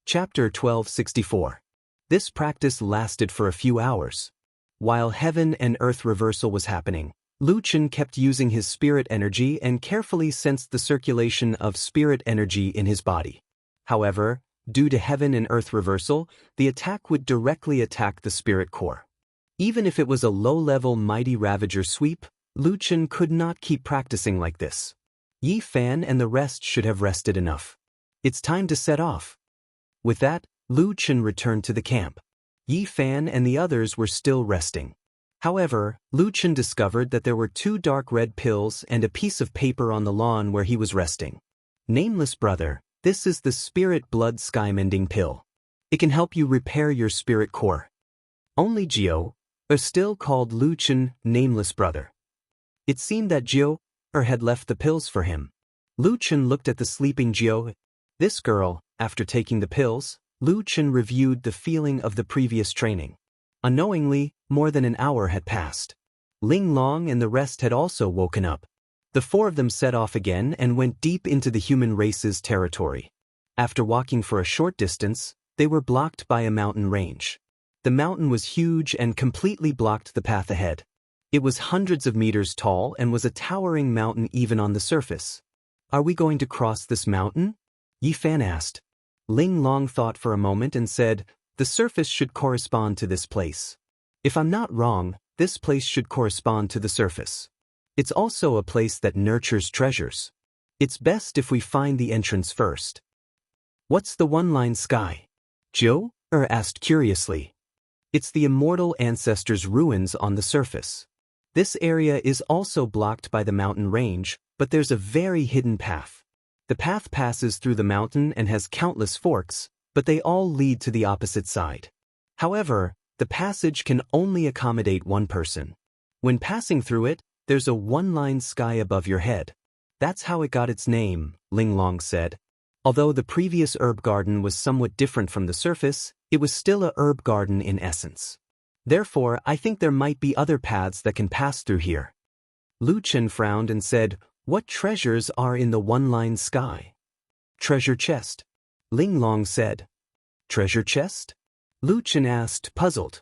Chapter 1264. This practice lasted for a few hours. While heaven and earth reversal was happening, Lu Chen kept using his spirit energy and carefully sensed the circulation of spirit energy in his body. However, due to heaven and earth reversal, the attack would directly attack the spirit core. Even if it was a low-level mighty Ravager sweep, Lu Chen could not keep practicing like this. Yi Fan and the rest should have rested enough. It's time to set off. With that, Lu Chen returned to the camp. Yi Fan and the others were still resting. However, Lu Chen discovered that there were 2 dark red pills and a piece of paper on the lawn where he was resting. Nameless brother, this is the Spirit Blood Sky-Mending pill. It can help you repair your spirit core. Only Jiao, still called Lu Chen Nameless brother. It seemed that Jiao had left the pills for him. Lu Chen looked at the sleeping Jiao. This girl, after taking the pills, Lu Chen reviewed the feeling of the previous training. Unknowingly, more than an hour had passed. Ling Long and the rest had also woken up. The 4 of them set off again and went deep into the human race's territory. After walking for a short distance, they were blocked by a mountain range. The mountain was huge and completely blocked the path ahead. It was hundreds of meters tall and was a towering mountain even on the surface. Are we going to cross this mountain? Yi Fan asked. Ling Long thought for a moment and said, the surface should correspond to this place. If I'm not wrong, this place should correspond to the surface. It's also a place that nurtures treasures. It's best if we find the entrance first. What's the one-line sky? Jiao asked curiously. It's the immortal ancestors' ruins on the surface. This area is also blocked by the mountain range, but there's a very hidden path. The path passes through the mountain and has countless forks, but they all lead to the opposite side. However, the passage can only accommodate one person. When passing through it, there's a one-line sky above your head. That's how it got its name, Ling Long said. Although the previous herb garden was somewhat different from the surface, it was still a herb garden in essence. Therefore, I think there might be other paths that can pass through here. Lu Chen frowned and said, what treasures are in the one-line sky? Treasure chest. Ling Long said. Treasure chest? Lu Chen asked, puzzled.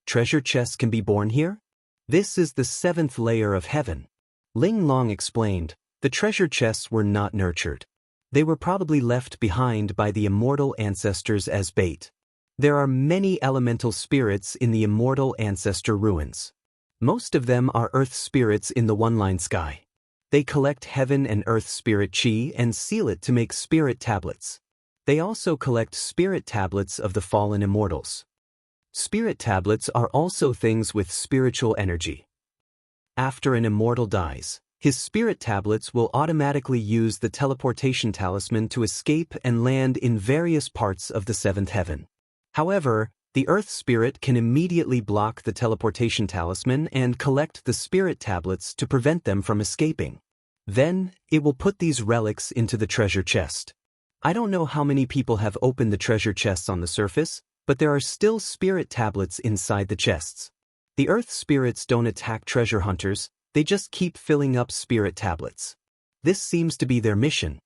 Treasure chests can be born here? This is the 7th layer of heaven. Ling Long explained, the treasure chests were not nurtured. They were probably left behind by the immortal ancestors as bait. There are many elemental spirits in the immortal ancestor ruins. Most of them are earth spirits in the one-line sky. They collect heaven and earth spirit chi and seal it to make spirit tablets. They also collect spirit tablets of the fallen immortals. Spirit tablets are also things with spiritual energy. After an immortal dies, his spirit tablets will automatically use the teleportation talisman to escape and land in various parts of the 7th heaven. However, the earth spirit can immediately block the teleportation talisman and collect the spirit tablets to prevent them from escaping. Then, it will put these relics into the treasure chest. I don't know how many people have opened the treasure chests on the surface, but there are still spirit tablets inside the chests. The earth spirits don't attack treasure hunters, they just keep filling up spirit tablets. This seems to be their mission.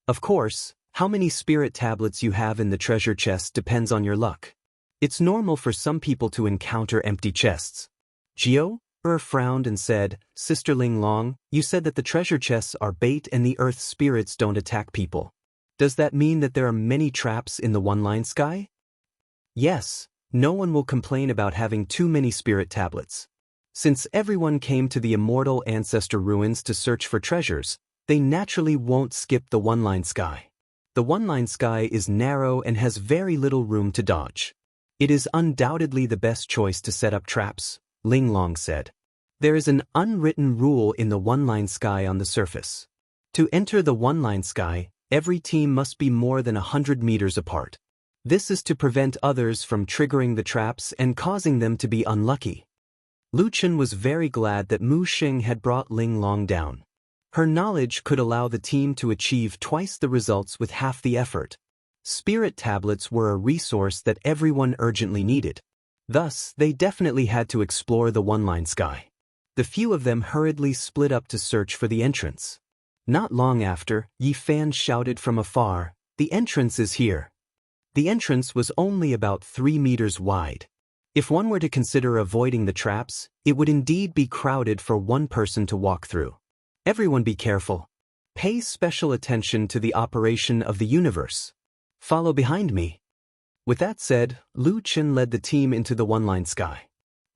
Of course, how many spirit tablets you have in the treasure chest depends on your luck. It's normal for some people to encounter empty chests. Jiao frowned and said, Sister Ling Long, you said that the treasure chests are bait and the earth spirits don't attack people. Does that mean that there are many traps in the one-line sky? Yes, no one will complain about having too many spirit tablets. Since everyone came to the immortal ancestor ruins to search for treasures, they naturally won't skip the one-line sky. The one-line sky is narrow and has very little room to dodge. It is undoubtedly the best choice to set up traps, Ling Long said. There is an unwritten rule in the one-line sky on the surface. To enter the one-line sky, every team must be more than 100 meters apart. This is to prevent others from triggering the traps and causing them to be unlucky. Lu Chen was very glad that Mu Xing had brought Ling Long down. Her knowledge could allow the team to achieve twice the results with half the effort. Spirit tablets were a resource that everyone urgently needed. Thus, they definitely had to explore the one-line sky. The few of them hurriedly split up to search for the entrance. Not long after, Yi Fan shouted from afar, "The entrance is here." The entrance was only about 3 meters wide. If one were to consider avoiding the traps, it would indeed be crowded for one person to walk through. Everyone be careful. Pay special attention to the operation of the universe. Follow behind me. With that said, Lu Chen led the team into the one-line sky.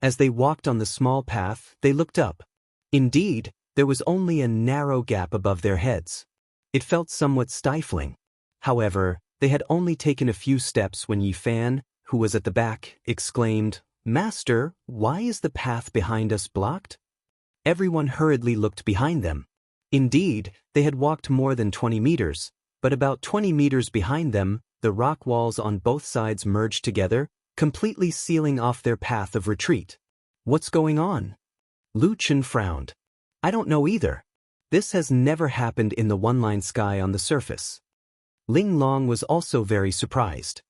As they walked on the small path, they looked up. Indeed, there was only a narrow gap above their heads. It felt somewhat stifling. However, they had only taken a few steps when Yi Fan, who was at the back, exclaimed, "Master, why is the path behind us blocked?" Everyone hurriedly looked behind them. Indeed, they had walked more than 20 meters, but about 20 meters behind them, the rock walls on both sides merged together, completely sealing off their path of retreat. What's going on? Lu Chen frowned. I don't know either. This has never happened in the one-line sky on the surface. Ling Long was also very surprised.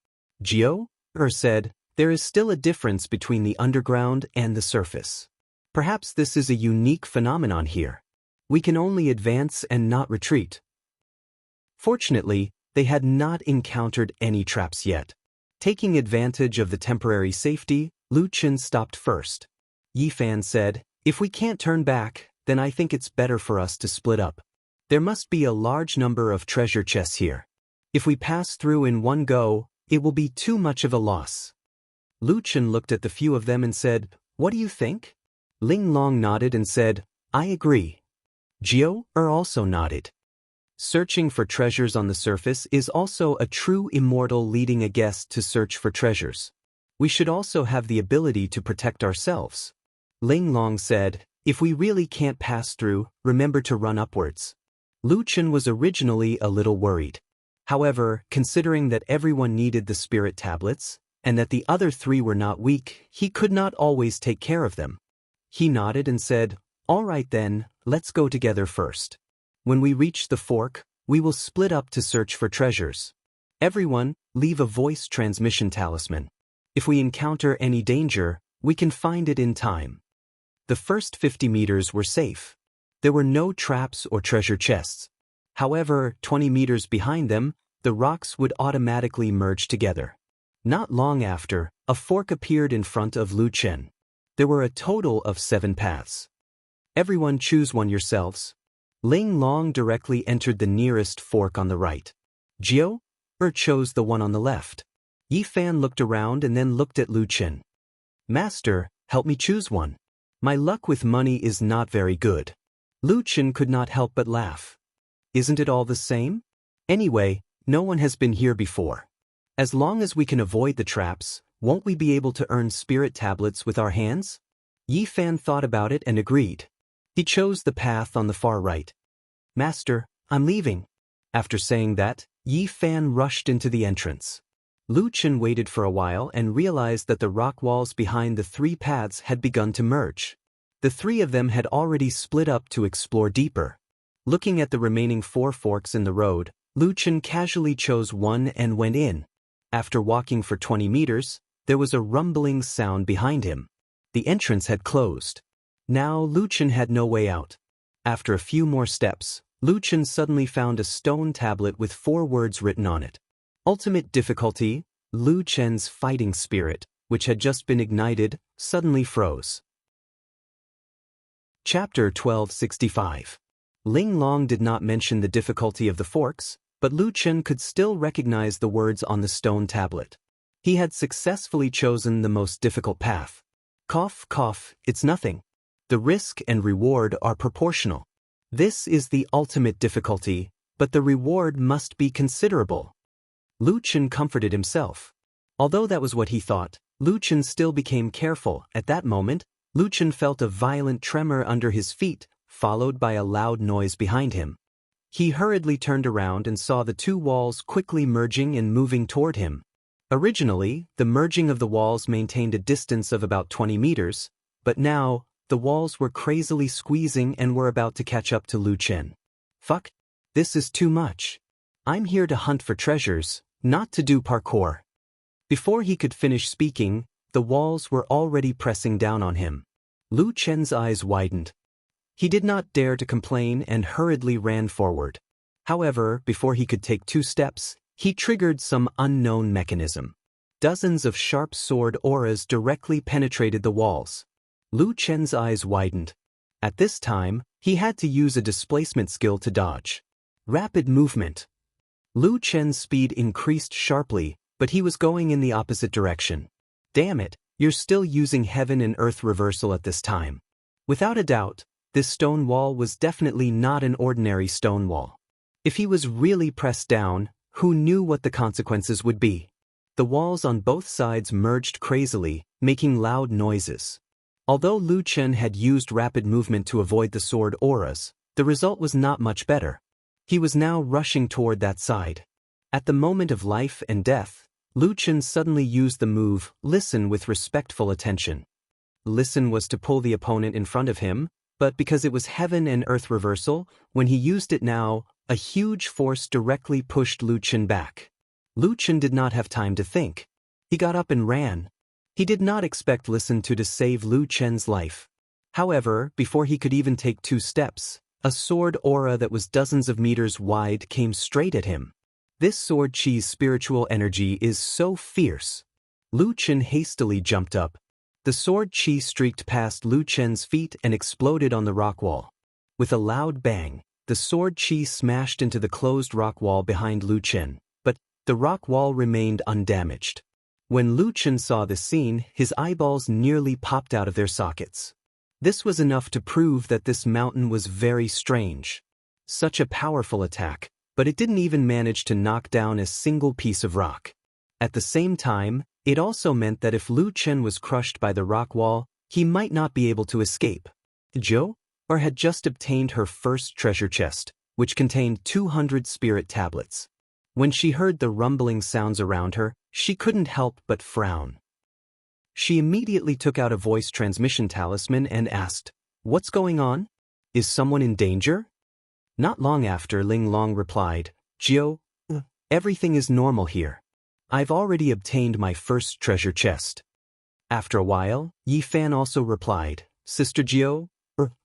Jiao said, there is still a difference between the underground and the surface. Perhaps this is a unique phenomenon here. We can only advance and not retreat. Fortunately, they had not encountered any traps yet. Taking advantage of the temporary safety, Lu Chen stopped first. Yi Fan said, if we can't turn back, then I think it's better for us to split up. There must be a large number of treasure chests here. If we pass through in one go, it will be too much of a loss. Lu Chen looked at the few of them and said, what do you think? Ling Long nodded and said, I agree. Jiao also nodded. Searching for treasures on the surface is also a true immortal leading a guest to search for treasures. We should also have the ability to protect ourselves. Ling Long said, if we really can't pass through, remember to run upwards. Lu Chen was originally a little worried. However, considering that everyone needed the spirit tablets, and that the other three were not weak, he could not always take care of them. He nodded and said, all right then, let's go together first. When we reach the fork, we will split up to search for treasures. Everyone, leave a voice transmission talisman. If we encounter any danger, we can find it in time. The first 50 meters were safe. There were no traps or treasure chests. However, 20 meters behind them, the rocks would automatically merge together. Not long after, a fork appeared in front of Lu Chen. There were a total of 7 paths. Everyone choose one yourselves. Ling Long directly entered the nearest fork on the right. Jiao chose the one on the left. Yi Fan looked around and then looked at Lu Chen. Master, help me choose one. My luck with money is not very good. Lu Chen could not help but laugh. Isn't it all the same? Anyway, no one has been here before. As long as we can avoid the traps, won't we be able to earn spirit tablets with our hands? Yi Fan thought about it and agreed. He chose the path on the far right. Master, I'm leaving. After saying that, Yi Fan rushed into the entrance. Lu Chen waited for a while and realized that the rock walls behind the 3 paths had begun to merge. The 3 of them had already split up to explore deeper. Looking at the remaining 4 forks in the road, Lu Chen casually chose one and went in. After walking for 20 meters, there was a rumbling sound behind him. The entrance had closed. Now Lu Chen had no way out. After a few more steps, Lu Chen suddenly found a stone tablet with 4 words written on it. Ultimate difficulty, Lu Chen's fighting spirit, which had just been ignited, suddenly froze. Chapter 1265. Ling Long did not mention the difficulty of the forks, but Lu Chen could still recognize the words on the stone tablet. He had successfully chosen the most difficult path. Cough, cough, it's nothing. The risk and reward are proportional. This is the ultimate difficulty, but the reward must be considerable. Lu Chen comforted himself. Although that was what he thought, Lu Chen still became careful. At that moment, Lu Chen felt a violent tremor under his feet, followed by a loud noise behind him. He hurriedly turned around and saw the 2 walls quickly merging and moving toward him. Originally, the merging of the walls maintained a distance of about 20 meters, but now, the walls were crazily squeezing and were about to catch up to Lu Chen. Fuck! This is too much. I'm here to hunt for treasures, not to do parkour. Before he could finish speaking, the walls were already pressing down on him. Lu Chen's eyes widened. He did not dare to complain and hurriedly ran forward. However, before he could take 2 steps, He triggered some unknown mechanism. Dozens of sharp sword auras directly penetrated the walls. Lu Chen's eyes widened. At this time, he had to use a displacement skill to dodge. Rapid movement. Lu Chen's speed increased sharply, but he was going in the opposite direction. Damn it, you're still using heaven and earth reversal at this time. Without a doubt, this stone wall was definitely not an ordinary stone wall. If he was really pressed down, who knew what the consequences would be? The walls on both sides merged crazily, making loud noises. Although Lu Chen had used rapid movement to avoid the sword auras, the result was not much better. He was now rushing toward that side. At the moment of life and death, Lu Chen suddenly used the move, Listen, with respectful attention. Listen was to pull the opponent in front of him, but because it was heaven and earth reversal, when he used it now, a huge force directly pushed Lu Chen back. Lu Chen did not have time to think. He got up and ran. He did not expect Listen to save Lu Chen's life. However, before he could even take 2 steps, a sword aura that was dozens of meters wide came straight at him. This sword chi's spiritual energy is so fierce. Lu Chen hastily jumped up. The sword chi streaked past Lu Chen's feet and exploded on the rock wall. With a loud bang, the sword chi smashed into the closed rock wall behind Lu Chen, but the rock wall remained undamaged. When Lu Chen saw this scene, his eyeballs nearly popped out of their sockets. This was enough to prove that this mountain was very strange. Such a powerful attack, but it didn't even manage to knock down a single piece of rock. At the same time, it also meant that if Lu Chen was crushed by the rock wall, he might not be able to escape. Zhou had just obtained her first treasure chest, which contained 200 spirit tablets. When she heard the rumbling sounds around her, she couldn't help but frown. She immediately took out a voice transmission talisman and asked, "What's going on? Is someone in danger?" Not long after, Ling Long replied, "Zhou, everything is normal here. I've already obtained my first treasure chest." After a while, Yi Fan also replied, "Sister Zhou,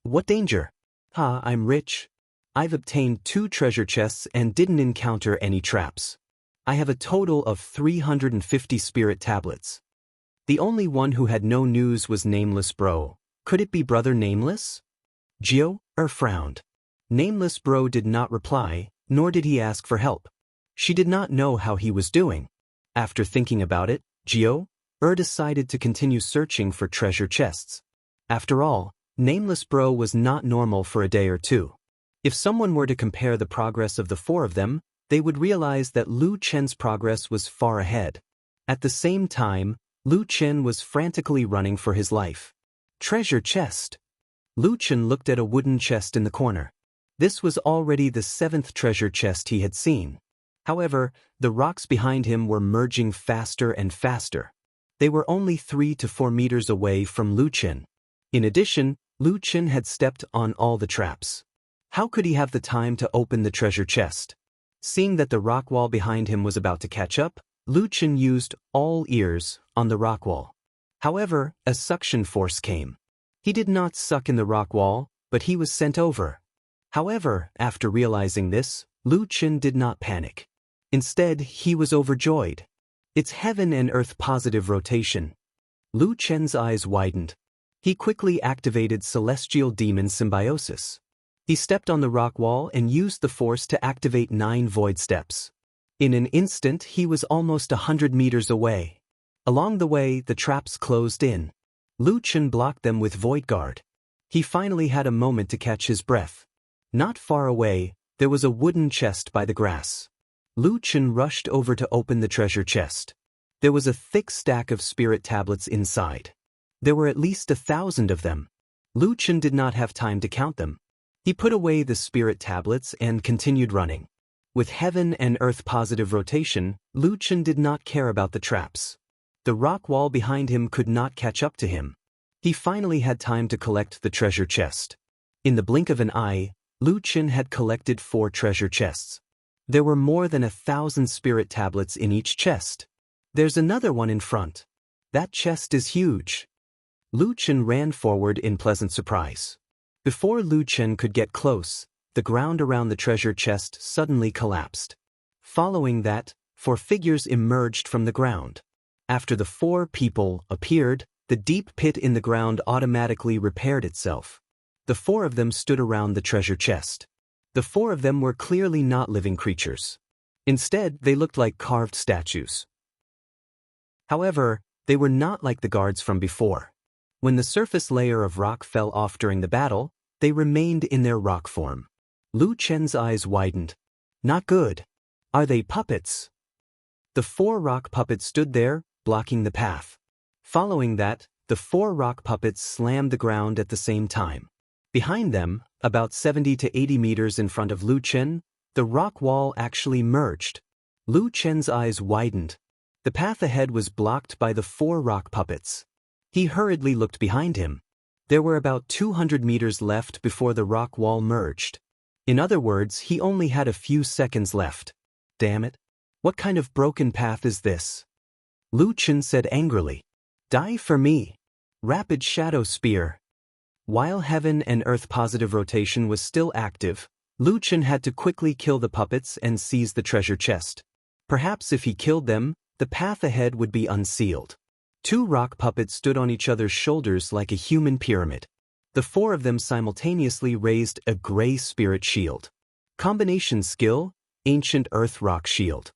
what danger? I'm rich. I've obtained 2 treasure chests and didn't encounter any traps. I have a total of 350 spirit tablets." The only one who had no news was Nameless Bro. Could it be Brother Nameless? Zhou frowned. Nameless Bro did not reply, nor did he ask for help. She did not know how he was doing. After thinking about it, Zhou decided to continue searching for treasure chests. After all, Nameless Bro was not normal for a day or 2. If someone were to compare the progress of the 4 of them, they would realize that Lu Chen's progress was far ahead. At the same time, Lu Chen was frantically running for his life. Treasure chest. Lu Chen looked at a wooden chest in the corner. This was already the 7th treasure chest he had seen. However, the rocks behind him were merging faster and faster. They were only 3 to 4 meters away from Lu Chen. In addition, Lu Chen had stepped on all the traps. How could he have the time to open the treasure chest? Seeing that the rock wall behind him was about to catch up, Lu Chen used all ears on the rock wall. However, a suction force came. He did not suck in the rock wall, but he was sent over. However, after realizing this, Lu Chen did not panic. Instead, he was overjoyed. It's heaven and earth positive rotation. Lu Chen's eyes widened. He quickly activated Celestial Demon Symbiosis. He stepped on the rock wall and used the force to activate 9 void steps. In an instant, he was almost 100 meters away. Along the way, the traps closed in. Lu Chen blocked them with Void Guard. He finally had a moment to catch his breath. Not far away, there was a wooden chest by the grass. Lu Chen rushed over to open the treasure chest. There was a thick stack of spirit tablets inside. There were at least 1,000 of them. Lu Chen did not have time to count them. He put away the spirit tablets and continued running. With heaven and earth positive rotation, Lu Chen did not care about the traps. The rock wall behind him could not catch up to him. He finally had time to collect the treasure chest. In the blink of an eye, Lu Chen had collected 4 treasure chests. There were more than 1,000 spirit tablets in each chest. There's another one in front. That chest is huge. Lu Chen ran forward in pleasant surprise. Before Lu Chen could get close, the ground around the treasure chest suddenly collapsed. Following that, 4 figures emerged from the ground. After the 4 people appeared, the deep pit in the ground automatically repaired itself. The 4 of them stood around the treasure chest. The 4 of them were clearly not living creatures. Instead, they looked like carved statues. However, they were not like the guards from before. When the surface layer of rock fell off during the battle, they remained in their rock form. Lu Chen's eyes widened. Not good. Are they puppets? The 4 rock puppets stood there, blocking the path. Following that, the 4 rock puppets slammed the ground at the same time. Behind them, about 70 to 80 meters in front of Lu Chen, the rock wall actually merged. Lu Chen's eyes widened. The path ahead was blocked by the 4 rock puppets. He hurriedly looked behind him. There were about 200 meters left before the rock wall merged. In other words, he only had a few seconds left. Damn it. What kind of broken path is this? Lu Chen said angrily. Die for me. Rapid Shadow Spear. While heaven and earth positive rotation was still active, Lu Chen had to quickly kill the puppets and seize the treasure chest. Perhaps if he killed them, the path ahead would be unsealed. 2 rock puppets stood on each other's shoulders like a human pyramid. The 4 of them simultaneously raised a gray spirit shield. Combination skill, Ancient Earth Rock Shield.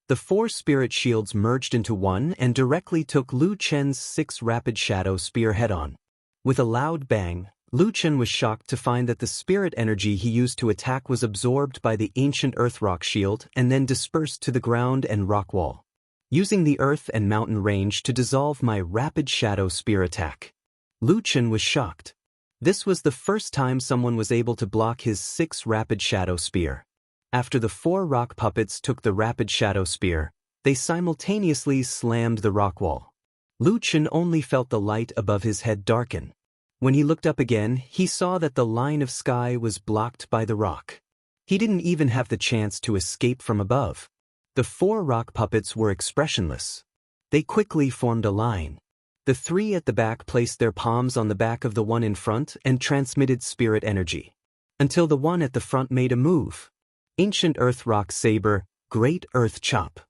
The 4 spirit shields merged into one and directly took Lu Chen's 6 Rapid Shadow Spear head-on. With a loud bang, Lu Chen was shocked to find that the spirit energy he used to attack was absorbed by the Ancient Earth Rock Shield and then dispersed to the ground and rock wall. Using the earth and mountain range to dissolve my Rapid Shadow Spear attack. Lu Chen was shocked. This was the first time someone was able to block his 6 Rapid Shadow Spear. After the 4 rock puppets took the Rapid Shadow Spear, they simultaneously slammed the rock wall. Lu Chen only felt the light above his head darken. When he looked up again, he saw that the line of sky was blocked by the rock. He didn't even have the chance to escape from above. The 4 rock puppets were expressionless. They quickly formed a line. The 3 at the back placed their palms on the back of the one in front and transmitted spirit energy. Until the one at the front made a move. Ancient Earth Rock Saber, Great Earth Chop.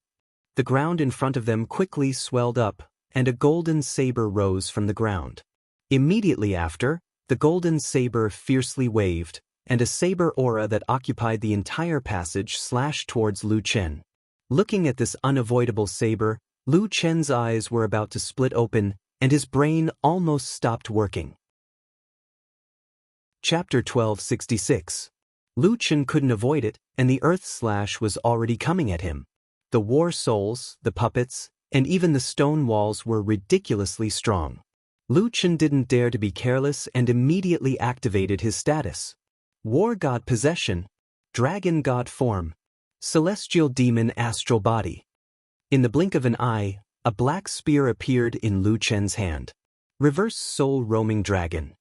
The ground in front of them quickly swelled up, and a golden saber rose from the ground. Immediately after, the golden saber fiercely waved, and a saber aura that occupied the entire passage slashed towards Lu Chen. Looking at this unavoidable saber, Lu Chen's eyes were about to split open, and his brain almost stopped working. Chapter 1266. Lu Chen couldn't avoid it, and the earth slash was already coming at him. The war souls, the puppets, and even the stone walls were ridiculously strong. Lu Chen didn't dare to be careless and immediately activated his status. War God Possession, Dragon God Form, Celestial Demon Astral Body. In the blink of an eye, a black spear appeared in Lu Chen's hand. Reverse Soul Roaming Dragon.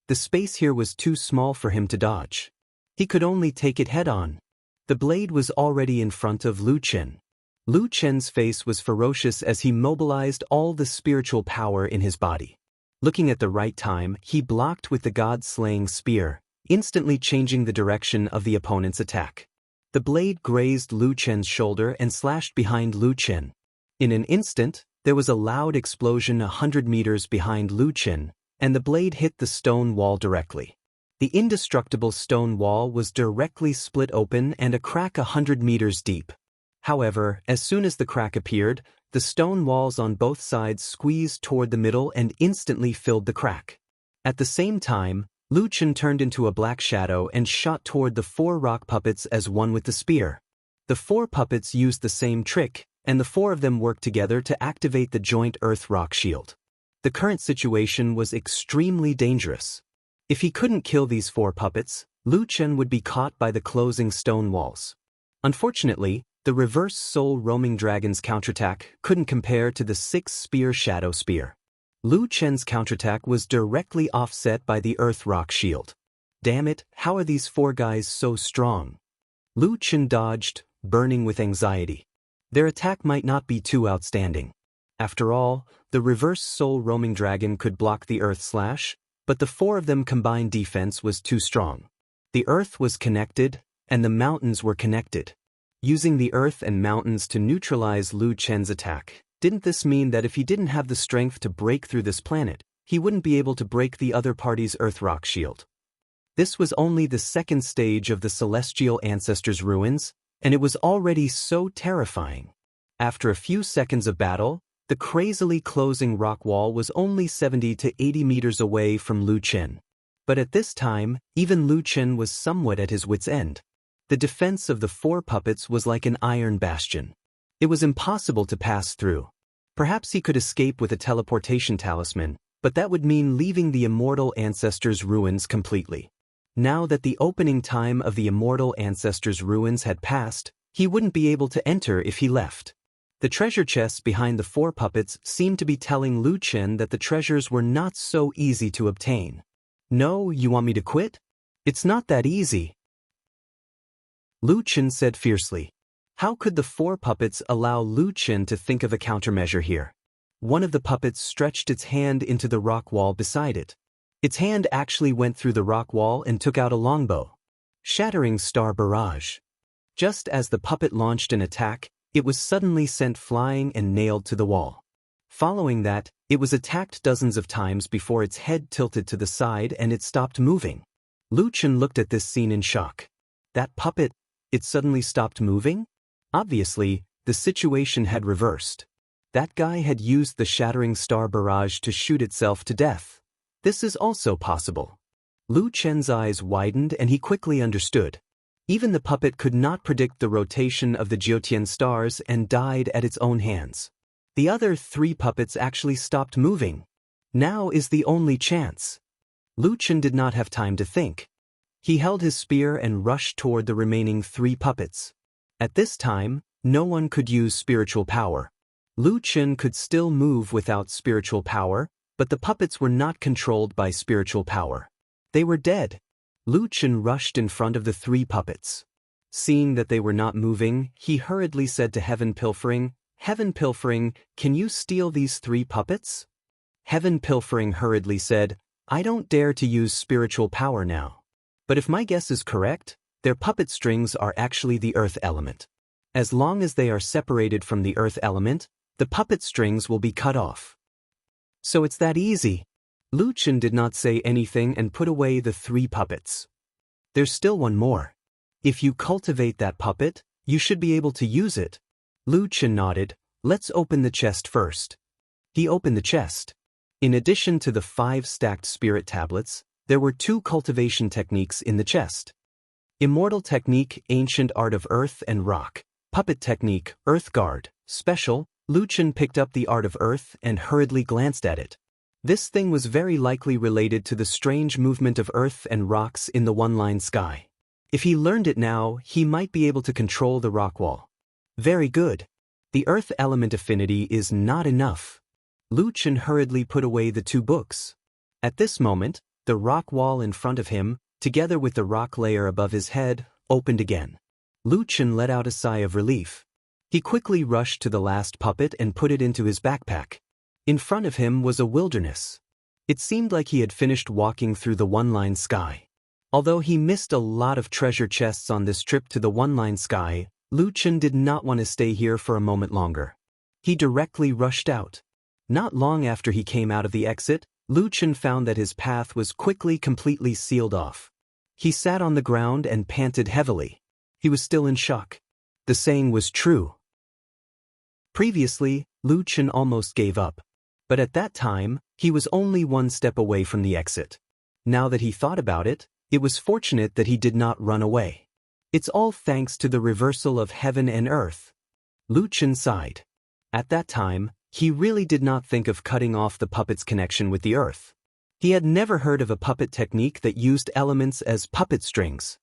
The space here was too small for him to dodge. He could only take it head-on. The blade was already in front of Lu Chen. Lu Chen's face was ferocious as he mobilized all the spiritual power in his body. Looking at the right time, he blocked with the god-slaying spear, instantly changing the direction of the opponent's attack. The blade grazed Lu Chen's shoulder and slashed behind Lu Chen. In an instant, there was a loud explosion 100 meters behind Lu Chen, and the blade hit the stone wall directly. The indestructible stone wall was directly split open and a crack 100 meters deep. However, as soon as the crack appeared, the stone walls on both sides squeezed toward the middle and instantly filled the crack. At the same time, Lu Chen turned into a black shadow and shot toward the 4 rock puppets as one with the spear. The 4 puppets used the same trick, and the 4 of them worked together to activate the joint Earth Rock Shield. The current situation was extremely dangerous. If he couldn't kill these 4 puppets, Lu Chen would be caught by the closing stone walls. Unfortunately, the Reverse Soul Roaming Dragon's counterattack couldn't compare to the 6 Spear Shadow Spear. Lu Chen's counterattack was directly offset by the Earth Rock Shield. Damn it, how are these 4 guys so strong? Lu Chen dodged, burning with anxiety. Their attack might not be too outstanding. After all, the Reverse Soul Roaming Dragon could block the Earth Slash, but the 4 of them combined defense was too strong. The earth was connected, and the mountains were connected. using the earth and mountains to neutralize Lu Chen's attack. Didn't this mean that if he didn't have the strength to break through this planet, he wouldn't be able to break the other party's earth rock shield? This was only the second stage of the celestial ancestors' ruins, and it was already so terrifying. After a few seconds of battle, the crazily closing rock wall was only 70 to 80 meters away from Lu Chen. But at this time, even Lu Chen was somewhat at his wit's end. The defense of the four puppets was like an iron bastion. It was impossible to pass through. Perhaps he could escape with a teleportation talisman, but that would mean leaving the immortal ancestors' ruins completely. Now that the opening time of the immortal ancestors' ruins had passed, he wouldn't be able to enter if he left. The treasure chests behind the four puppets seemed to be telling Lu Chen that the treasures were not so easy to obtain. No, you want me to quit? It's not that easy. Lu Chen said fiercely. How could the four puppets allow Lu Chen to think of a countermeasure here? One of the puppets stretched its hand into the rock wall beside it. Its hand actually went through the rock wall and took out a longbow. Shattering star barrage. Just as the puppet launched an attack, it was suddenly sent flying and nailed to the wall. Following that, it was attacked dozens of times before its head tilted to the side and it stopped moving. Lu Chen looked at this scene in shock. That puppet, it suddenly stopped moving? Obviously, the situation had reversed. That guy had used the shattering star barrage to shoot itself to death. This is also possible. Lu Chen's eyes widened and he quickly understood. Even the puppet could not predict the rotation of the Jiutian stars and died at its own hands. The other three puppets actually stopped moving. Now is the only chance. Lu Chen did not have time to think. He held his spear and rushed toward the remaining three puppets. At this time, no one could use spiritual power. Lu Chen could still move without spiritual power, but the puppets were not controlled by spiritual power. They were dead. Lu Chen rushed in front of the three puppets. Seeing that they were not moving, he hurriedly said to Heaven Pilfering, "Heaven Pilfering, can you steal these three puppets?" Heaven Pilfering hurriedly said, "I don't dare to use spiritual power now. But if my guess is correct, their puppet strings are actually the earth element. As long as they are separated from the earth element, the puppet strings will be cut off." So it's that easy. Lu Chen did not say anything and put away the three puppets. There's still one more. If you cultivate that puppet, you should be able to use it. Lu Chen nodded. Let's open the chest first. He opened the chest. In addition to the 5 stacked spirit tablets, there were 2 cultivation techniques in the chest. Immortal technique, ancient art of earth and rock. Puppet technique, earth guard, special. Lu Chen picked up the art of earth and hurriedly glanced at it. This thing was very likely related to the strange movement of earth and rocks in the one-line sky. If he learned it now, he might be able to control the rock wall. Very good. The earth element affinity is not enough. Lu Chen hurriedly put away the 2 books. At this moment, the rock wall in front of him, together with the rock layer above his head, opened again. Lu Chen let out a sigh of relief. He quickly rushed to the last puppet and put it into his backpack. In front of him was a wilderness. It seemed like he had finished walking through the one-line sky. Although he missed a lot of treasure chests on this trip to the one-line sky, Lu Chen did not want to stay here for a moment longer. He directly rushed out. Not long after he came out of the exit, Lu Chen found that his path was quickly completely sealed off. He sat on the ground and panted heavily. He was still in shock. The saying was true. Previously, Lu Chen almost gave up. But at that time, he was only 1 step away from the exit. Now that he thought about it, it was fortunate that he did not run away. It's all thanks to the reversal of heaven and earth. Lu Chen sighed. At that time, he really did not think of cutting off the puppet's connection with the earth. He had never heard of a puppet technique that used elements as puppet strings.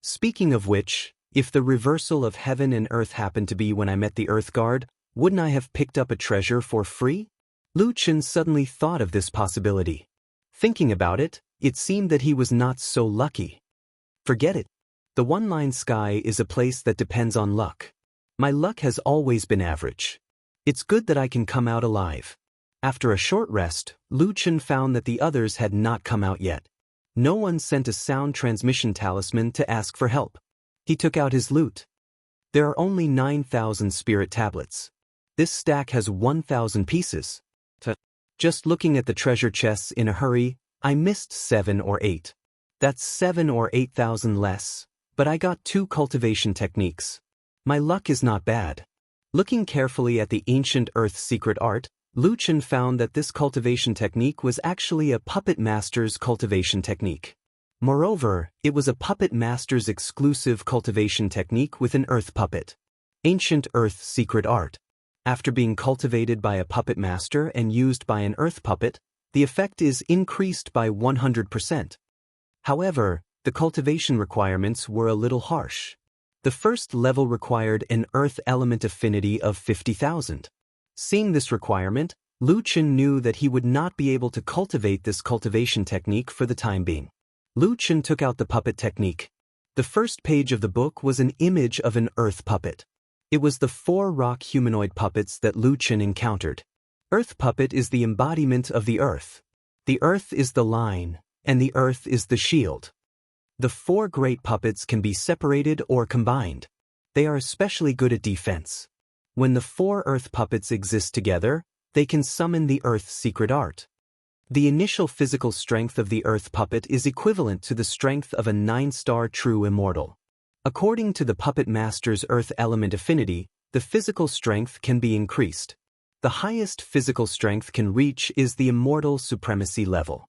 Speaking of which, if the reversal of heaven and earth happened to be when I met the Earth Guard, wouldn't I have picked up a treasure for free? Lu Chen suddenly thought of this possibility. Thinking about it, it seemed that he was not so lucky. Forget it. The one-line sky is a place that depends on luck. My luck has always been average. It's good that I can come out alive. After a short rest, Lu Chen found that the others had not come out yet. No one sent a sound transmission talisman to ask for help. He took out his lute. There are only 9,000 spirit tablets. This stack has 1,000 pieces. Just looking at the treasure chests in a hurry, I missed 7 or 8. That's 7 or 8,000 less, but I got 2 cultivation techniques. My luck is not bad. Looking carefully at the ancient Earth secret art, Lucian found that this cultivation technique was actually a puppet master's cultivation technique. Moreover, it was a puppet master's exclusive cultivation technique with an earth puppet. Ancient Earth secret art. After being cultivated by a puppet master and used by an earth puppet, the effect is increased by 100%. However, the cultivation requirements were a little harsh. The first level required an earth element affinity of 50,000. Seeing this requirement, Lucian knew that he would not be able to cultivate this cultivation technique for the time being. Lucian took out the puppet technique. The first page of the book was an image of an earth puppet. It was the 4 rock humanoid puppets that Lucian encountered. Earth puppet is the embodiment of the earth. The earth is the line, and the earth is the shield. The 4 great puppets can be separated or combined. They are especially good at defense. When the 4 earth puppets exist together, they can summon the earth's secret art. The initial physical strength of the earth puppet is equivalent to the strength of a 9-star true immortal. According to the puppet master's earth element affinity, the physical strength can be increased. The highest physical strength can reach is the immortal supremacy level.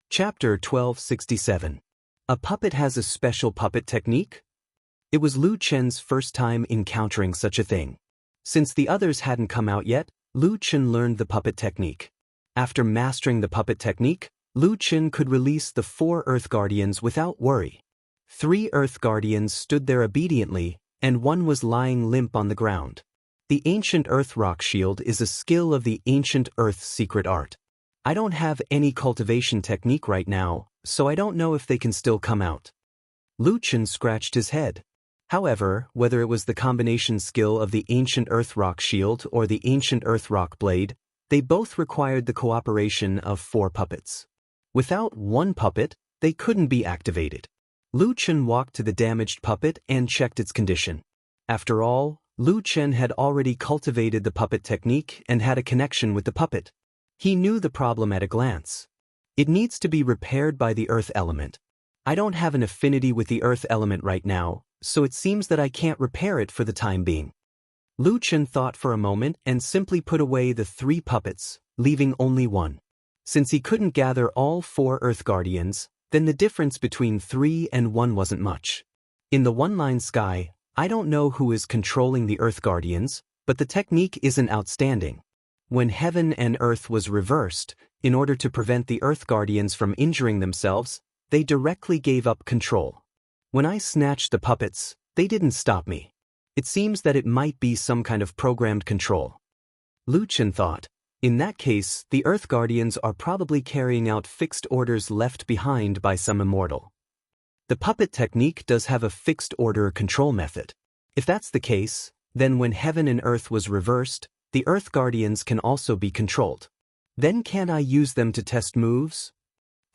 Chapter 1267. A puppet has a special puppet technique? It was Lu Chen's first time encountering such a thing. Since the others hadn't come out yet, Lu Chen learned the puppet technique. After mastering the puppet technique, Lu Chen could release the 4 Earth Guardians without worry. 3 Earth Guardians stood there obediently, and 1 was lying limp on the ground. The ancient Earth Rock Shield is a skill of the ancient Earth's secret art. I don't have any cultivation technique right now, so I don't know if they can still come out. Lucian scratched his head. However, whether it was the combination skill of the ancient Earth Rock Shield or the ancient Earth Rock Blade, they both required the cooperation of 4 puppets. Without 1 puppet, they couldn't be activated. Lucian walked to the damaged puppet and checked its condition. After all, Lu Chen had already cultivated the puppet technique and had a connection with the puppet. He knew the problem at a glance. It needs to be repaired by the earth element. I don't have an affinity with the earth element right now, so it seems that I can't repair it for the time being. Lu Chen thought for a moment and simply put away the 3 puppets, leaving only 1. Since he couldn't gather all 4 Earth Guardians, then the difference between 3 and 1 wasn't much. In the one-line sky, I don't know who is controlling the Earth Guardians, but the technique isn't outstanding. When heaven and earth was reversed, in order to prevent the Earth Guardians from injuring themselves, they directly gave up control. When I snatched the puppets, they didn't stop me. It seems that it might be some kind of programmed control. Lu Chen thought, in that case, the Earth Guardians are probably carrying out fixed orders left behind by some immortal. The puppet technique does have a fixed order control method. If that's the case, then when heaven and earth was reversed, the Earth Guardians can also be controlled. Then can I use them to test moves?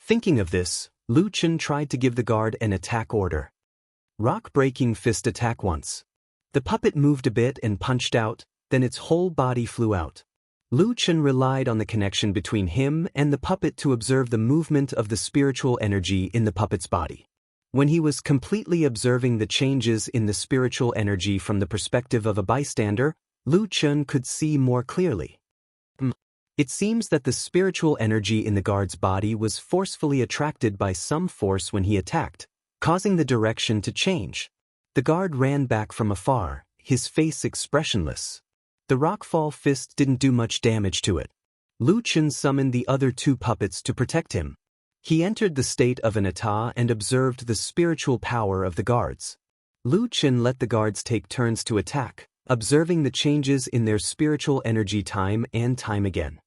Thinking of this, Lu Chen tried to give the guard an attack order. Rock-breaking fist attack once. The puppet moved a bit and punched out, then its whole body flew out. Lu Chen relied on the connection between him and the puppet to observe the movement of the spiritual energy in the puppet's body. When he was completely observing the changes in the spiritual energy from the perspective of a bystander, Lu Chen could see more clearly. It seems that the spiritual energy in the guard's body was forcefully attracted by some force when he attacked, causing the direction to change. The guard ran back from afar, his face expressionless. The rockfall fist didn't do much damage to it. Lu Chen summoned the other 2 puppets to protect him. He entered the state of an état and observed the spiritual power of the guards. Lu Chen let the guards take turns to attack, observing the changes in their spiritual energy time and time again.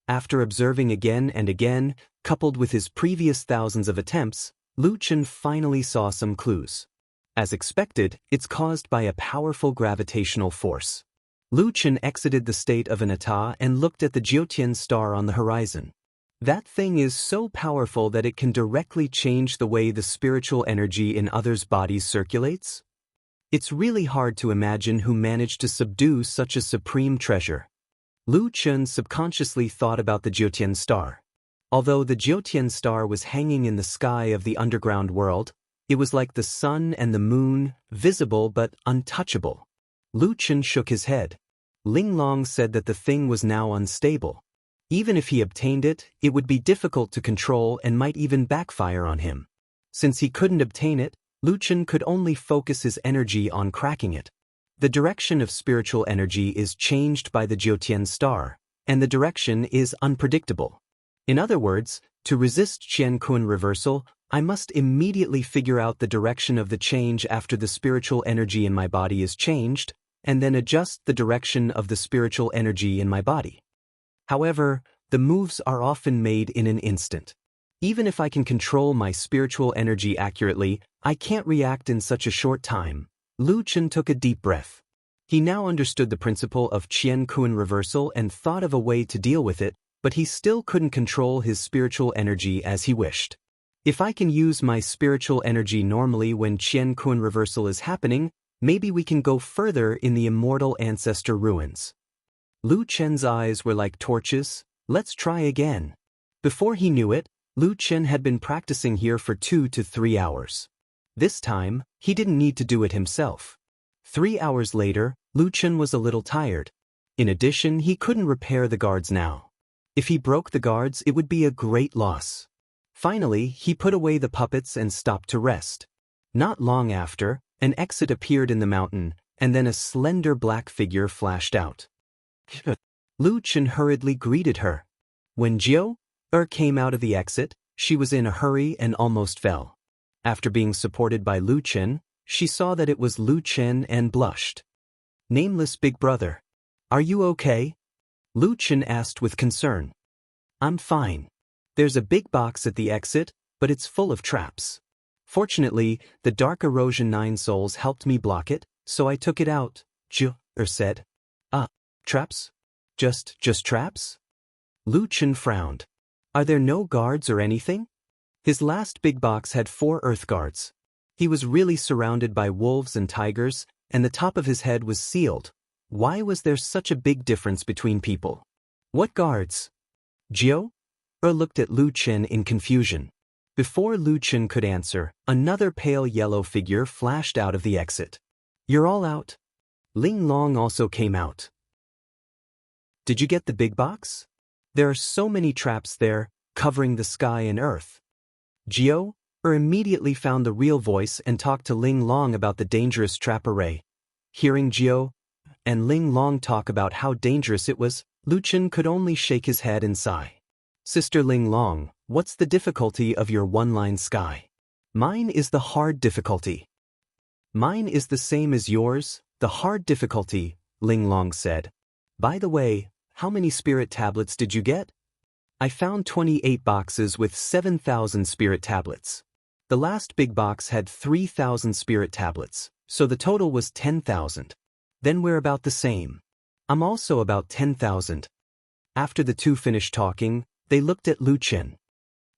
After observing again and again, coupled with his previous thousands of attempts, Lu Chen finally saw some clues. As expected, it's caused by a powerful gravitational force. Lu Chen exited the state of an état and looked at the Jiutian star on the horizon. That thing is so powerful that it can directly change the way the spiritual energy in others' bodies circulates? It's really hard to imagine who managed to subdue such a supreme treasure. Lu Chun subconsciously thought about the Jiutian star. Although the Jiutian star was hanging in the sky of the underground world, it was like the sun and the moon, visible but untouchable. Lu Chun shook his head. Ling Long said that the thing was now unstable. Even if he obtained it, it would be difficult to control and might even backfire on him. Since he couldn't obtain it, Lu Chun could only focus his energy on cracking it. The direction of spiritual energy is changed by the Jiutian star, and the direction is unpredictable. In other words, to resist Qian Kun reversal, I must immediately figure out the direction of the change after the spiritual energy in my body is changed, and then adjust the direction of the spiritual energy in my body. However, the moves are often made in an instant. Even if I can control my spiritual energy accurately, I can't react in such a short time. Lu Chun took a deep breath. He now understood the principle of Qian Kun reversal and thought of a way to deal with it, but he still couldn't control his spiritual energy as he wished. If I can use my spiritual energy normally when Qian Kun reversal is happening, maybe we can go further in the immortal ancestor ruins. Lu Chen's eyes were like torches. Let's try again. Before he knew it, Lu Chen had been practicing here for 2 to 3 hours. This time, he didn't need to do it himself. 3 hours later, Lu Chen was a little tired. In addition, he couldn't repair the guards now. If he broke the guards, it would be a great loss. Finally, he put away the puppets and stopped to rest. Not long after, an exit appeared in the mountain, and then a slender black figure flashed out. Lu Chen hurriedly greeted her. When Jiu came out of the exit, she was in a hurry and almost fell. After being supported by Lu Chen, she saw that it was Lu Chen and blushed. Nameless big brother. Are you okay? Lu Chen asked with concern. I'm fine. There's a big box at the exit, but it's full of traps. Fortunately, the Dark Erosion 9 souls helped me block it, so I took it out, Jiu said. Traps? Just traps? Lu Chen frowned. Are there no guards or anything? His last big box had 4 earth guards. He was really surrounded by wolves and tigers, and the top of his head was sealed. Why was there such a big difference between people? What guards? Jiu looked at Lu Chen in confusion. Before Lu Chen could answer, another pale yellow figure flashed out of the exit. You're all out. Ling Long also came out. Did you get the big box? There are so many traps there, covering the sky and earth. Jiu immediately found the real voice and talked to Ling Long about the dangerous trap array. Hearing Jiu and Ling Long talk about how dangerous it was, Lu Chen could only shake his head and sigh. Sister Ling Long, what's the difficulty of your one-line sky? Mine is the hard difficulty. Mine is the same as yours, the hard difficulty, Ling Long said. By the way, how many spirit tablets did you get? I found 28 boxes with 7,000 spirit tablets. The last big box had 3,000 spirit tablets, so the total was 10,000. Then we're about the same. I'm also about 10,000. After the two finished talking, they looked at Lu Chen.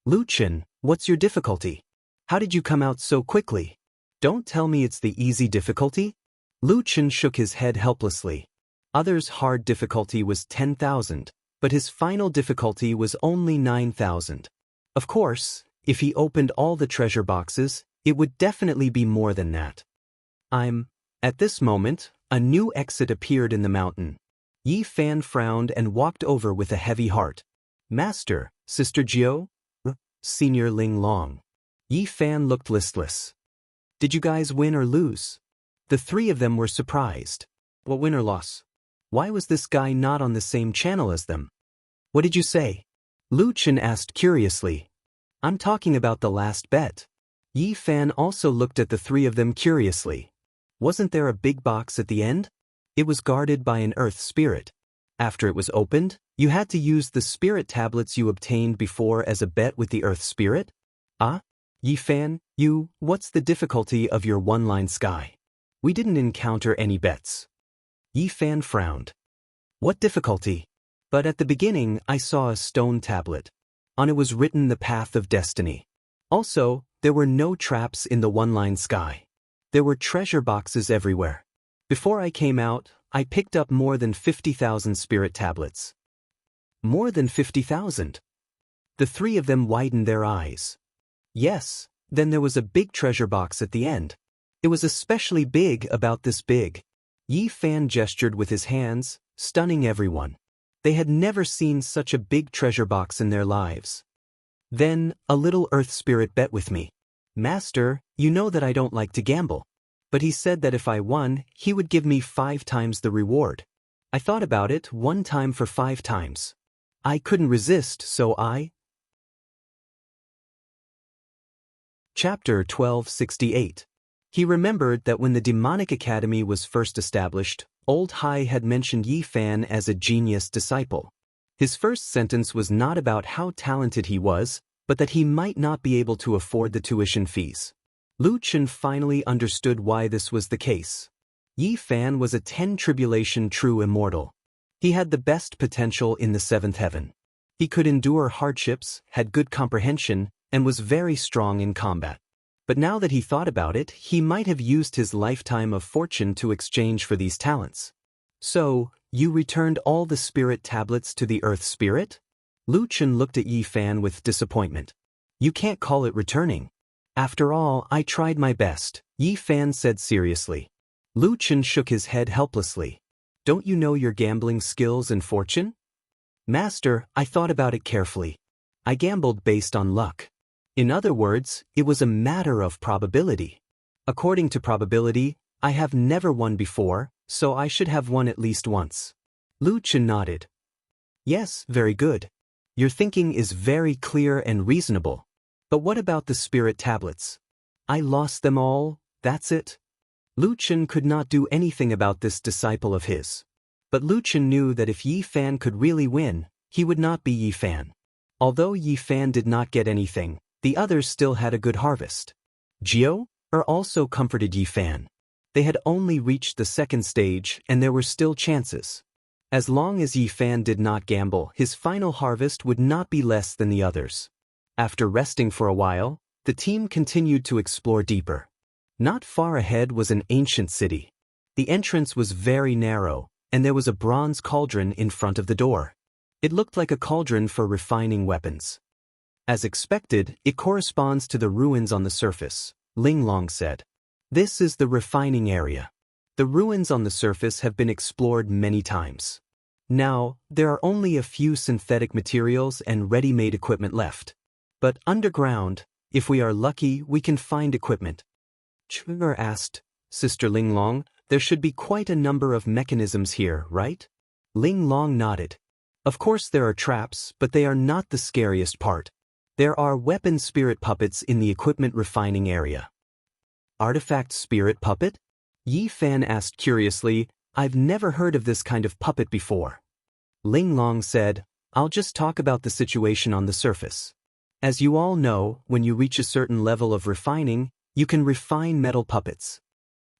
Lu Chen, what's your difficulty? How did you come out so quickly? Don't tell me it's the easy difficulty? Lu Chen shook his head helplessly. Others' hard difficulty was 10,000, but his final difficulty was only 9,000. Of course, if he opened all the treasure boxes, it would definitely be more than that. At this moment, a new exit appeared in the mountain. Yi Fan frowned and walked over with a heavy heart. Master, Sister Jiu? Senior Ling Long. Yi Fan looked listless. Did you guys win or lose? The 3 of them were surprised. What win or loss? Why was this guy not on the same channel as them? What did you say? Lu Chen asked curiously. I'm talking about the last bet. Yi Fan also looked at the 3 of them curiously. Wasn't there a big box at the end? It was guarded by an earth spirit. After it was opened, you had to use the spirit tablets you obtained before as a bet with the earth spirit? Yi Fan, what's the difficulty of your one-line sky? We didn't encounter any bets. Yi Fan frowned. What difficulty? But at the beginning, I saw a stone tablet. On it was written the path of destiny. Also, there were no traps in the one-line sky. There were treasure boxes everywhere. Before I came out, I picked up more than 50,000 spirit tablets. More than 50,000. The three of them widened their eyes. Yes, then there was a big treasure box at the end. It was especially big, about this big. Yi Fan gestured with his hands, stunning everyone. They had never seen such a big treasure box in their lives. Then, a little earth spirit bet with me. Master, you know that I don't like to gamble. But he said that if I won, he would give me 5 times the reward. I thought about it, 1 time for 5 times. I couldn't resist, so I... Chapter 1268. He remembered that when the Demonic Academy was first established, Old Hai had mentioned Yi Fan as a genius disciple. His first sentence was not about how talented he was, but that he might not be able to afford the tuition fees. Lu Chen finally understood why this was the case. Yi Fan was a 10 tribulation true immortal. He had the best potential in the 7th heaven. He could endure hardships, had good comprehension, and was very strong in combat. But now that he thought about it, he might have used his lifetime of fortune to exchange for these talents. So, you returned all the spirit tablets to the Earth Spirit? Lu Chen looked at Yi Fan with disappointment. You can't call it returning. After all, I tried my best, Yi Fan said seriously. Lu Chen shook his head helplessly. Don't you know your gambling skills and fortune? Master, I thought about it carefully. I gambled based on luck. In other words, it was a matter of probability. According to probability, I have never won before, so I should have won at least once. Lu Chen nodded. Yes, very good. Your thinking is very clear and reasonable. But what about the spirit tablets? I lost them all, that's it? Lu Chen could not do anything about this disciple of his. But Lu Chen knew that if Yi Fan could really win, he would not be Yi Fan. Although Yi Fan did not get anything, the others still had a good harvest. Jiao also comforted Yi Fan. They had only reached the 2nd stage and there were still chances. As long as Yi Fan did not gamble, his final harvest would not be less than the others. After resting for a while, the team continued to explore deeper. Not far ahead was an ancient city. The entrance was very narrow, and there was a bronze cauldron in front of the door. It looked like a cauldron for refining weapons. As expected, it corresponds to the ruins on the surface, Ling Long said. This is the refining area. The ruins on the surface have been explored many times. Now, there are only a few synthetic materials and ready-made equipment left. But underground, if we are lucky, we can find equipment. Chunger asked, Sister Ling Long, there should be quite a number of mechanisms here, right? Ling Long nodded. Of course there are traps, but they are not the scariest part. There are weapon spirit puppets in the equipment refining area. Artifact spirit puppet? Yi Fan asked curiously, I've never heard of this kind of puppet before. Ling Long said, I'll just talk about the situation on the surface. As you all know, when you reach a certain level of refining, you can refine metal puppets.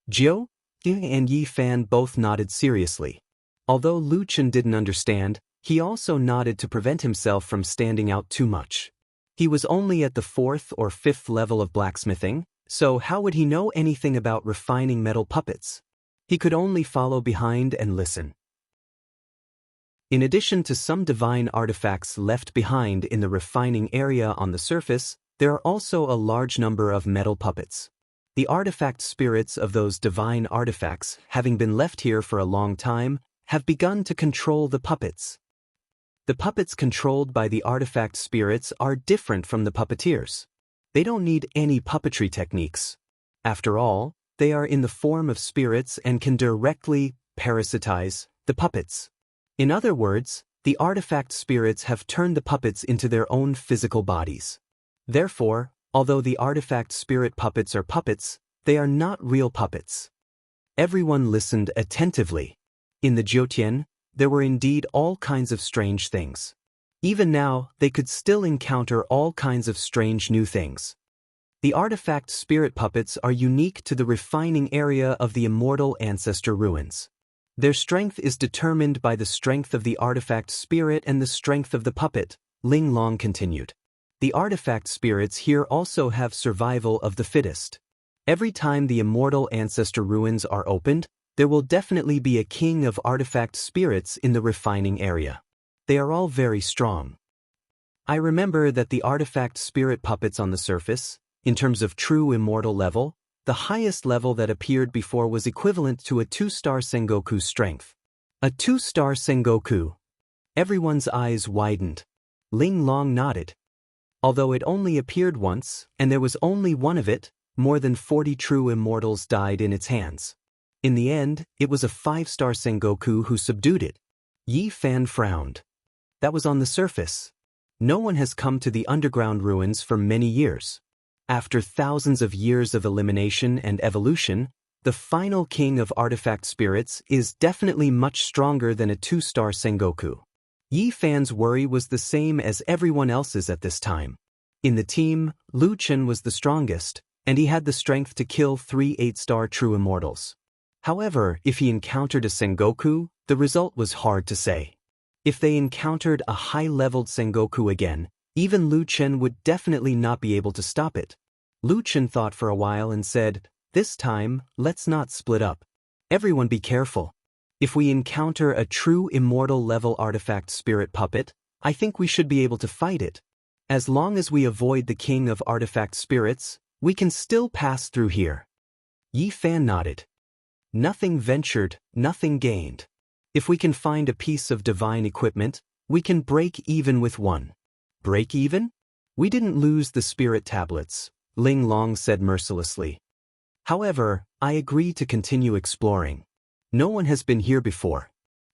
Jiao and Yi Fan both nodded seriously. Although Lu Chen didn't understand, he also nodded to prevent himself from standing out too much. He was only at the 4th or 5th level of blacksmithing, so how would he know anything about refining metal puppets? He could only follow behind and listen. In addition to some divine artifacts left behind in the refining area on the surface, there are also a large number of metal puppets. The artifact spirits of those divine artifacts, having been left here for a long time, have begun to control the puppets. The puppets controlled by the artifact spirits are different from the puppeteers. They don't need any puppetry techniques. After all, they are in the form of spirits and can directly parasitize the puppets. In other words, the artifact spirits have turned the puppets into their own physical bodies. Therefore, although the artifact spirit puppets are puppets, they are not real puppets. Everyone listened attentively. In the Jiutian, there were indeed all kinds of strange things. Even now, they could still encounter all kinds of strange new things. The artifact spirit puppets are unique to the refining area of the immortal ancestor ruins. Their strength is determined by the strength of the artifact spirit and the strength of the puppet, Ling Long continued. The artifact spirits here also have survival of the fittest. Every time the immortal ancestor ruins are opened, there will definitely be a king of artifact spirits in the refining area. They are all very strong. I remember that the artifact spirit puppets on the surface, in terms of true immortal level, the highest level that appeared before was equivalent to a 2-star Sengoku strength. A 2-star Sengoku. Everyone's eyes widened. Ling Long nodded. Although it only appeared once, and there was only one of it, more than 40 true immortals died in its hands. In the end, it was a 5-star Sengoku who subdued it. Yi Fan frowned. That was on the surface. No one has come to the underground ruins for many years. After thousands of years of elimination and evolution, the final king of artifact spirits is definitely much stronger than a 2-star Sengoku. Yi Fan's worry was the same as everyone else's at this time. In the team, Lu Chen was the strongest, and he had the strength to kill 3 8-star true immortals. However, if he encountered a Sengoku, the result was hard to say. If they encountered a high-leveled Sengoku again, even Lu Chen would definitely not be able to stop it. Lu Chen thought for a while and said, "This time, let's not split up. Everyone be careful. If we encounter a true immortal-level artifact spirit puppet, I think we should be able to fight it. As long as we avoid the king of artifact spirits, we can still pass through here." Yi Fan nodded. Nothing ventured, nothing gained. If we can find a piece of divine equipment, we can break even with one. Break even? We didn't lose the spirit tablets, Ling Long said mercilessly. However, I agree to continue exploring. No one has been here before.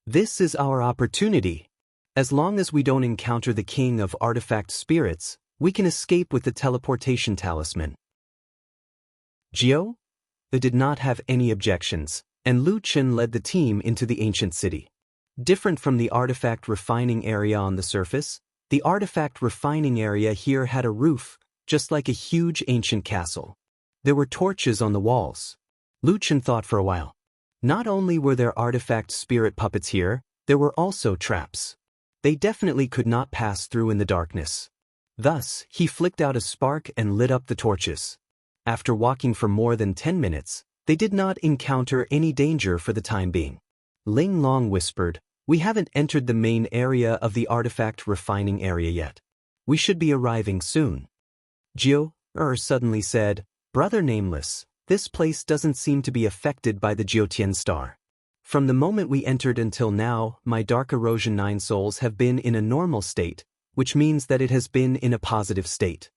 This is our opportunity. As long as we don't encounter the king of artifact spirits, we can escape with the teleportation talisman. Jiao? They did not have any objections, and Lu Chen led the team into the ancient city. Different from the artifact refining area on the surface, the artifact refining area here had a roof, just like a huge ancient castle. There were torches on the walls. Lu Chen thought for a while. Not only were there artifact spirit puppets here, there were also traps. They definitely could not pass through in the darkness. Thus, he flicked out a spark and lit up the torches. After walking for more than 10 minutes, they did not encounter any danger for the time being. Ling Long whispered, "We haven't entered the main area of the artifact refining area yet. We should be arriving soon." Jiao suddenly said, "Brother Nameless, this place doesn't seem to be affected by the Jiutian star. From the moment we entered until now, my Dark Erosion 9 souls have been in a normal state, which means that it has been in a positive state."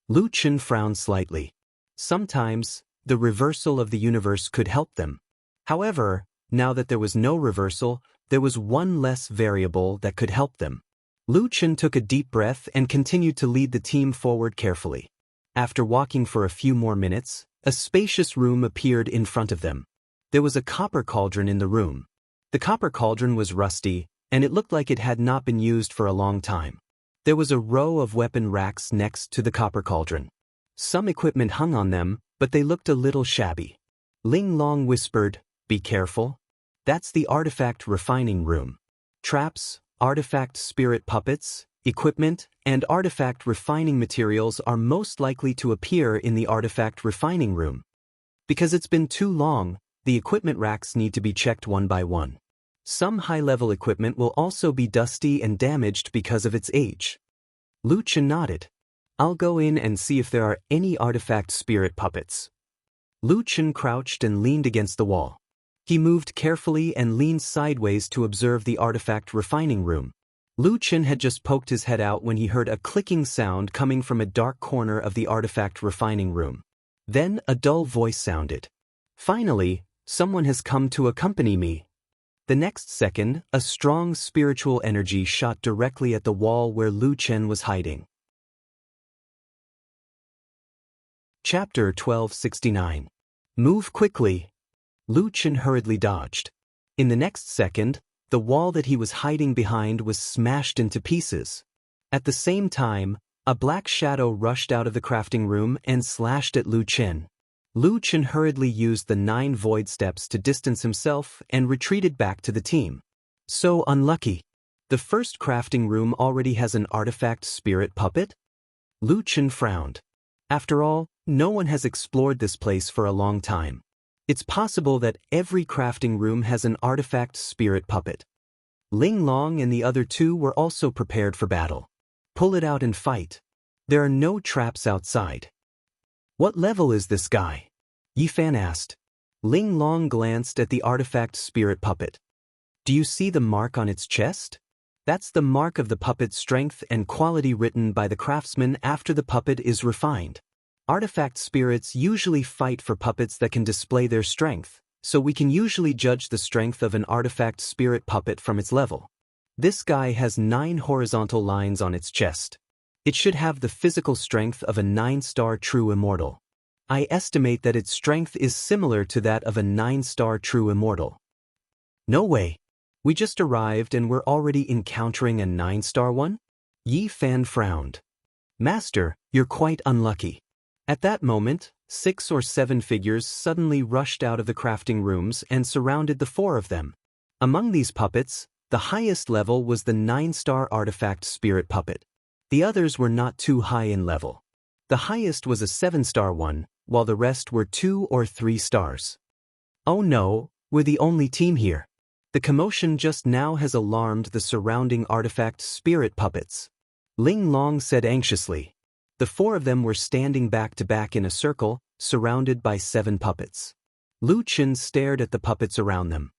Lu Chen frowned slightly. Sometimes, the reversal of the universe could help them. However, now that there was no reversal, there was one less variable that could help them. Lu Chen took a deep breath and continued to lead the team forward carefully. After walking for a few more minutes, a spacious room appeared in front of them. There was a copper cauldron in the room. The copper cauldron was rusty, and it looked like it had not been used for a long time. There was a row of weapon racks next to the copper cauldron. Some equipment hung on them, but they looked a little shabby. Ling Long whispered, "Be careful. That's the artifact refining room. Traps, artifact spirit puppets, equipment, and artifact refining materials are most likely to appear in the artifact refining room. Because it's been too long, the equipment racks need to be checked one by one. Some high-level equipment will also be dusty and damaged because of its age." Lu Chen nodded. "I'll go in and see if there are any artifact spirit puppets." Lu Chen crouched and leaned against the wall. He moved carefully and leaned sideways to observe the artifact refining room. Lu Chen had just poked his head out when he heard a clicking sound coming from a dark corner of the artifact refining room. Then a dull voice sounded. "Finally, someone has come to accompany me." The next second, a strong spiritual energy shot directly at the wall where Lu Chen was hiding. Chapter 1269. Move quickly. Lu Chen hurriedly dodged. In the next second, the wall that he was hiding behind was smashed into pieces. At the same time, a black shadow rushed out of the crafting room and slashed at Lu Chen. Lu Chen hurriedly used the 9 void steps to distance himself and retreated back to the team. So unlucky. The first crafting room already has an artifact spirit puppet? Lu Chen frowned. After all, no one has explored this place for a long time. It's possible that every crafting room has an artifact spirit puppet. Ling Long and the other two were also prepared for battle. Pull it out and fight. There are no traps outside. What level is this guy? Yi Fan asked. Ling Long glanced at the artifact spirit puppet. Do you see the mark on its chest? That's the mark of the puppet's strength and quality written by the craftsman after the puppet is refined. Artifact spirits usually fight for puppets that can display their strength, so we can usually judge the strength of an artifact spirit puppet from its level. This guy has 9 horizontal lines on its chest. It should have the physical strength of a 9-star true immortal. I estimate that its strength is similar to that of a 9-star true immortal. No way. We just arrived and we're already encountering a 9-star one? Yi Fan frowned. Master, you're quite unlucky. At that moment, 6 or 7 figures suddenly rushed out of the crafting rooms and surrounded the 4 of them. Among these puppets, the highest level was the 9-star artifact spirit puppet. The others were not too high in level. The highest was a 7-star one, while the rest were 2 or 3 stars. Oh no, we're the only team here. The commotion just now has alarmed the surrounding artifact spirit puppets. Ling Long said anxiously. The 4 of them were standing back to back in a circle, surrounded by 7 puppets. Lu Chen stared at the puppets around them.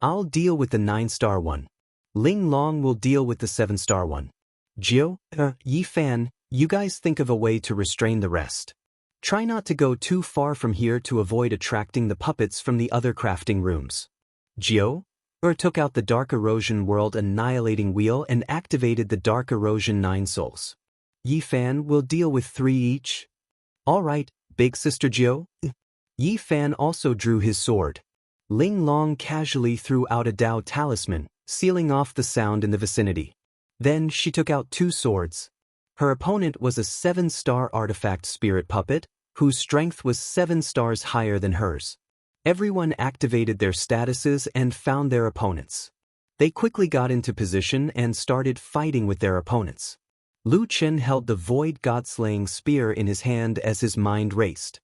I'll deal with the 9-star one. Ling Long will deal with the 7-star one. Jiu, Yi Fan, you guys think of a way to restrain the rest. Try not to go too far from here to avoid attracting the puppets from the other crafting rooms. Jiu took out the Dark Erosion World Annihilating Wheel and activated the Dark Erosion 9 Souls. Yi Fan will deal with 3 each. All right, big sister Jiu. Yi Fan also drew his sword. Ling Long casually threw out a Dao talisman, sealing off the sound in the vicinity. Then she took out 2 swords. Her opponent was a 7-star artifact spirit puppet, whose strength was 7 stars higher than hers. Everyone activated their statuses and found their opponents. They quickly got into position and started fighting with their opponents. Lu Chen held the Void God-slaying spear in his hand as his mind raced.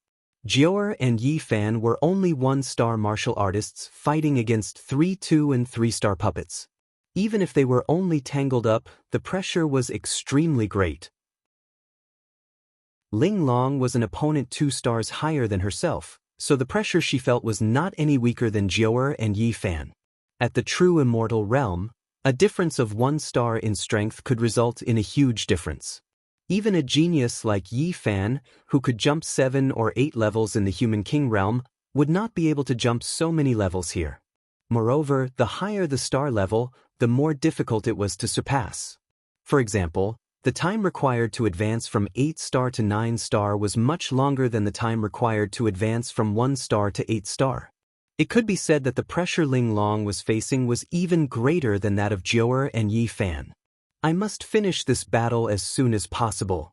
Jiuer and Yi Fan were only 1-star martial artists fighting against 3 2 and 3-star puppets. Even if they were only tangled up, the pressure was extremely great. Ling Long was an opponent 2 stars higher than herself, so the pressure she felt was not any weaker than Jiuer and Yi Fan. At the true immortal realm, a difference of 1 star in strength could result in a huge difference. Even a genius like Yi Fan, who could jump 7 or 8 levels in the Human King realm, would not be able to jump so many levels here. Moreover, the higher the star level, the more difficult it was to surpass. For example, the time required to advance from 8-star to 9-star was much longer than the time required to advance from 1-star to 8-star. It could be said that the pressure Ling Long was facing was even greater than that of Jiuer and Yi Fan. I must finish this battle as soon as possible.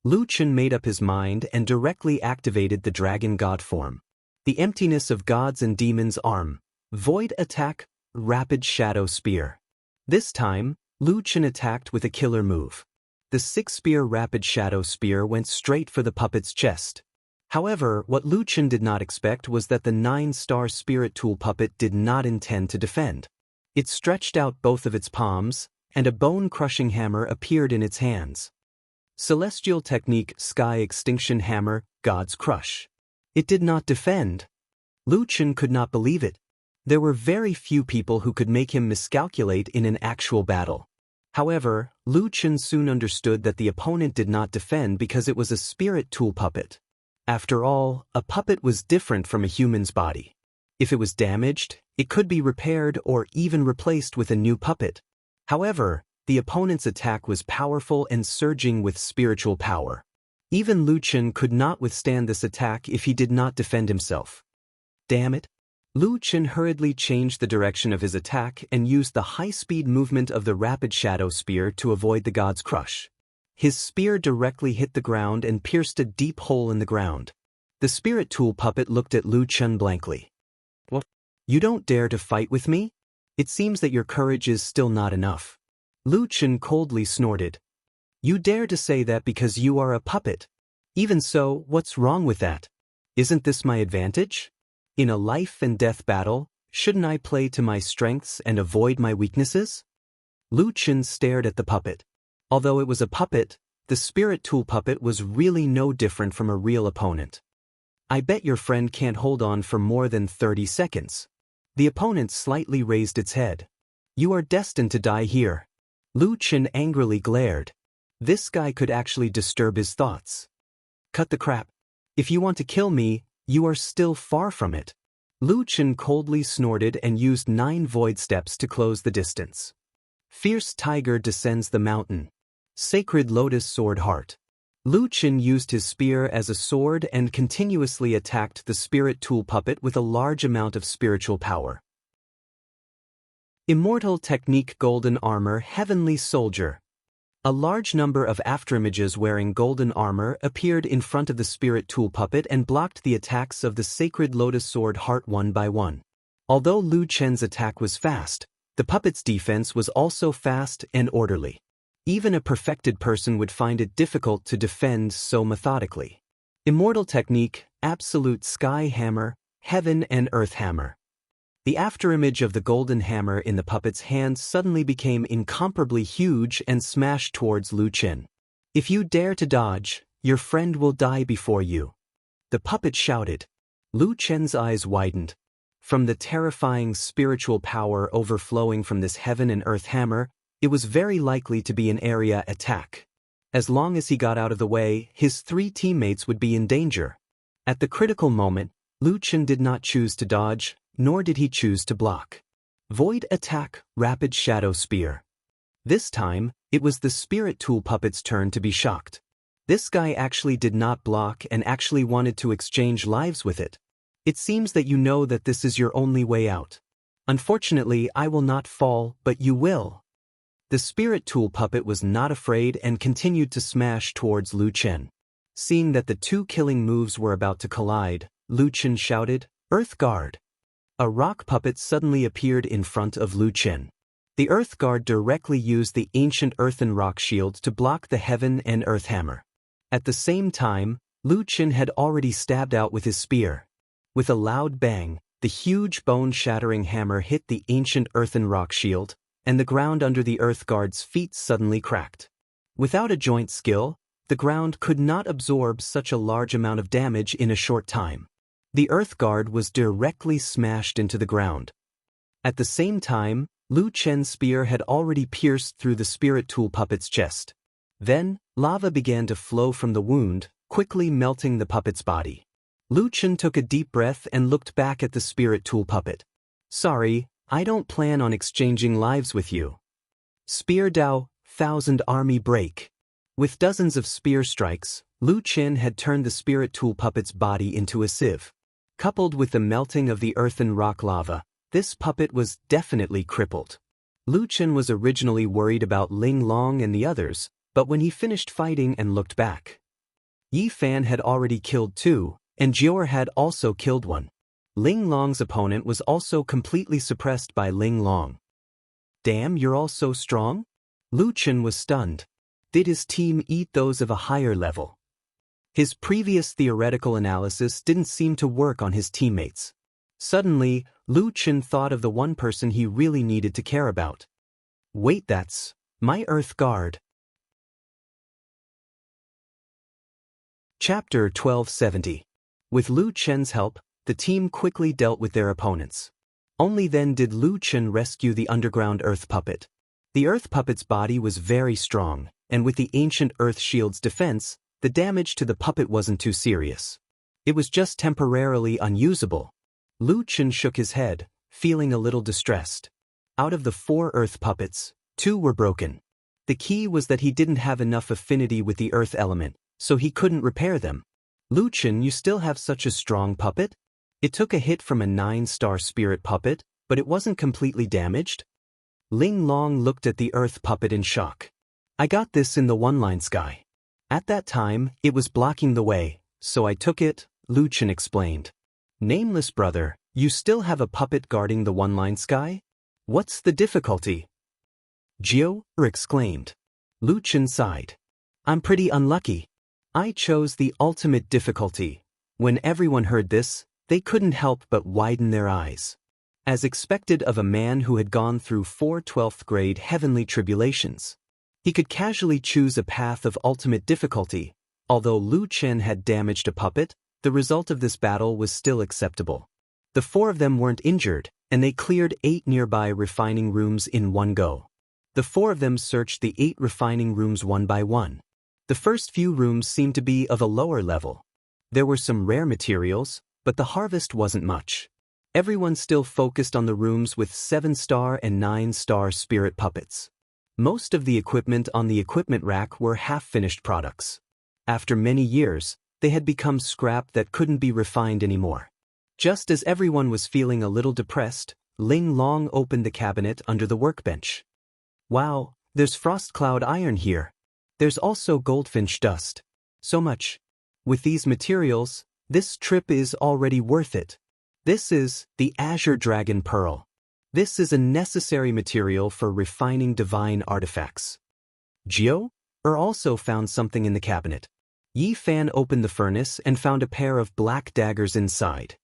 Lu Chen made up his mind and directly activated the Dragon God form. The emptiness of gods and demons arm. Void attack, rapid shadow spear. This time, Lu Chen attacked with a killer move. The 6-spear rapid shadow spear went straight for the puppet's chest. However, what Lu Chen did not expect was that the 9-star spirit tool puppet did not intend to defend. It stretched out both of its palms, and a bone-crushing hammer appeared in its hands. Celestial Technique Sky Extinction Hammer, God's Crush. It did not defend. Lu Chen could not believe it. There were very few people who could make him miscalculate in an actual battle. However, Lu Chen soon understood that the opponent did not defend because it was a spirit tool puppet. After all, a puppet was different from a human's body. If it was damaged, it could be repaired or even replaced with a new puppet. However, the opponent's attack was powerful and surging with spiritual power. Even Lu Chen could not withstand this attack if he did not defend himself. Damn it! Lu Chen hurriedly changed the direction of his attack and used the high-speed movement of the rapid shadow spear to avoid the god's crush. His spear directly hit the ground and pierced a deep hole in the ground. The spirit tool puppet looked at Lu Chen blankly. What? You don't dare to fight with me? It seems that your courage is still not enough. Lu Chen coldly snorted. You dare to say that because you are a puppet? Even so, what's wrong with that? Isn't this my advantage? In a life and death battle, shouldn't I play to my strengths and avoid my weaknesses? Lu Chen stared at the puppet. Although it was a puppet, the spirit tool puppet was really no different from a real opponent. I bet your friend can't hold on for more than 30 seconds. The opponent slightly raised its head. You are destined to die here. Lu Chen angrily glared. This guy could actually disturb his thoughts. Cut the crap. If you want to kill me, you are still far from it. Lu Chen coldly snorted and used 9 void steps to close the distance. Fierce tiger descends the mountain. Sacred lotus sword heart. Lu Chen used his spear as a sword and continuously attacked the spirit tool puppet with a large amount of spiritual power. Immortal technique golden armor heavenly soldier. A large number of afterimages wearing golden armor appeared in front of the spirit tool puppet and blocked the attacks of the sacred lotus sword heart one by one. Although Lu Chen's attack was fast, the puppet's defense was also fast and orderly. Even a perfected person would find it difficult to defend so methodically. Immortal technique, absolute sky hammer, heaven and earth hammer. The afterimage of the golden hammer in the puppet's hand suddenly became incomparably huge and smashed towards Lu Chen. If you dare to dodge, your friend will die before you. The puppet shouted. Lu Chen's eyes widened. From the terrifying spiritual power overflowing from this heaven and earth hammer, it was very likely to be an area attack. As long as he got out of the way, his 3 teammates would be in danger. At the critical moment, Lu Chen did not choose to dodge, nor did he choose to block. Void attack, rapid shadow spear. This time, it was the spirit tool puppet's turn to be shocked. This guy actually did not block and actually wanted to exchange lives with it. It seems that you know that this is your only way out. Unfortunately, I will not fall, but you will. The spirit tool puppet was not afraid and continued to smash towards Lu Chen. Seeing that the 2 killing moves were about to collide, Lu Chen shouted, Earth Guard. A rock puppet suddenly appeared in front of Lu Chen. The Earth Guard directly used the ancient earthen rock shield to block the heaven and earth hammer. At the same time, Lu Chen had already stabbed out with his spear. With a loud bang, the huge bone-shattering hammer hit the ancient earthen rock shield, and the ground under the Earth Guard's feet suddenly cracked. Without a joint skill, the ground could not absorb such a large amount of damage in a short time. The Earth Guard was directly smashed into the ground. At the same time, Lu Chen's spear had already pierced through the spirit tool puppet's chest. Then, lava began to flow from the wound, quickly melting the puppet's body. Lu Chen took a deep breath and looked back at the spirit tool puppet. Sorry, I don't plan on exchanging lives with you. Spear Dao, 1000 army break. With dozens of spear strikes, Lu Chen had turned the spirit tool puppet's body into a sieve. Coupled with the melting of the earthen rock lava, this puppet was definitely crippled. Lu Chen was originally worried about Ling Long and the others, but when he finished fighting and looked back, Yi Fan had already killed 2, and Jior had also killed 1. Ling Long's opponent was also completely suppressed by Ling Long. Damn, you're all so strong? Lu Chen was stunned. Did his team eat those of a higher level? His previous theoretical analysis didn't seem to work on his teammates. Suddenly, Lu Chen thought of the one person he really needed to care about. Wait, that's my Earth Guard. Chapter 1270. With Lu Chen's help, the team quickly dealt with their opponents. Only then did Lu Chen rescue the underground earth puppet. The earth puppet's body was very strong, and with the ancient earth shield's defense, the damage to the puppet wasn't too serious. It was just temporarily unusable. Lu Chen shook his head, feeling a little distressed. Out of the 4 earth puppets, 2 were broken. The key was that he didn't have enough affinity with the earth element, so he couldn't repair them. Lu Chen, you still have such a strong puppet? It took a hit from a 9-star spirit puppet, but it wasn't completely damaged? Ling Long looked at the earth puppet in shock. I got this in the one-line sky. At that time, it was blocking the way, so I took it, Lu Chen explained. Nameless brother, you still have a puppet guarding the one-line sky? What's the difficulty? Jiao exclaimed. Lu Chen sighed. I'm pretty unlucky. I chose the ultimate difficulty. When everyone heard this, they couldn't help but widen their eyes. As expected of a man who had gone through 4 12th grade heavenly tribulations, he could casually choose a path of ultimate difficulty. Although Lu Chen had damaged a puppet, the result of this battle was still acceptable. The 4 of them weren't injured, and they cleared 8 nearby refining rooms in one go. The 4 of them searched the 8 refining rooms one by one. The first few rooms seemed to be of a lower level. There were some rare materials, but the harvest wasn't much. Everyone still focused on the rooms with 7-star and 9-star spirit puppets. Most of the equipment on the equipment rack were half-finished products. After many years, they had become scrap that couldn't be refined anymore. Just as everyone was feeling a little depressed, Ling Long opened the cabinet under the workbench. Wow, there's frost cloud iron here. There's also goldfinch dust. So much. With these materials, this trip is already worth it. This is the Azure Dragon Pearl. This is a necessary material for refining divine artifacts. Jiao also found something in the cabinet. Yi Fan opened the furnace and found a pair of black daggers inside.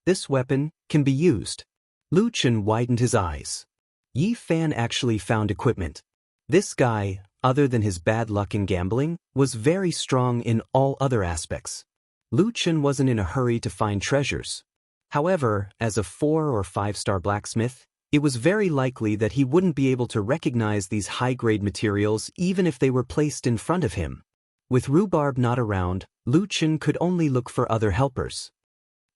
This weapon can be used. Lu Chen widened his eyes. Yi Fan actually found equipment. This guy, other than his bad luck in gambling, was very strong in all other aspects. Lu Chen wasn't in a hurry to find treasures. However, as a 4 or 5-star blacksmith, it was very likely that he wouldn't be able to recognize these high-grade materials even if they were placed in front of him. With Rhubarb not around, Lu Chen could only look for other helpers.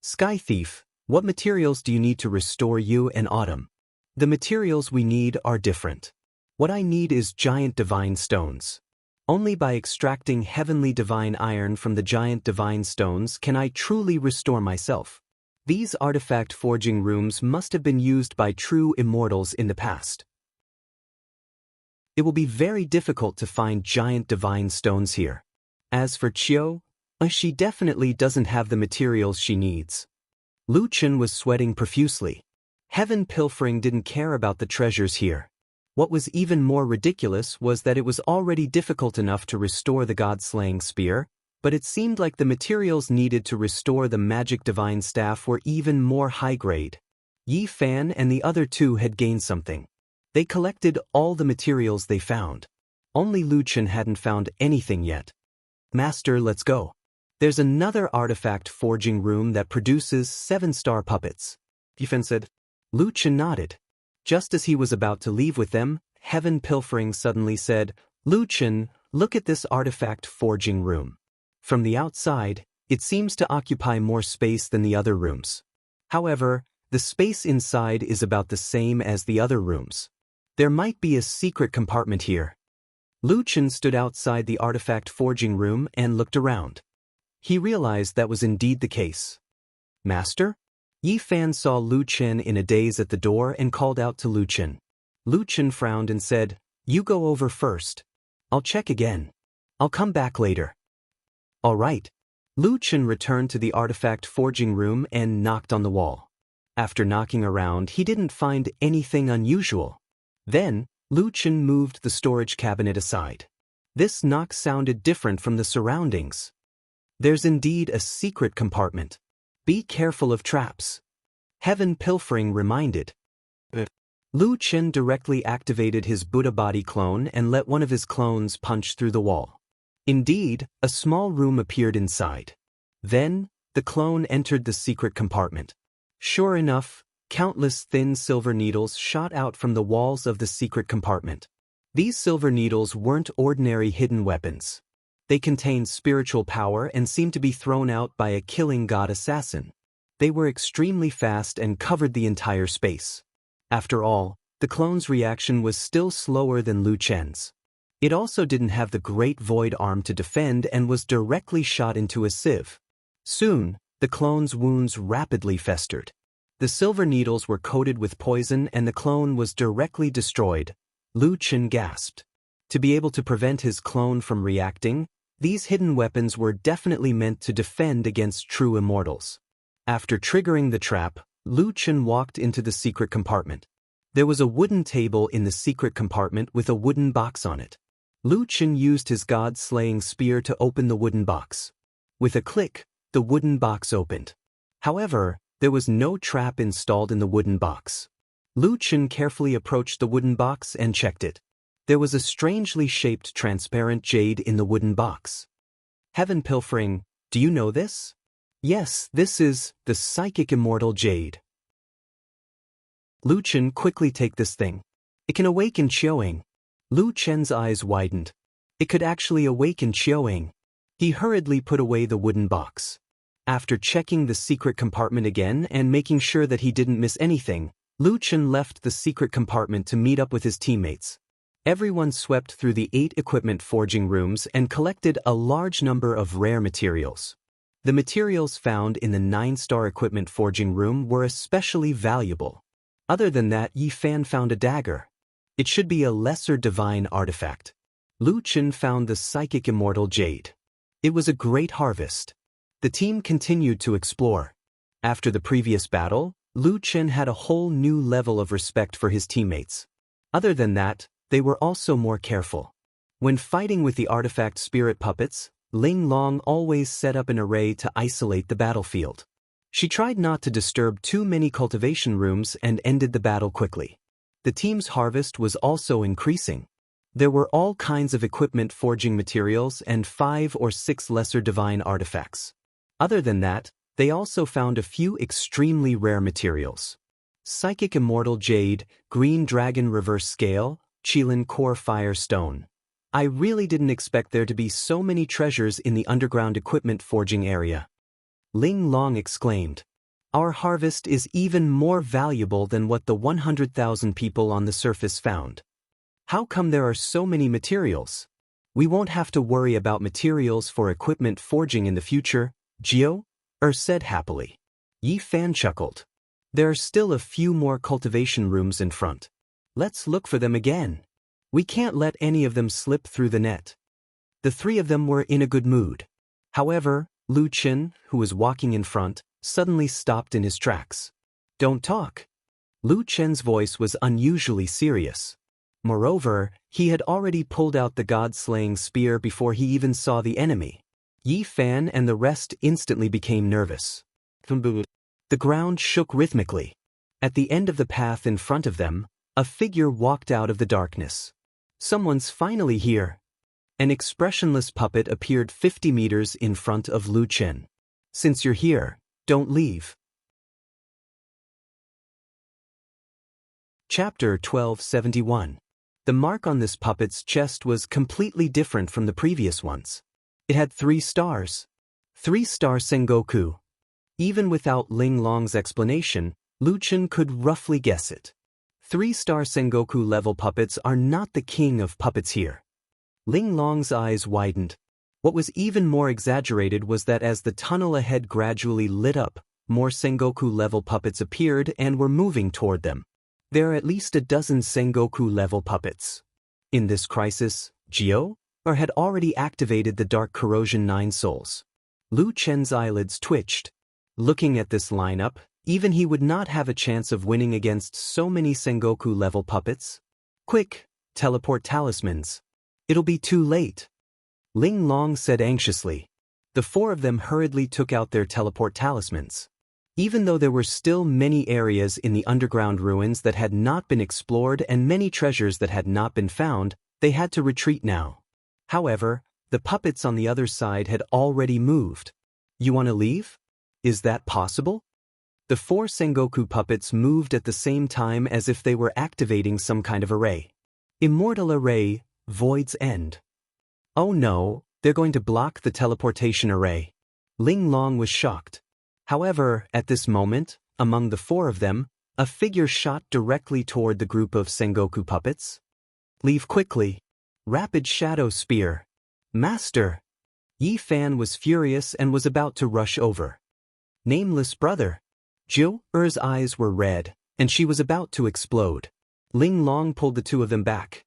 Sky Thief, what materials do you need to restore you and Autumn? The materials we need are different. What I need is giant divine stones. Only by extracting heavenly divine iron from the giant divine stones can I truly restore myself. These artifact forging rooms must have been used by true immortals in the past. It will be very difficult to find giant divine stones here. As for Jiao, she definitely doesn't have the materials she needs. Lu Chen was sweating profusely. Heaven Pilfering didn't care about the treasures here. What was even more ridiculous was that it was already difficult enough to restore the god-slaying spear, but it seemed like the materials needed to restore the magic divine staff were even more high-grade. Yi Fan and the other 2 had gained something. They collected all the materials they found. Only Lu Chen hadn't found anything yet. Master, let's go. There's another artifact forging room that produces 7-star puppets. Yi Fan said. Lu Chen nodded. Just as he was about to leave with them, Heaven Pilfering suddenly said, Lu Chen, look at this artifact forging room. From the outside, it seems to occupy more space than the other rooms. However, the space inside is about the same as the other rooms. There might be a secret compartment here. Lu Chen stood outside the artifact forging room and looked around. He realized that was indeed the case. Master? Yi Fan saw Lu Chen in a daze at the door and called out to Lu Chen. Lu Chen frowned and said, You go over first. I'll check again. I'll come back later. All right. Lu Chen returned to the artifact forging room and knocked on the wall. After knocking around, he didn't find anything unusual. Then, Lu Chen moved the storage cabinet aside. This knock sounded different from the surroundings. There's indeed a secret compartment. Be careful of traps. Heaven Pilfering reminded. Lu Chen directly activated his Buddha body clone and let one of his clones punch through the wall. Indeed, a small room appeared inside. Then, the clone entered the secret compartment. Sure enough, countless thin silver needles shot out from the walls of the secret compartment. These silver needles weren't ordinary hidden weapons. They contained spiritual power and seemed to be thrown out by a killing god assassin. They were extremely fast and covered the entire space. After all, the clone's reaction was still slower than Lu Chen's. It also didn't have the great void arm to defend and was directly shot into a sieve. Soon, the clone's wounds rapidly festered. The silver needles were coated with poison and the clone was directly destroyed. Lu Chen gasped. To be able to prevent his clone from reacting, these hidden weapons were definitely meant to defend against true immortals. After triggering the trap, Lu Chen walked into the secret compartment. There was a wooden table in the secret compartment with a wooden box on it. Lu Chen used his god-slaying spear to open the wooden box. With a click, the wooden box opened. However, there was no trap installed in the wooden box. Lu Chen carefully approached the wooden box and checked it. There was a strangely shaped transparent jade in the wooden box. Heaven pilfering, do you know this? Yes, this is the psychic immortal jade. Lu Chen, quickly take this thing. It can awaken Qiuing. Lu Chen's eyes widened. It could actually awaken Qiuing. He hurriedly put away the wooden box. After checking the secret compartment again and making sure that he didn't miss anything, Lu Chen left the secret compartment to meet up with his teammates. Everyone swept through the 8 equipment forging rooms and collected a large number of rare materials. The materials found in the 9-star equipment forging room were especially valuable. Other than that, Yi Fan found a dagger. It should be a lesser divine artifact. Lu Chen found the psychic immortal jade. It was a great harvest. The team continued to explore. After the previous battle, Lu Chen had a whole new level of respect for his teammates. Other than that, they were also more careful. When fighting with the artifact spirit puppets, Ling Long always set up an array to isolate the battlefield. She tried not to disturb too many cultivation rooms and ended the battle quickly. The team's harvest was also increasing. There were all kinds of equipment forging materials and 5 or 6 lesser divine artifacts. Other than that, they also found a few extremely rare materials. Psychic Immortal Jade, Green Dragon Reverse Scale, Qilin Core Fire Stone. I really didn't expect there to be so many treasures in the underground equipment forging area. Ling Long exclaimed. Our harvest is even more valuable than what the 100,000 people on the surface found. How come there are so many materials? We won't have to worry about materials for equipment forging in the future, Jiu? Said happily. Yi Fan chuckled. There are still a few more cultivation rooms in front. Let's look for them again. We can't let any of them slip through the net. The 3 of them were in a good mood. However, Lu Chen, who was walking in front, suddenly stopped in his tracks. Don't talk. Lu Chen's voice was unusually serious. Moreover, he had already pulled out the god-slaying spear before he even saw the enemy. Yi Fan and the rest instantly became nervous. The ground shook rhythmically. At the end of the path in front of them, a figure walked out of the darkness. Someone's finally here. An expressionless puppet appeared 50 meters in front of Lu Chen. Since you're here, don't leave. Chapter 1271. The mark on this puppet's chest was completely different from the previous ones. It had 3 stars. 3-star Sengoku. Even without Ling Long's explanation, Lu Chen could roughly guess it. 3-star Sengoku level puppets are not the king of puppets here. Ling Long's eyes widened. What was even more exaggerated was that as the tunnel ahead gradually lit up, more Sengoku level puppets appeared and were moving toward them. There are at least a dozen Sengoku level puppets. In this crisis, Jiu had already activated the Dark Corrosion 9 souls. Lu Chen's eyelids twitched. Looking at this lineup, even he would not have a chance of winning against so many Sengoku level puppets. Quick, teleport talismans. It'll be too late. Ling Long said anxiously. The 4 of them hurriedly took out their teleport talismans. Even though there were still many areas in the underground ruins that had not been explored and many treasures that had not been found, they had to retreat now. However, the puppets on the other side had already moved. You want to leave? Is that possible? The 4 Sengoku puppets moved at the same time as if they were activating some kind of array. Immortal Array, Void's End. Oh no, they're going to block the teleportation array. Ling Long was shocked. However, at this moment, among the 4 of them, a figure shot directly toward the group of Sengoku puppets. Leave quickly. Rapid Shadow Spear. Master! Yi Fan was furious and was about to rush over. Nameless brother. Jiu's eyes were red, and she was about to explode. Ling Long pulled the 2 of them back.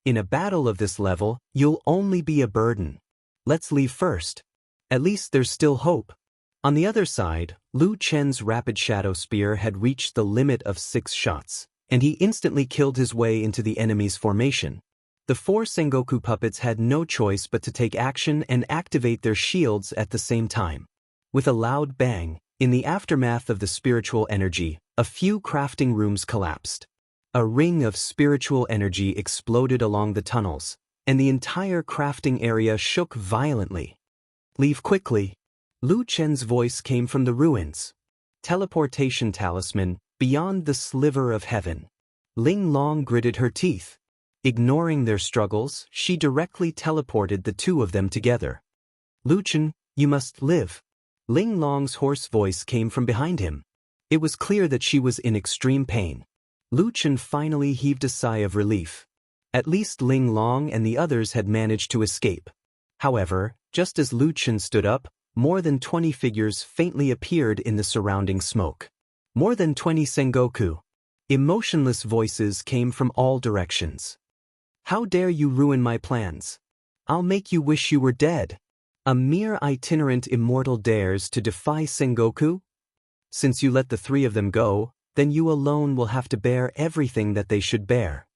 In a battle of this level, you'll only be a burden. Let's leave first. At least there's still hope. On the other side, Lu Chen's Rapid Shadow Spear had reached the limit of 6 shots. and he instantly killed his way into the enemy's formation. The 4 Sengoku puppets had no choice but to take action and activate their shields at the same time. With a loud bang, in the aftermath of the spiritual energy, a few crafting rooms collapsed. A ring of spiritual energy exploded along the tunnels, and the entire crafting area shook violently. "Leave quickly." Lu Chen's voice came from the ruins. Teleportation talisman, beyond the sliver of heaven. Ling Long gritted her teeth. Ignoring their struggles, she directly teleported the 2 of them together. "Lu Chen, you must live." Ling Long's hoarse voice came from behind him. It was clear that she was in extreme pain. Lu Chen finally heaved a sigh of relief. At least Ling Long and the others had managed to escape. However, just as Lu Chen stood up, more than 20 figures faintly appeared in the surrounding smoke. More than 20 Sengoku. Emotionless voices came from all directions. "How dare you ruin my plans? I'll make you wish you were dead. A mere itinerant immortal dares to defy Sengoku? Since you let the 3 of them go, then you alone will have to bear everything that they should bear."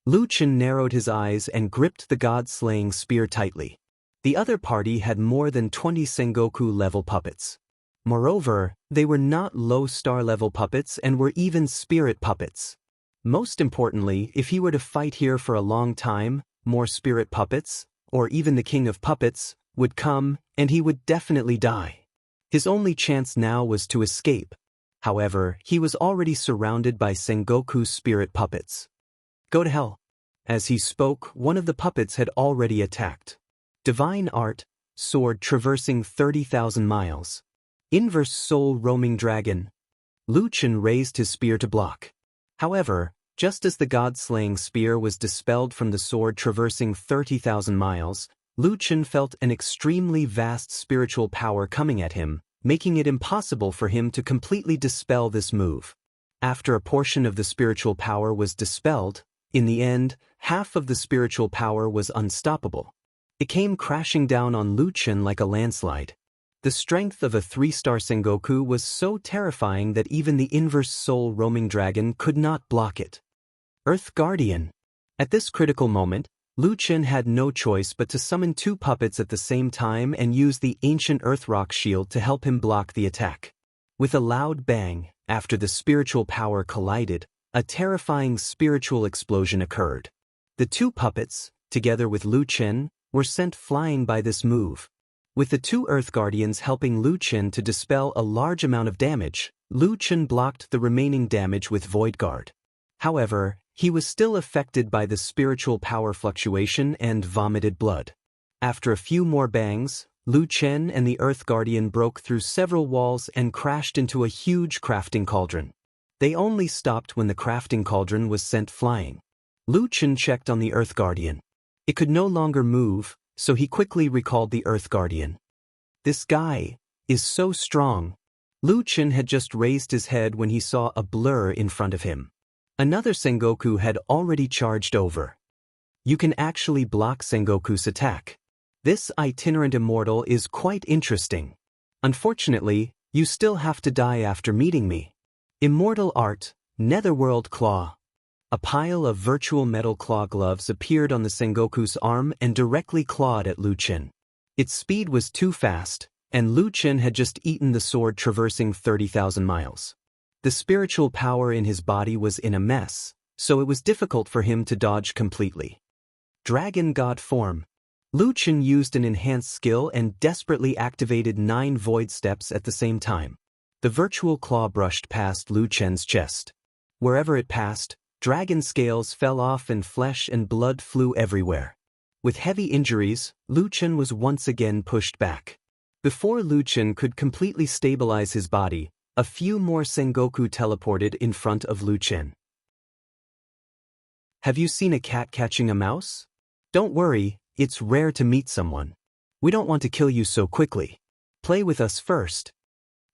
Lu Chen narrowed his eyes and gripped the god-slaying spear tightly. The other party had more than 20 Sengoku-level puppets. Moreover, they were not low-star-level puppets and were even spirit puppets. Most importantly, if he were to fight here for a long time, more spirit puppets, or even the king of puppets, would come, and he would definitely die. His only chance now was to escape. However, he was already surrounded by Sengoku spirit puppets. "Go to hell." As he spoke, one of the puppets had already attacked. Divine Art, sword traversing 30,000 miles. Inverse soul roaming dragon. Lu Chen raised his spear to block. However, just as the god-slaying spear was dispelled from the sword traversing 30,000 miles, Lu Chen felt an extremely vast spiritual power coming at him, making it impossible for him to completely dispel this move. After a portion of the spiritual power was dispelled, in the end, half of the spiritual power was unstoppable. It came crashing down on Lu Chen like a landslide. The strength of a 3-star Sengoku was so terrifying that even the inverse soul roaming dragon could not block it. Earth Guardian. At this critical moment, Lu Chen had no choice but to summon 2 puppets at the same time and use the ancient Earth Rock shield to help him block the attack. With a loud bang, after the spiritual power collided, a terrifying spiritual explosion occurred. The 2 puppets, together with Lu Chen, were sent flying by this move. With the 2 Earth Guardians helping Lu Chen to dispel a large amount of damage, Lu Chen blocked the remaining damage with Void Guard. However, he was still affected by the spiritual power fluctuation and vomited blood. After a few more bangs, Lu Chen and the Earth Guardian broke through several walls and crashed into a huge crafting cauldron. They only stopped when the crafting cauldron was sent flying. Lu Chen checked on the Earth Guardian. It could no longer move, so he quickly recalled the Earth Guardian. "This guy is so strong." Lu Chen had just raised his head when he saw a blur in front of him. Another Sengoku had already charged over. You can actually block Sengoku's attack. This itinerant immortal is quite interesting. Unfortunately, you still have to die after meeting me. Immortal Art, Netherworld Claw. A pile of virtual metal claw gloves appeared on the Sengoku's arm and directly clawed at Lu Chen. Its speed was too fast, and Lu Chen had just eaten the sword traversing 30,000 miles. The spiritual power in his body was in a mess, so it was difficult for him to dodge completely. Dragon God Form. Lu Chen used an enhanced skill and desperately activated 9 void steps at the same time. The virtual claw brushed past Lu Chen's chest. Wherever it passed, dragon scales fell off and flesh and blood flew everywhere. With heavy injuries, Lu Chen was once again pushed back. Before Lu Chen could completely stabilize his body, a few more Sengoku teleported in front of Lu Chen. Have you seen a cat catching a mouse? Don't worry, it's rare to meet someone. We don't want to kill you so quickly. Play with us first.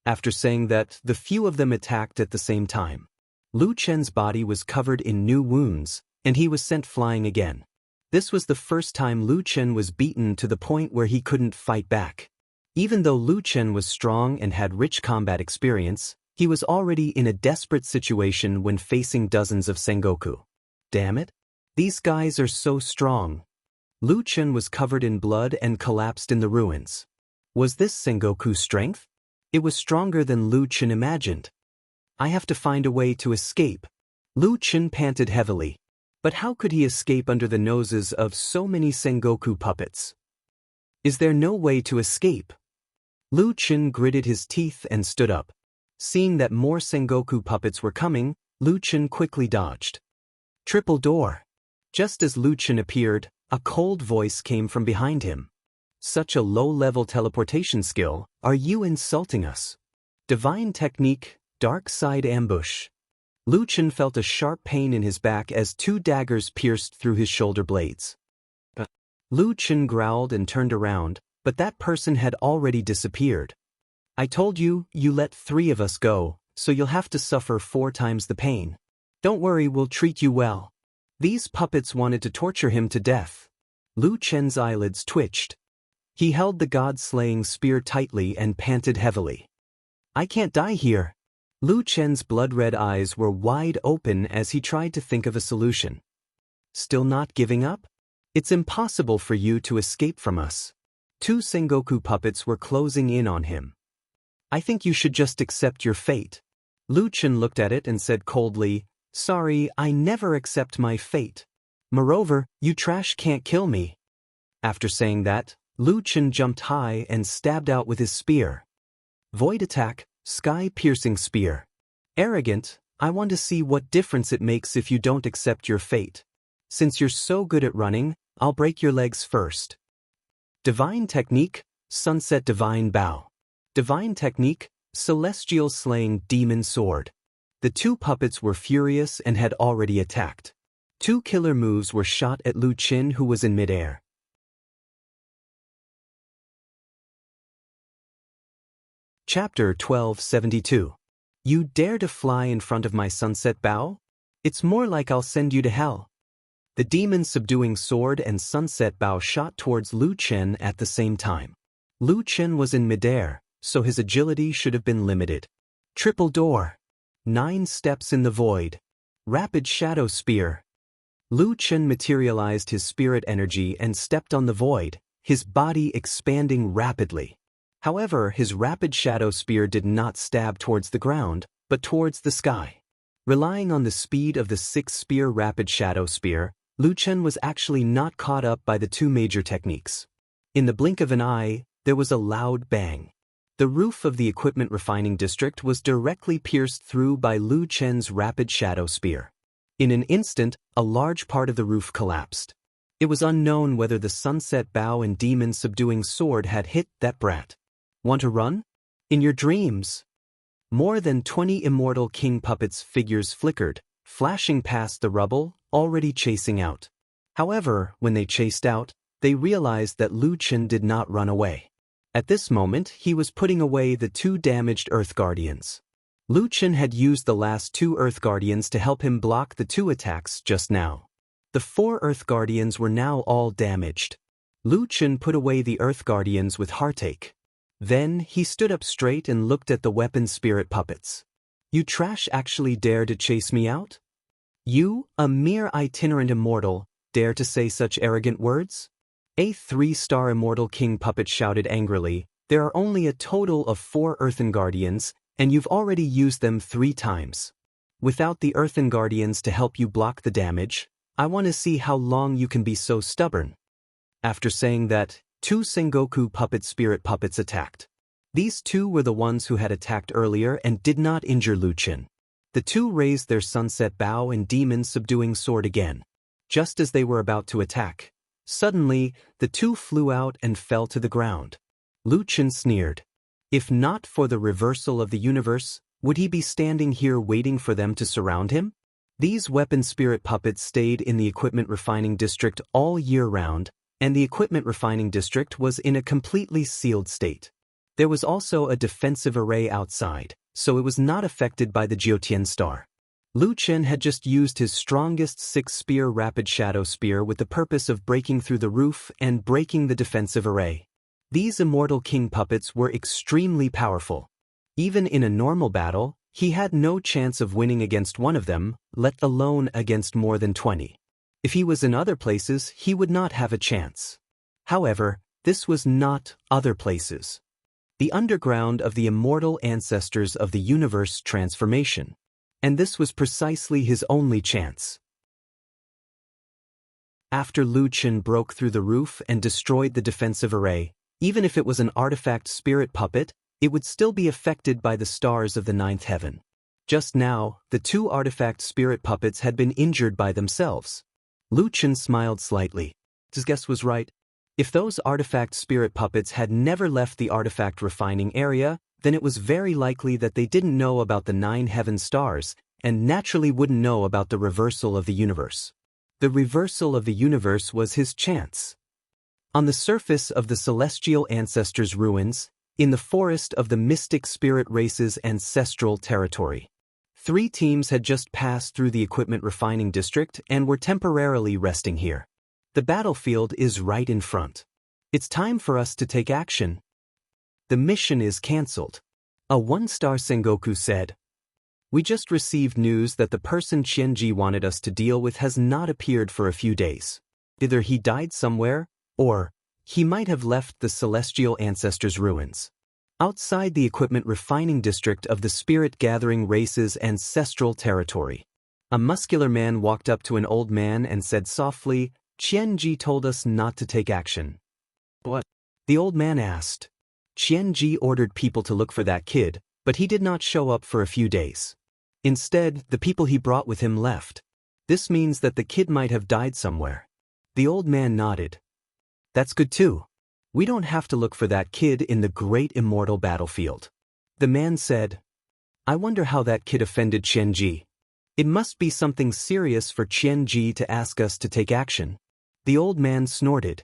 After saying that, the few of them attacked at the same time. Lu Chen's body was covered in new wounds, and he was sent flying again. This was the first time Lu Chen was beaten to the point where he couldn't fight back. Even though Lu Chen was strong and had rich combat experience, He was already in a desperate situation when facing dozens of Sengoku. Damn it! These guys are so strong. Lu Chen was covered in blood and collapsed in the ruins. Was this Sengoku's strength? It was stronger than Lu Chen imagined. I have to find a way to escape. Lu Chen panted heavily. But how could he escape under the noses of so many Sengoku puppets? Is there no way to escape? Lu Chen gritted his teeth and stood up. Seeing that more Sengoku puppets were coming, Lu Chen quickly dodged. Triple door. Just as Lu Chen appeared, a cold voice came from behind him. Such a low-level teleportation skill, are you insulting us? Divine technique, dark side ambush. Lu Chen felt a sharp pain in his back as 2 daggers pierced through his shoulder blades. Lu Chen growled and turned around, but that person had already disappeared. I told you, you let 3 of us go, so you'll have to suffer 4 times the pain. Don't worry, we'll treat you well. These puppets wanted to torture him to death. Lu Chen's eyelids twitched. He held the god-slaying spear tightly and panted heavily. I can't die here. Lu Chen's blood-red eyes were wide open as he tried to think of a solution. Still not giving up? It's impossible for you to escape from us. 2 Sengoku puppets were closing in on him. I think you should just accept your fate. Lu Chen looked at it and said coldly, Sorry, I never accept my fate. Moreover, you trash can't kill me. After saying that, Lu Chen jumped high and stabbed out with his spear. Void attack, sky-piercing spear. Arrogant, I want to see what difference it makes if you don't accept your fate. Since you're so good at running, I'll break your legs first. Divine technique, sunset divine bow. Divine technique, celestial slaying demon sword. The 2 puppets were furious and had already attacked. 2 killer moves were shot at Lu Chen, who was in midair. Chapter 1272. You dare to fly in front of my sunset bow? It's more like I'll send you to hell. The demon's subduing sword and sunset bow shot towards Lu Chen at the same time. Lu Chen was in midair, so his agility should have been limited. Triple door. 9 steps in the void. Rapid shadow spear. Lu Chen materialized his spirit energy and stepped on the void, his body expanding rapidly. However, his rapid shadow spear did not stab towards the ground, but towards the sky. Relying on the speed of the 6-spear rapid shadow spear, Lu Chen was actually not caught up by the 2 major techniques. In the blink of an eye, there was a loud bang. The roof of the equipment refining district was directly pierced through by Lu Chen's rapid shadow spear. In an instant, a large part of the roof collapsed. It was unknown whether the sunset bow and demon subduing sword had hit that brat. Want to run? In your dreams. More than 20 immortal king puppets figures flickered, flashing past the rubble, already chasing out. However, when they chased out, they realized that Lu Chen did not run away. At this moment, he was putting away the 2 damaged Earth Guardians. Lu Chen had used the last 2 Earth Guardians to help him block the 2 attacks just now. The 4 Earth Guardians were now all damaged. Lu Chen put away the Earth Guardians with heartache. Then, he stood up straight and looked at the weapon spirit puppets. You trash actually dare to chase me out? You, a mere itinerant immortal, dare to say such arrogant words? A 3-star immortal king puppet shouted angrily, there are only a total of 4 Earthen Guardians, and you've already used them 3 times. Without the Earthen Guardians to help you block the damage, I want to see how long you can be so stubborn. After saying that, 2 Sengoku puppet spirit puppets attacked. These 2 were the ones who had attacked earlier and did not injure Lu Chen. The 2 raised their sunset bow and demon subduing sword again. Just as they were about to attack, suddenly, the 2 flew out and fell to the ground. Lu Chen sneered. If not for the reversal of the universe, would he be standing here waiting for them to surround him? These weapon spirit puppets stayed in the equipment refining district all year round, and the equipment refining district was in a completely sealed state. There was also a defensive array outside, so it was not affected by the Jiutian star. Lu Chen had just used his strongest 6-spear rapid shadow spear with the purpose of breaking through the roof and breaking the defensive array. These immortal king puppets were extremely powerful. Even in a normal battle, He had no chance of winning against one of them, let alone against more than 20. If he was in other places, he would not have a chance. However, this was not other places. The underground of the immortal ancestors of the universe transformation. And this was precisely his only chance. After Lu Chen broke through the roof and destroyed the defensive array, even if it was an artifact spirit puppet, it would still be affected by the stars of the ninth heaven. Just now, the two artifact spirit puppets had been injured by themselves. Lu Chen smiled slightly. His guess was right. If those artifact spirit puppets had never left the artifact refining area, then it was very likely that they didn't know about the 9 heaven stars, and naturally wouldn't know about the reversal of the universe. The reversal of the universe was his chance. On the surface of the celestial ancestors' ruins, in the forest of the mystic spirit race's ancestral territory, 3 teams had just passed through the equipment refining district and were temporarily resting here. The battlefield is right in front. It's time for us to take action. The mission is cancelled. A 1-star Sengoku said. We just received news that the person Qianji wanted us to deal with has not appeared for a few days. Either he died somewhere, or he might have left the celestial ancestors' ruins. Outside the equipment refining district of the spirit gathering race's ancestral territory, a muscular man walked up to an old man and said softly, Qianji told us not to take action. What? The old man asked. Qianji ordered people to look for that kid, but he did not show up for a few days. Instead, the people he brought with him left. This means that the kid might have died somewhere. The old man nodded. That's good too. We don't have to look for that kid in the great immortal battlefield. The man said, I wonder how that kid offended Qianji. It must be something serious for Qianji to ask us to take action. The old man snorted.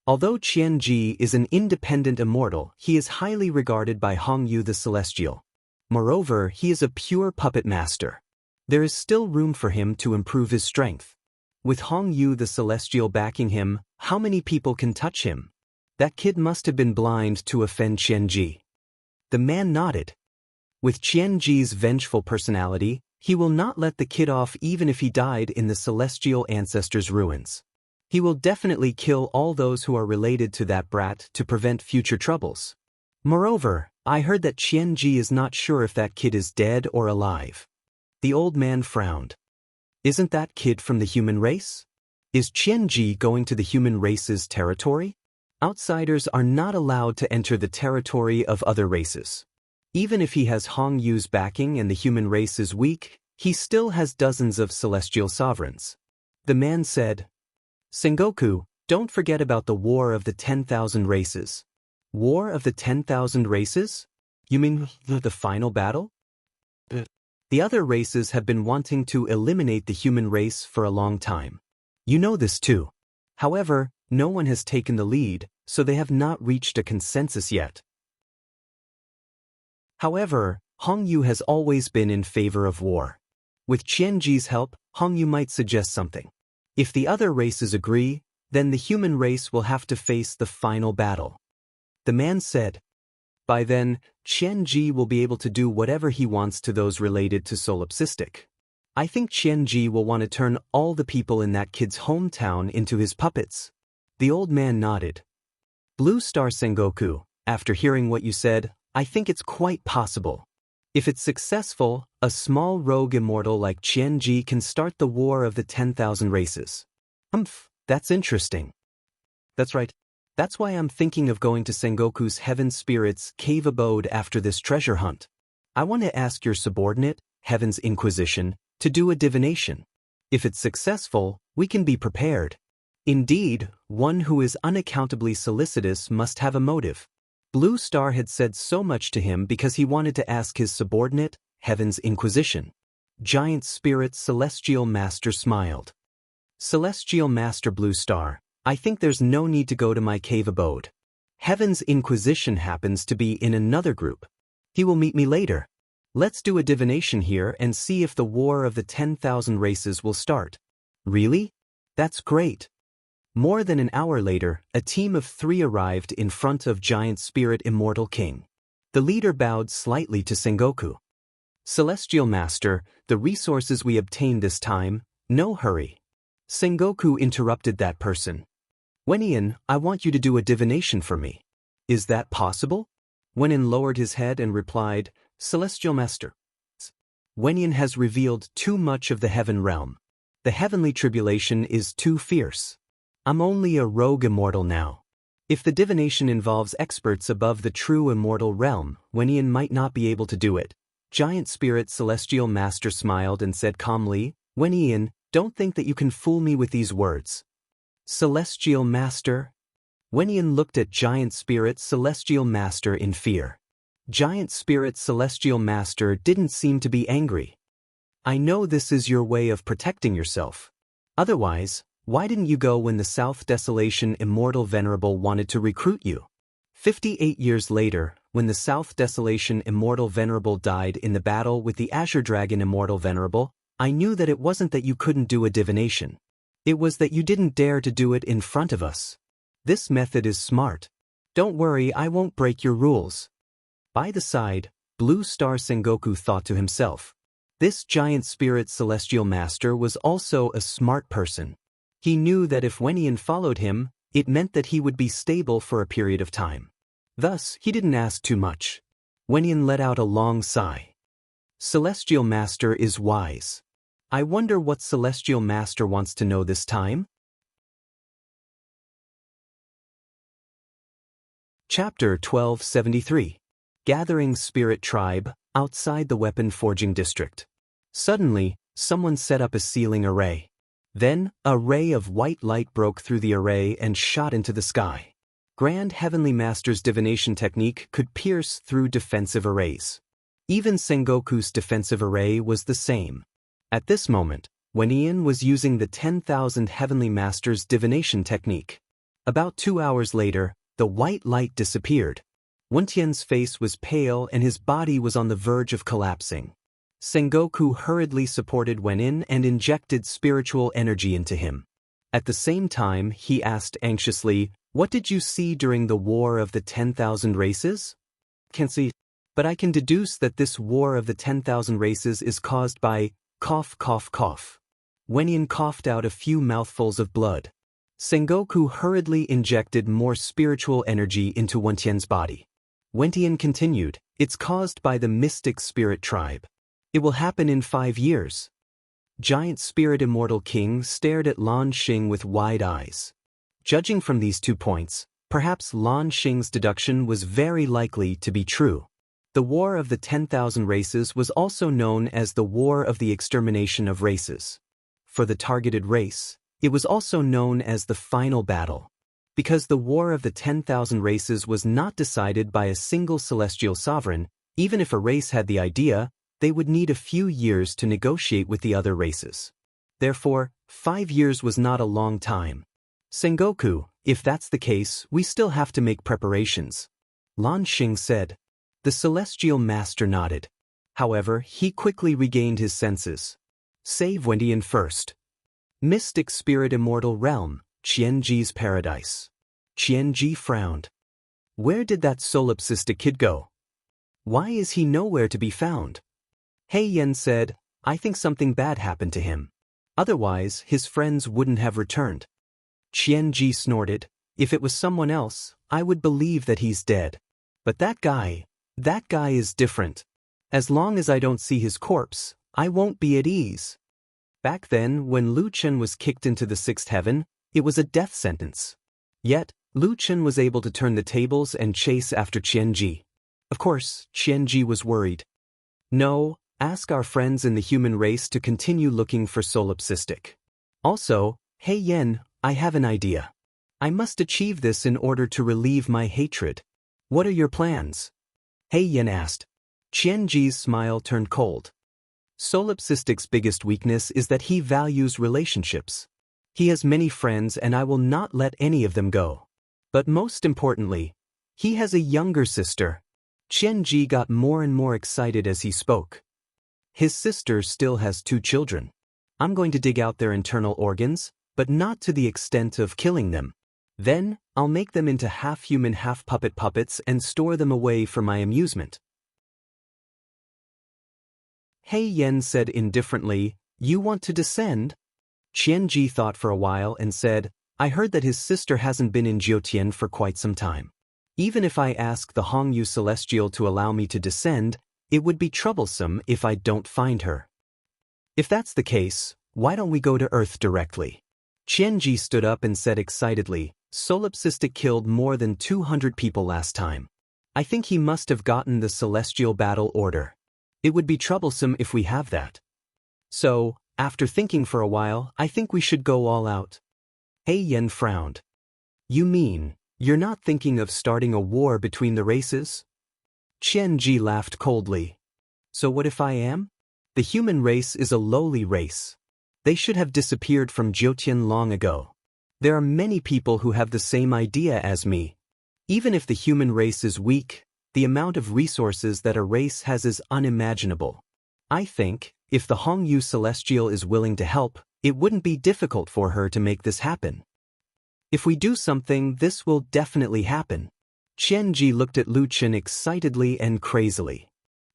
Although Qianji is an independent immortal, he is highly regarded by Hongyu the Celestial. Moreover, he is a pure puppet master. There is still room for him to improve his strength. With Hongyu the Celestial backing him, how many people can touch him? That kid must have been blind to offend Qianji. The man nodded. With Qianji's vengeful personality, he will not let the kid off even if he died in the celestial ancestors' ruins. He will definitely kill all those who are related to that brat to prevent future troubles. Moreover, I heard that Qianji is not sure if that kid is dead or alive. The old man frowned. Isn't that kid from the human race? Is Qianji going to the human race's territory? Outsiders are not allowed to enter the territory of other races. Even if he has Hongyu's backing and the human race is weak, he still has dozens of celestial sovereigns. The man said, Sengoku, don't forget about the War of the 10,000 Races. War of the 10,000 Races? You mean the final battle? The other races have been wanting to eliminate the human race for a long time. You know this too. However, no one has taken the lead, so they have not reached a consensus yet. However, Hongyu has always been in favor of war. With Qianji's help, Hongyu might suggest something. If the other races agree, then the human race will have to face the final battle. The man said. By then, Qianji will be able to do whatever he wants to those related to solipsistic. I think Qianji will want to turn all the people in that kid's hometown into his puppets. The old man nodded. Blue Star Sengoku, after hearing what you said, I think it's quite possible. If it's successful, a small rogue immortal like Qianji can start the War of the 10,000 Races. That's interesting. That's right. That's why I'm thinking of going to Sengoku's Heaven Spirit's cave abode after this treasure hunt. I want to ask your subordinate, Heaven's Inquisition, to do a divination. If it's successful, we can be prepared. Indeed, one who is unaccountably solicitous must have a motive. Blue Star had said so much to him because he wanted to ask his subordinate, Heaven's Inquisition. Giant Spirit Celestial Master smiled. Celestial Master Blue Star, I think there's no need to go to my cave abode. Heaven's Inquisition happens to be in another group. He will meet me later. Let's do a divination here and see if the War of the 10,000 Races will start. Really? That's great. More than an hour later, a team of 3 arrived in front of Giant Spirit Immortal King. The leader bowed slightly to Sengoku. Celestial Master, the resources we obtained this time, no hurry. Sengoku interrupted that person. Wenyan, I want you to do a divination for me. Is that possible? Wenyan lowered his head and replied, Celestial Master. Wenyan has revealed too much of the heaven realm. The heavenly tribulation is too fierce. I'm only a rogue immortal now. If the divination involves experts above the true immortal realm, Wenyan might not be able to do it. Giant Spirit Celestial Master smiled and said calmly, Wenyan, don't think that you can fool me with these words. Celestial Master? Wenyan looked at Giant Spirit Celestial Master in fear. Giant Spirit Celestial Master didn't seem to be angry. I know this is your way of protecting yourself. Otherwise, why didn't you go when the South Desolation Immortal Venerable wanted to recruit you? 58 years later, when the South Desolation Immortal Venerable died in the battle with the Azure Dragon Immortal Venerable, I knew that it wasn't that you couldn't do a divination. It was that you didn't dare to do it in front of us. This method is smart. Don't worry, I won't break your rules. By the side, Blue Star Sengoku thought to himself. This Giant Spirit Celestial Master was also a smart person. He knew that if Wenyan followed him, it meant that he would be stable for a period of time. Thus, he didn't ask too much. Wenyan let out a long sigh. Celestial Master is wise. I wonder what Celestial Master wants to know this time? Chapter 1273. Gathering Spirit Tribe, outside the weapon forging district. Suddenly, someone set up a ceiling array. Then, a ray of white light broke through the array and shot into the sky. Grand Heavenly Master's divination technique could pierce through defensive arrays. Even Sengoku's defensive array was the same. At this moment, Wenyan was using the 10,000 Heavenly Master's divination technique. About 2 hours later, the white light disappeared. Wenyan's face was pale and his body was on the verge of collapsing. Sengoku hurriedly supported Wenyan and injected spiritual energy into him. At the same time, he asked anxiously, What did you see during the War of the 10,000 Races? Can't see, but I can deduce that this War of the 10,000 Races is caused by cough cough cough. Wenyan coughed out a few mouthfuls of blood. Sengoku hurriedly injected more spiritual energy into Wenyan's body. Wenyan continued, It's caused by the Mystic Spirit Tribe. It will happen in 5 years. Giant Spirit Immortal King stared at Lan Xing with wide eyes. Judging from these 2 points, perhaps Lan Xing's deduction was very likely to be true. The War of the 10,000 Races was also known as the War of the Extermination of Races. For the targeted race, it was also known as the Final Battle. Because the War of the 10,000 Races was not decided by a single celestial sovereign, even if a race had the idea, they would need a few years to negotiate with the other races. Therefore, 5 years was not a long time. Sengoku, if that's the case, we still have to make preparations. Lan Xing said. The Celestial Master nodded. However, he quickly regained his senses. Save Wenyan first. Mystic Spirit Immortal Realm, Qianji's Paradise. Qianji frowned. Where did that solipsistic kid go? Why is he nowhere to be found? Hei Yen said, I think something bad happened to him. Otherwise, his friends wouldn't have returned. Qianji snorted, If it was someone else, I would believe that he's dead. But that guy is different. As long as I don't see his corpse, I won't be at ease. Back then, when Lu Chen was kicked into the 6th heaven, it was a death sentence. Yet, Lu Chen was able to turn the tables and chase after Qianji. Of course, Qianji was worried. No, ask our friends in the human race to continue looking for solipsistic. Also, Hei Yen, I have an idea. I must achieve this in order to relieve my hatred. What are your plans? Hei Yen asked. Qianji's smile turned cold. Solipsistic's biggest weakness is that he values relationships. He has many friends and I will not let any of them go. But most importantly, he has a younger sister. Qianji got more and more excited as he spoke. His sister still has 2 children. I'm going to dig out their internal organs, but not to the extent of killing them. Then, I'll make them into half-human half-puppet puppets and store them away for my amusement. Hei Yen said indifferently, "You want to descend?" Qianji thought for a while and said, "I heard that his sister hasn't been in Jiutian for quite some time. Even if I ask the Hongyu Celestial to allow me to descend, it would be troublesome if I don't find her. If that's the case, why don't we go to Earth directly?" Qianji stood up and said excitedly, "Solipsistic killed more than 200 people last time. I think he must have gotten the Celestial Battle Order. It would be troublesome if we have that. So, after thinking for a while, I think we should go all out." Hei Yen frowned. "You mean, you're not thinking of starting a war between the races?" Qianji laughed coldly. "So what if I am? The human race is a lowly race. They should have disappeared from Jiutian long ago. There are many people who have the same idea as me. Even if the human race is weak, the amount of resources that a race has is unimaginable. I think, if the Hongyu Celestial is willing to help, it wouldn't be difficult for her to make this happen. If we do something, this will definitely happen." Qianji looked at Lu Chen excitedly and crazily.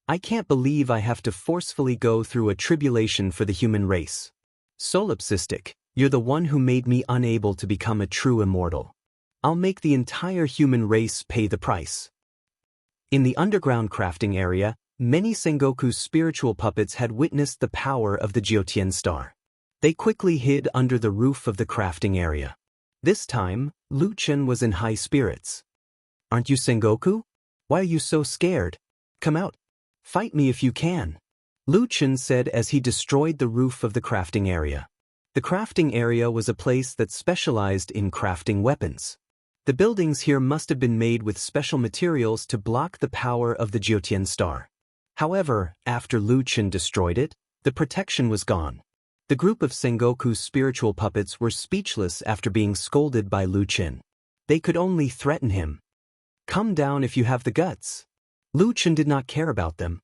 "I can't believe I have to forcefully go through a tribulation for the human race. Solipsistic, you're the one who made me unable to become a true immortal. I'll make the entire human race pay the price." In the underground crafting area, many Sengoku's spiritual puppets had witnessed the power of the Jiutian star. They quickly hid under the roof of the crafting area. This time, Lu Chen was in high spirits. "Aren't you Sengoku? Why are you so scared? Come out. Fight me if you can," Lu Chen said as he destroyed the roof of the crafting area. The crafting area was a place that specialized in crafting weapons. The buildings here must have been made with special materials to block the power of the Jiutian star. However, after Lu Chen destroyed it, the protection was gone. The group of Sengoku's spiritual puppets were speechless after being scolded by Lu Chen. They could only threaten him. "Come down if you have the guts." Lu Chen did not care about them.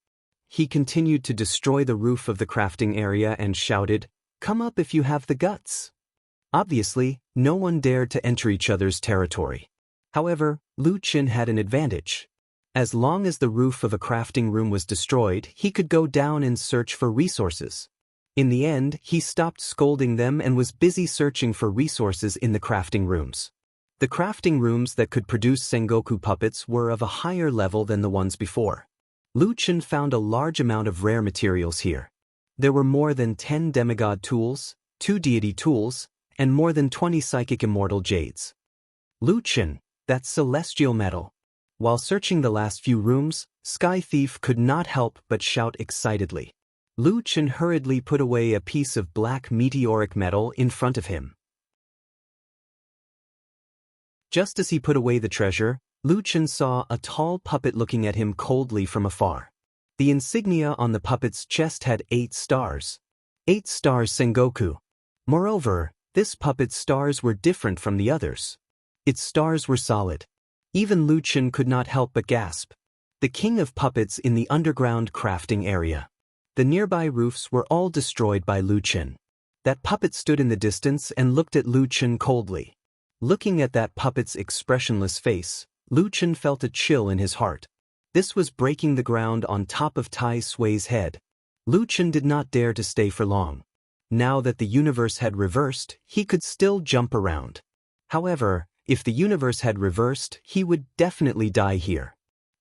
He continued to destroy the roof of the crafting area and shouted, "Come up if you have the guts." Obviously, no one dared to enter each other's territory. However, Lu Chen had an advantage. As long as the roof of a crafting room was destroyed, he could go down and search for resources. In the end, he stopped scolding them and was busy searching for resources in the crafting rooms. The crafting rooms that could produce Sengoku puppets were of a higher level than the ones before. Lu Chen found a large amount of rare materials here. There were more than 10 demigod tools, 2 deity tools, and more than 20 psychic immortal jades. "Lu Chen, that's celestial metal." While searching the last few rooms, Sky Thief could not help but shout excitedly. Lu Chen hurriedly put away a piece of black meteoric metal in front of him. Just as he put away the treasure, Lu Chen saw a tall puppet looking at him coldly from afar. The insignia on the puppet's chest had 8 stars. 8 stars Sengoku. Moreover, this puppet's stars were different from the others. Its stars were solid. Even Lu Chen could not help but gasp. The king of puppets in the underground crafting area. The nearby roofs were all destroyed by Lu Chen. That puppet stood in the distance and looked at Lu Chen coldly. Looking at that puppet's expressionless face, Lu Chen felt a chill in his heart. This was breaking the ground on top of Tai Sui's head. Lu Chen did not dare to stay for long. Now that the universe had reversed, he could still jump around. However, if the universe had reversed, he would definitely die here.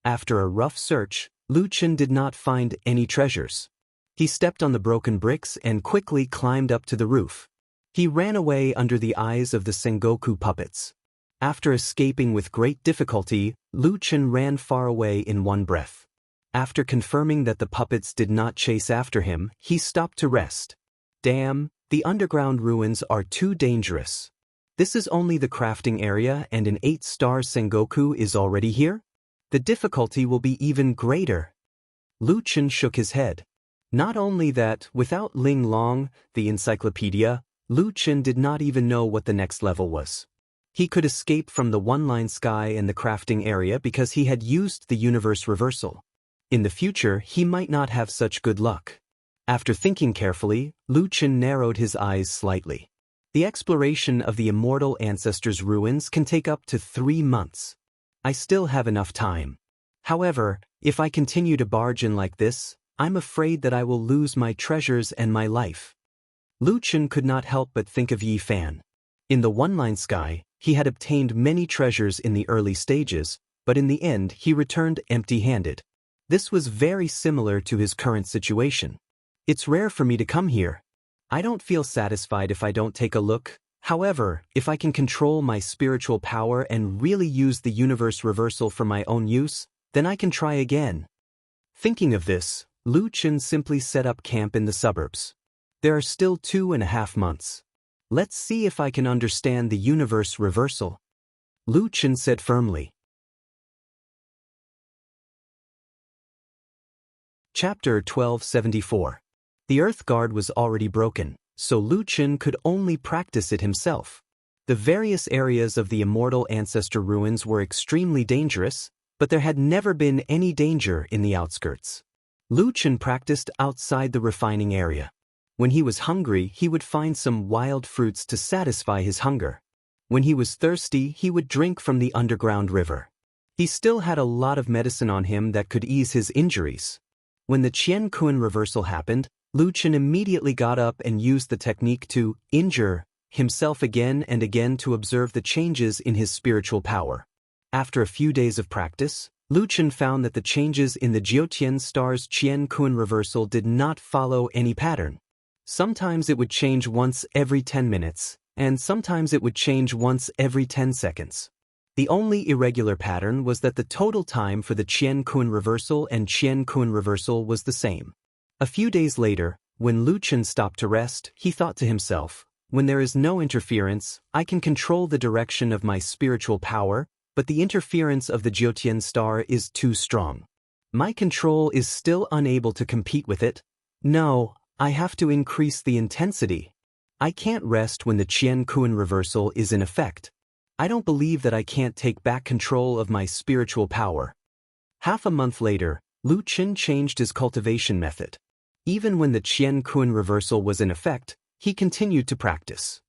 After a rough search, Lu Chen did not find any treasures. He stepped on the broken bricks and quickly climbed up to the roof. He ran away under the eyes of the Sengoku puppets. After escaping with great difficulty, Lu Chen ran far away in one breath. After confirming that the puppets did not chase after him, he stopped to rest. Damn, the underground ruins are too dangerous. This is only the crafting area and an 8-star Sengoku is already here? The difficulty will be even greater. Lu Chen shook his head. Not only that, without Ling Long, the encyclopedia, Lu Chen did not even know what the next level was. He could escape from the one-line sky and the crafting area because he had used the universe reversal. In the future, he might not have such good luck. After thinking carefully, Lu Chen narrowed his eyes slightly. The exploration of the immortal ancestors' ruins can take up to 3 months. I still have enough time. However, if I continue to barge in like this, I'm afraid that I will lose my treasures and my life. Lu Chen could not help but think of Yi Fan. In the one-line sky, he had obtained many treasures in the early stages, but in the end he returned empty-handed. This was very similar to his current situation. It's rare for me to come here. I don't feel satisfied if I don't take a look. However, if I can control my spiritual power and really use the universe reversal for my own use, then I can try again. Thinking of this, Lu Chen simply set up camp in the suburbs. There are still 2.5 months. Let's see if I can understand the universe reversal, Lu Chen said firmly. Chapter 1274. The Earth Guard was already broken, so Lu Chen could only practice it himself. The various areas of the immortal ancestor ruins were extremely dangerous, but there had never been any danger in the outskirts. Lu Chen practiced outside the refining area. When he was hungry, he would find some wild fruits to satisfy his hunger. When he was thirsty, he would drink from the underground river. He still had a lot of medicine on him that could ease his injuries. When the Qian Kun reversal happened, Lu Chen immediately got up and used the technique to injure himself again and again to observe the changes in his spiritual power. After a few days of practice, Lu Chen found that the changes in the Jiutian star's Qian Kun reversal did not follow any pattern. Sometimes it would change once every 10 minutes, and sometimes it would change once every 10 seconds. The only irregular pattern was that the total time for the Qian Kun reversal and Qian Kun reversal was the same. A few days later, when Lu Chen stopped to rest, he thought to himself, when there is no interference, I can control the direction of my spiritual power, but the interference of the Jiutian star is too strong. My control is still unable to compete with it. No, I have to increase the intensity. I can't rest when the Qian Kun reversal is in effect. I don't believe that I can't take back control of my spiritual power. Half a month later, Lu Chen changed his cultivation method. Even when the Qian Kun reversal was in effect, he continued to practice.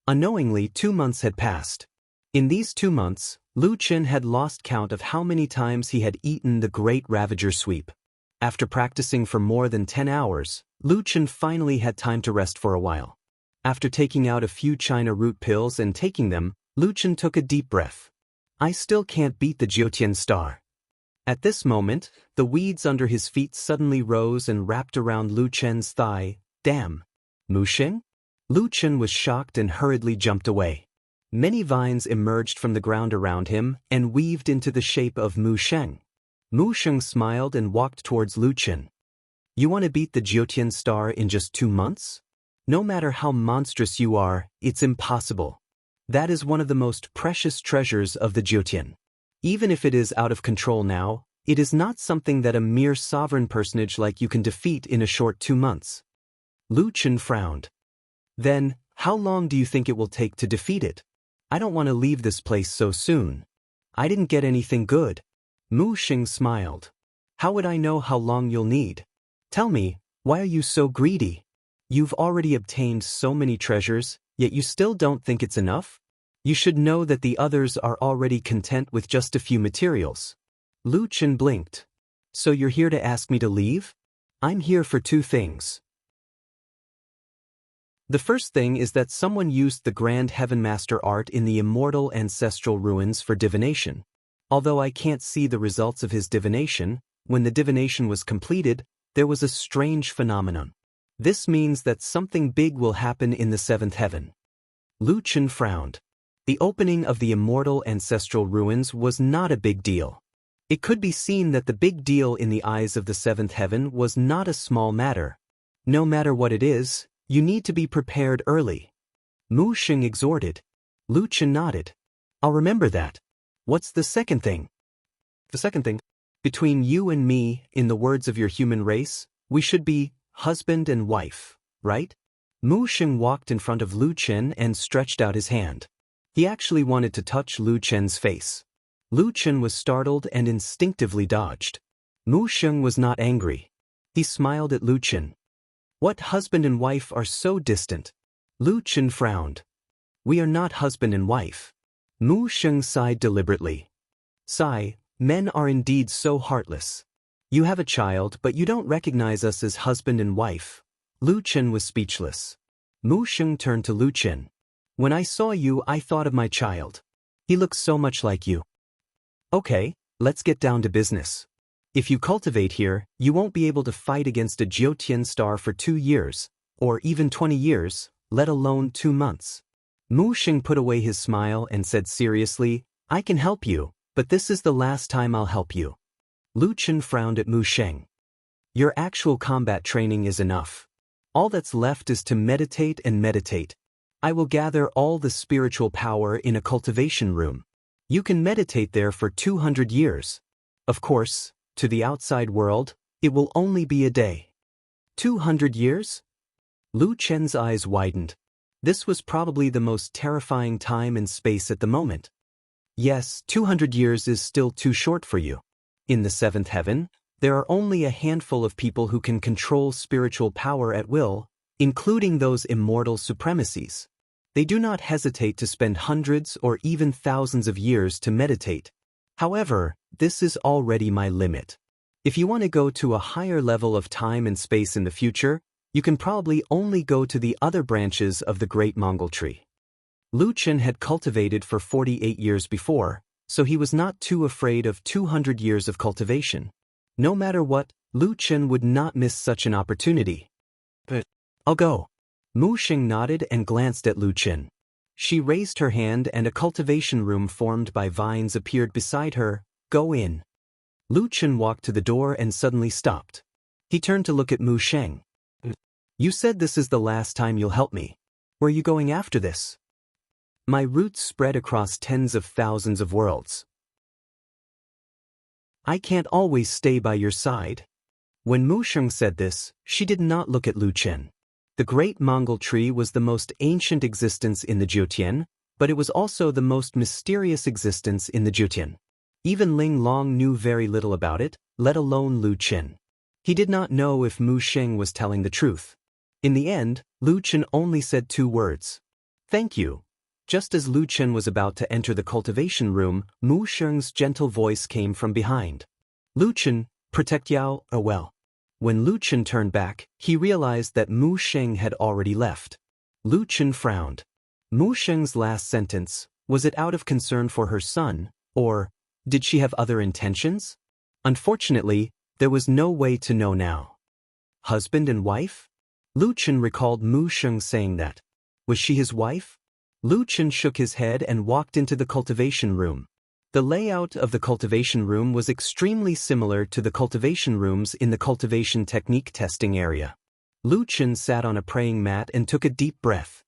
Unknowingly, 2 months had passed. In these 2 months, Lu Chen had lost count of how many times he had eaten the Great Ravager Sweep. After practicing for more than 10 hours, Lu Chen finally had time to rest for a while. After taking out a few China root pills and taking them, Lu Chen took a deep breath. I still can't beat the Jiutian star. At this moment, the weeds under his feet suddenly rose and wrapped around Lu Chen's thigh. Damn! Mu Sheng? Lu Chen was shocked and hurriedly jumped away. Many vines emerged from the ground around him and weaved into the shape of Mu Sheng. Mu Sheng smiled and walked towards Lu Chen. You want to beat the Jiutian star in just 2 months? No matter how monstrous you are, it's impossible. That is one of the most precious treasures of the Jiutian. Even if it is out of control now, it is not something that a mere sovereign personage like you can defeat in a short 2 months. Lu Chen frowned. Then, how long do you think it will take to defeat it? I don't want to leave this place so soon. I didn't get anything good. Mu Sheng smiled. How would I know how long you'll need? Tell me, why are you so greedy? You've already obtained so many treasures, yet you still don't think it's enough? You should know that the others are already content with just a few materials. Lu Chen blinked. So you're here to ask me to leave? I'm here for 2 things. The first thing is that someone used the Grand Heaven Master art in the immortal ancestral ruins for divination. Although I can't see the results of his divination, when the divination was completed, there was a strange phenomenon. This means that something big will happen in the 7th heaven. Lu Chen frowned. The opening of the immortal ancestral ruins was not a big deal. It could be seen that the big deal in the eyes of the 7th heaven was not a small matter. No matter what it is, you need to be prepared early. Mu Sheng exhorted. Lu Chen nodded. I'll remember that. What's the second thing? The second thing? Between you and me, in the words of your human race, we should be husband and wife, right? Mu Sheng walked in front of Lu Chen and stretched out his hand. He actually wanted to touch Lu Chen's face. Lu Chen was startled and instinctively dodged. Mu Sheng was not angry. He smiled at Lu Chen. What husband and wife are so distant? Lu Chen frowned. We are not husband and wife. Mu Sheng sighed deliberately. Sigh, men are indeed so heartless. You have a child, but you don't recognize us as husband and wife. Lu Chen was speechless. Mu Sheng turned to Lu Chen. When I saw you, I thought of my child. He looks so much like you. Okay, let's get down to business. If you cultivate here, you won't be able to fight against a Jiutian star for 2 years, or even 20 years, let alone 2 months. Mu Sheng put away his smile and said seriously, I can help you, but this is the last time I'll help you. Lu Chen frowned at Mu Sheng. Your actual combat training is enough. All that's left is to meditate and meditate. I will gather all the spiritual power in a cultivation room. You can meditate there for 200 years. Of course, to the outside world, it will only be a day. 200 years? Lu Chen's eyes widened. This was probably the most terrifying time and space at the moment. Yes, 200 years is still too short for you. In the 7th heaven, there are only a handful of people who can control spiritual power at will, including those immortal supremacies. They do not hesitate to spend hundreds or even thousands of years to meditate. However, this is already my limit. If you want to go to a higher level of time and space in the future, you can probably only go to the other branches of the Great Mongol Tree. Lu Chen had cultivated for 48 years before, so he was not too afraid of 200 years of cultivation. No matter what, Lu Chen would not miss such an opportunity. But I'll go. Mu Sheng nodded and glanced at Lu Chen. She raised her hand and a cultivation room formed by vines appeared beside her. Go in. Lu Chen walked to the door and suddenly stopped. He turned to look at Mu Sheng. You said this is the last time you'll help me. Where are you going after this? My roots spread across tens of thousands of worlds. I can't always stay by your side. When Mu Sheng said this, she did not look at Lu Chen. The Great Mongol Tree was the most ancient existence in the Jiutian, but it was also the most mysterious existence in the Jiutian. Even Ling Long knew very little about it, let alone Lu Chen. He did not know if Mu Sheng was telling the truth. In the end, Lu Chen only said 2 words. Thank you. Just as Lu Chen was about to enter the cultivation room, Mu Sheng's gentle voice came from behind. Lu Chen, protect Yao, well. When Lu Chen turned back, he realized that Mu Sheng had already left. Lu Chen frowned. Mu Sheng's last sentence, was it out of concern for her son, or did she have other intentions? Unfortunately, there was no way to know now. Husband and wife? Lu Chen recalled Mu Sheng saying that. Was she his wife? Lu Chen shook his head and walked into the cultivation room. The layout of the cultivation room was extremely similar to the cultivation rooms in the cultivation technique testing area. Lu Chen sat on a praying mat and took a deep breath.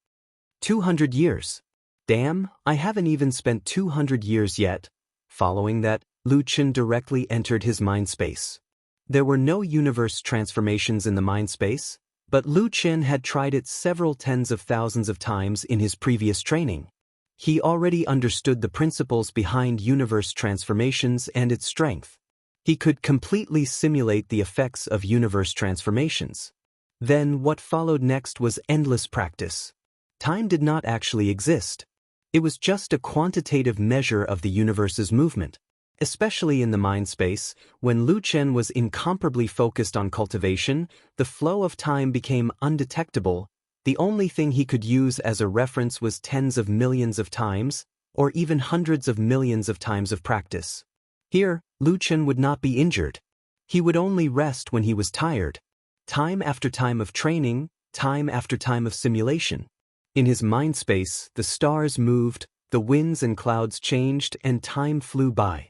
200 years. Damn, I haven't even spent 200 years yet. Following that, Lu Chen directly entered his mind space. There were no universe transformations in the mind space, but Lu Chen had tried it several tens of thousands of times in his previous training. He already understood the principles behind universe transformations and its strength. He could completely simulate the effects of universe transformations. Then what followed next was endless practice. Time did not actually exist. It was just a quantitative measure of the universe's movement. Especially in the mind space, when Lu Chen was incomparably focused on cultivation, the flow of time became undetectable. The only thing he could use as a reference was tens of millions of times, or even hundreds of millions of times of practice. Here, Lu Chen would not be injured. He would only rest when he was tired. Time after time of training, time after time of simulation. In his mind space, the stars moved, the winds and clouds changed, and time flew by.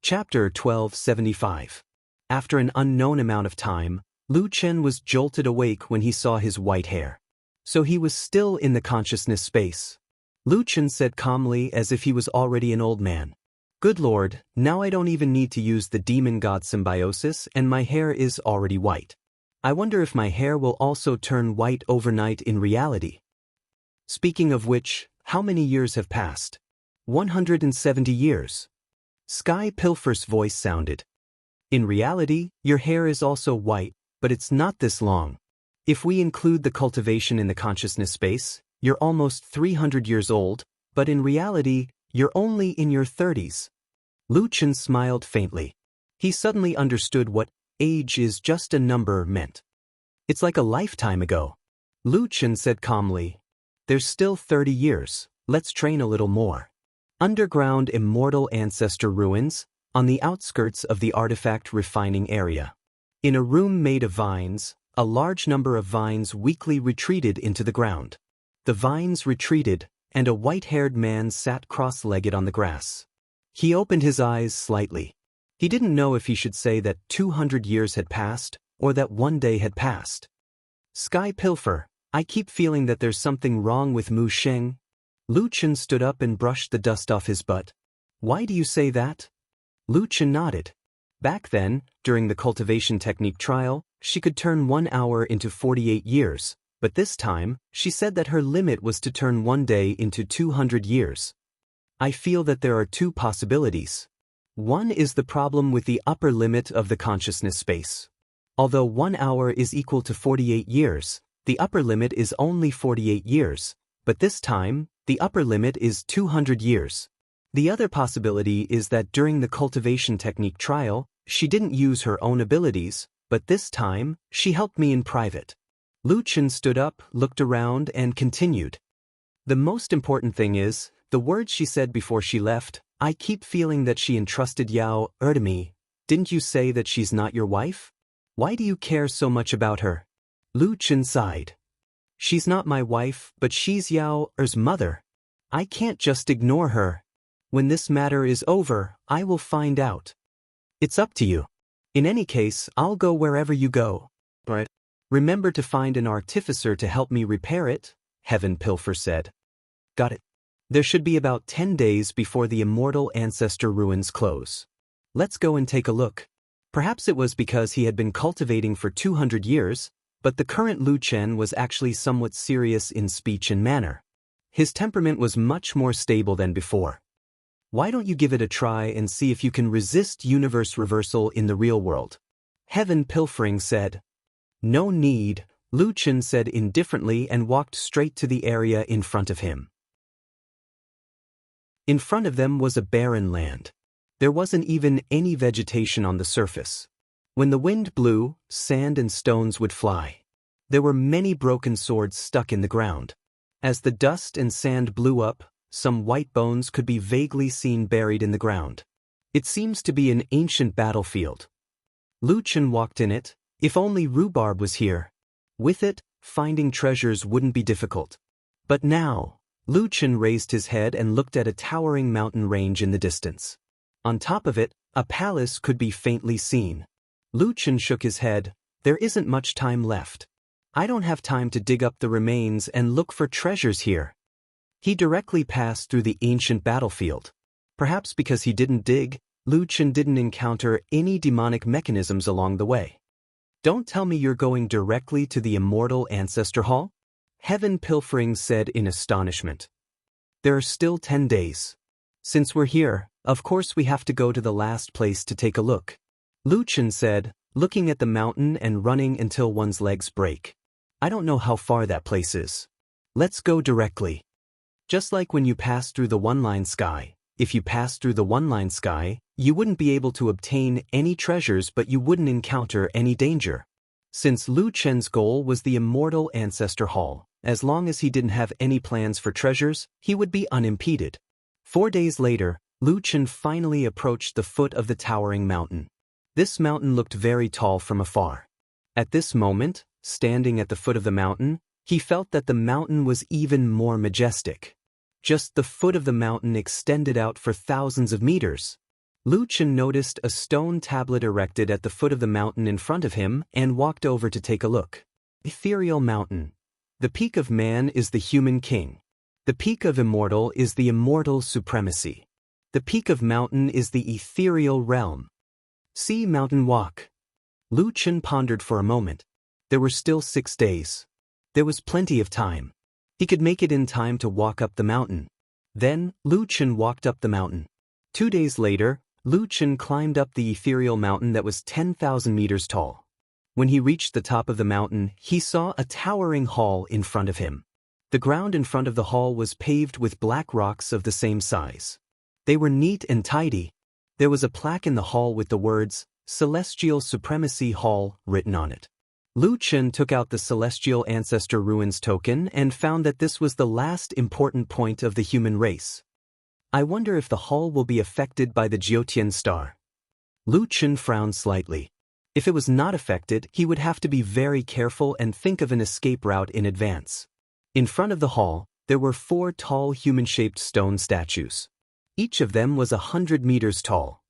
Chapter 1275. After an unknown amount of time, Lu Chen was jolted awake when he saw his white hair. So he was still in the consciousness space. Lu Chen said calmly as if he was already an old man. Good Lord, now I don't even need to use the demon god symbiosis and my hair is already white. I wonder if my hair will also turn white overnight in reality. Speaking of which, how many years have passed? 170 years. Sky Pilfer's voice sounded. In reality, your hair is also white, but it's not this long. If we include the cultivation in the consciousness space, you're almost 300 years old, but in reality, You're only in your 30s. Lu Chen smiled faintly. He suddenly understood what age is just a number meant. It's like a lifetime ago. Lu Chen said calmly, there's still 30 years, let's train a little more. Underground immortal ancestor ruins, on the outskirts of the artifact refining area. In a room made of vines, a large number of vines weakly retreated into the ground. The vines retreated, and a white-haired man sat cross-legged on the grass. He opened his eyes slightly. He didn't know if he should say that 200 years had passed, or that one day had passed. Sky Pilfer, I keep feeling that there's something wrong with Mu Sheng. Lu Chen stood up and brushed the dust off his butt. Why do you say that? Lu Chen nodded. Back then, during the cultivation technique trial, she could turn 1 hour into 48 years, but this time, she said that her limit was to turn 1 day into 200 years. I feel that there are 2 possibilities. One is the problem with the upper limit of the consciousness space. Although 1 hour is equal to 48 years, the upper limit is only 48 years, but this time, the upper limit is 200 years. The other possibility is that during the cultivation technique trial, she didn't use her own abilities, but this time, she helped me in private. Lu Chen stood up, looked around, and continued. The most important thing is, the words she said before she left, I keep feeling that she entrusted Yao to me. Didn't you say that she's not your wife? Why do you care so much about her? Lu Chen sighed. She's not my wife, but she's Yao's mother. I can't just ignore her. When this matter is over, I will find out. It's up to you. In any case, I'll go wherever you go. But remember to find an artificer to help me repair it, Heaven Pilfer said. Got it. There should be about 10 days before the immortal ancestor ruins close. Let's go and take a look. Perhaps it was because he had been cultivating for 200 years, but the current Lu Chen was actually somewhat serious in speech and manner. His temperament was much more stable than before. Why don't you give it a try and see if you can resist universe reversal in the real world? Heaven Pilfering said. No need, Lu Chen said indifferently and walked straight to the area in front of him. In front of them was a barren land. There wasn't even any vegetation on the surface. When the wind blew, sand and stones would fly. There were many broken swords stuck in the ground. As the dust and sand blew up, some white bones could be vaguely seen buried in the ground. It seems to be an ancient battlefield. Lu Chen walked in it. If only rhubarb was here. With it, finding treasures wouldn't be difficult. But now, Lu Chen raised his head and looked at a towering mountain range in the distance. On top of it, a palace could be faintly seen. Lu Chen shook his head. There isn't much time left. I don't have time to dig up the remains and look for treasures here. He directly passed through the ancient battlefield. Perhaps because he didn't dig, Lu Chen didn't encounter any demonic mechanisms along the way. Don't tell me you're going directly to the immortal ancestor hall? Heaven Pilfering said in astonishment. There are still 10 days. Since we're here, of course we have to go to the last place to take a look. Lu Chen said, looking at the mountain and running until one's legs break. I don't know how far that place is. Let's go directly. Just like when you pass through the one-line sky, if you pass through the one-line sky, you wouldn't be able to obtain any treasures but you wouldn't encounter any danger. Since Lu Chen's goal was the immortal ancestor hall, as long as he didn't have any plans for treasures, he would be unimpeded. 4 days later, Lu Chen finally approached the foot of the towering mountain. This mountain looked very tall from afar. At this moment, standing at the foot of the mountain, he felt that the mountain was even more majestic. Just the foot of the mountain extended out for thousands of meters. Lu Chen noticed a stone tablet erected at the foot of the mountain in front of him and walked over to take a look. Ethereal Mountain. The peak of man is the human king. The peak of immortal is the immortal supremacy. The peak of mountain is the ethereal realm. See Mountain Walk. Lu Chen pondered for a moment. There were still 6 days. There was plenty of time. He could make it in time to walk up the mountain. Then, Lu Chen walked up the mountain. 2 days later, Lu Chen climbed up the ethereal mountain that was 10,000 meters tall. When he reached the top of the mountain, he saw a towering hall in front of him. The ground in front of the hall was paved with black rocks of the same size. They were neat and tidy. There was a plaque in the hall with the words, Celestial Supremacy Hall, written on it. Lu Chen took out the Celestial Ancestor Ruins token and found that this was the last important point of the human race. I wonder if the hall will be affected by the Jiutian star. Lu Chen frowned slightly. If it was not affected, he would have to be very careful and think of an escape route in advance. In front of the hall, there were 4 tall human-shaped stone statues. Each of them was 100 meters tall.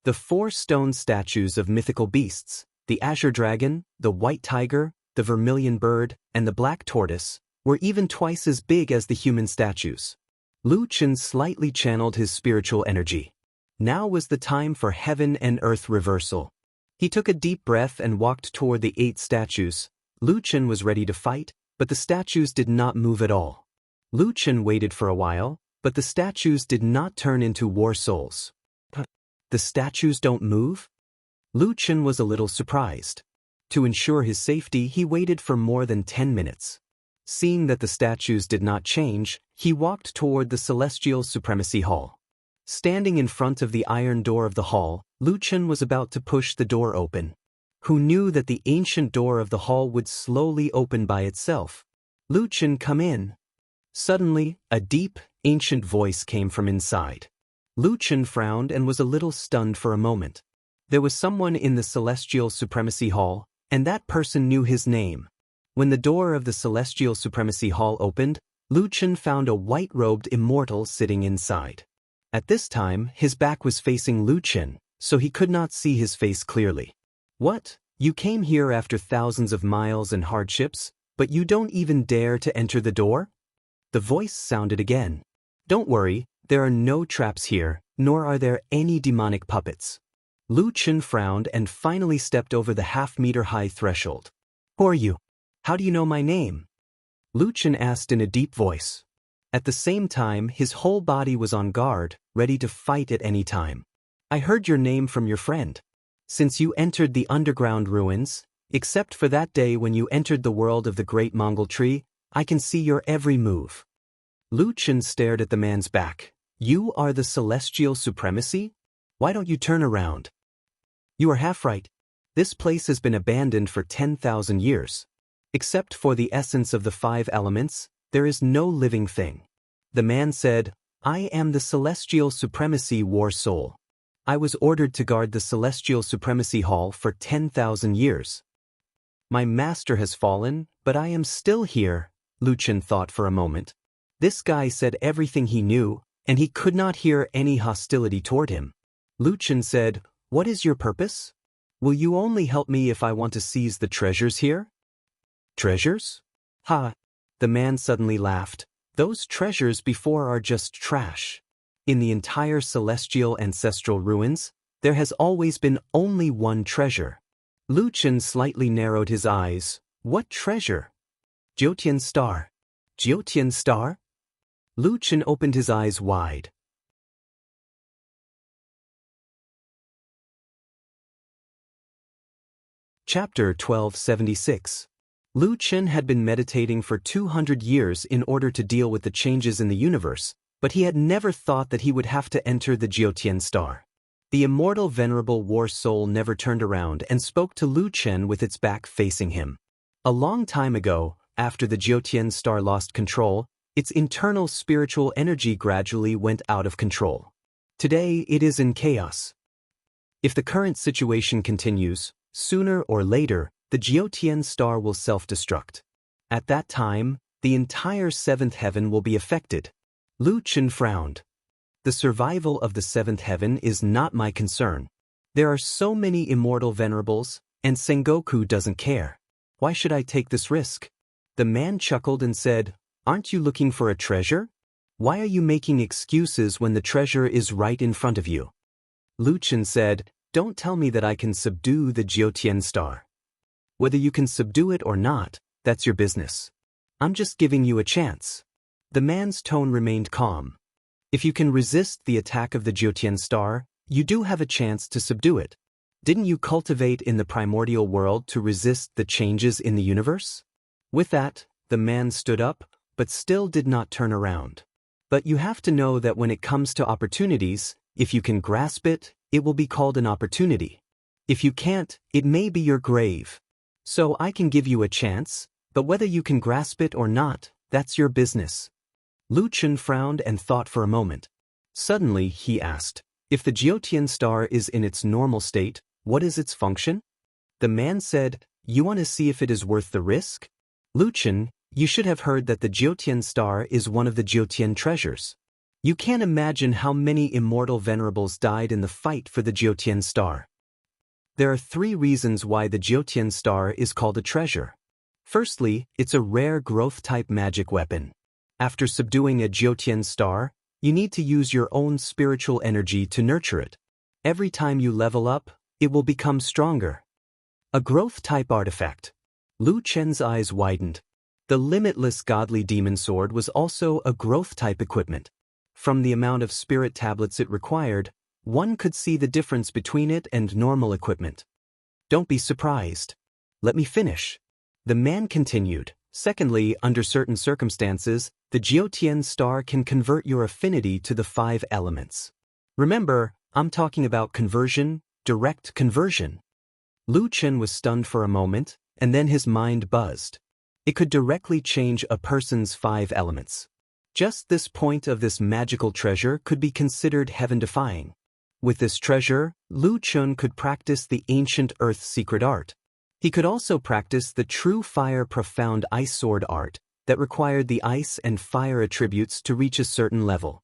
The 4 stone statues of mythical beasts, the azure dragon, the white tiger, the vermilion bird, and the black tortoise, were even twice as big as the human statues. Lu Chen slightly channeled his spiritual energy. Now was the time for heaven and earth reversal. He took a deep breath and walked toward the 8 statues. Lu Chen was ready to fight, but the statues did not move at all. Lu Chen waited for a while, but the statues did not turn into war souls. The statues don't move? Lu Chen was a little surprised. To ensure his safety, he waited for more than 10 minutes. Seeing that the statues did not change, he walked toward the Celestial Supremacy Hall. Standing in front of the iron door of the hall, Lu Chen was about to push the door open. Who knew that the ancient door of the hall would slowly open by itself? Lu Chen, come in. Suddenly, a deep, ancient voice came from inside. Lu Chen frowned and was a little stunned for a moment. There was someone in the Celestial Supremacy Hall, and that person knew his name. When the door of the Celestial Supremacy Hall opened, Lu Chen found a white-robed immortal sitting inside. At this time, his back was facing Lu Chen, so he could not see his face clearly. What? You came here after thousands of miles and hardships, but you don't even dare to enter the door? The voice sounded again. Don't worry, there are no traps here, nor are there any demonic puppets. Lu Chen frowned and finally stepped over the half-meter-high threshold. Who are you? How do you know my name? Lu Chen asked in a deep voice. At the same time, his whole body was on guard, ready to fight at any time. I heard your name from your friend. Since you entered the underground ruins, except for that day when you entered the world of the Great Mongol Tree, I can see your every move. Lu Chen stared at the man's back. You are the Celestial Supremacy? Why don't you turn around? You are half right. This place has been abandoned for 10,000 years. Except for the essence of the 5 elements, there is no living thing. The man said, I am the Celestial Supremacy War Soul. I was ordered to guard the Celestial Supremacy Hall for 10,000 years. My master has fallen, but I am still here, Lu Chen thought for a moment. This guy said everything he knew, and he could not hear any hostility toward him. Lu Chen said, What is your purpose? Will you only help me if I want to seize the treasures here? Treasures? Ha! The man suddenly laughed. Those treasures before are just trash. In the entire celestial ancestral ruins, there has always been only one treasure. Lu Chen slightly narrowed his eyes. What treasure? Jiutian star. Jiutian star? Lu Chen opened his eyes wide. Chapter 1276. Lu Chen had been meditating for 200 years in order to deal with the changes in the universe, but he had never thought that he would have to enter the Jiutian star. The immortal venerable war soul never turned around and spoke to Lu Chen with its back facing him. A long time ago, after the Jiutian star lost control, its internal spiritual energy gradually went out of control. Today it is in chaos. If the current situation continues, sooner or later, the Jiutian star will self-destruct. At that time, the entire 7th heaven will be affected. Lu Chen frowned. The survival of the 7th heaven is not my concern. There are so many immortal venerables, and Sengoku doesn't care. Why should I take this risk? The man chuckled and said, Aren't you looking for a treasure? Why are you making excuses when the treasure is right in front of you? Lu Chen said, Don't tell me that I can subdue the Jiutian star. Whether you can subdue it or not, that's your business. I'm just giving you a chance. The man's tone remained calm. If you can resist the attack of the Jiutian star, you do have a chance to subdue it. Didn't you cultivate in the primordial world to resist the changes in the universe? With that, the man stood up, but still did not turn around. But you have to know that when it comes to opportunities, if you can grasp it, it will be called an opportunity. If you can't, it may be your grave. So I can give you a chance, but whether you can grasp it or not, that's your business. Lu Chen frowned and thought for a moment. Suddenly, he asked, if the Jiutian star is in its normal state, what is its function? The man said, you want to see if it is worth the risk? Lu Chen, you should have heard that the Jiutian star is one of the Jiutian treasures. You can't imagine how many immortal venerables died in the fight for the Jiutian star. There are 3 reasons why the Jiutian star is called a treasure. Firstly, it's a rare growth-type magic weapon. After subduing a Jiutian star, you need to use your own spiritual energy to nurture it. Every time you level up, it will become stronger. A growth-type artifact. Lu Chen's eyes widened. The limitless godly demon sword was also a growth-type equipment. From the amount of spirit tablets it required, one could see the difference between it and normal equipment. Don't be surprised. Let me finish. The man continued. Secondly, under certain circumstances, the Jiutian star can convert your affinity to the 5 elements. Remember, I'm talking about conversion, direct conversion. Lu Chen was stunned for a moment, and then his mind buzzed. It could directly change a person's 5 elements. Just this point of this magical treasure could be considered heaven-defying. With this treasure, Lu Chen could practice the ancient earth secret art. He could also practice the true fire profound ice sword art that required the ice and fire attributes to reach a certain level.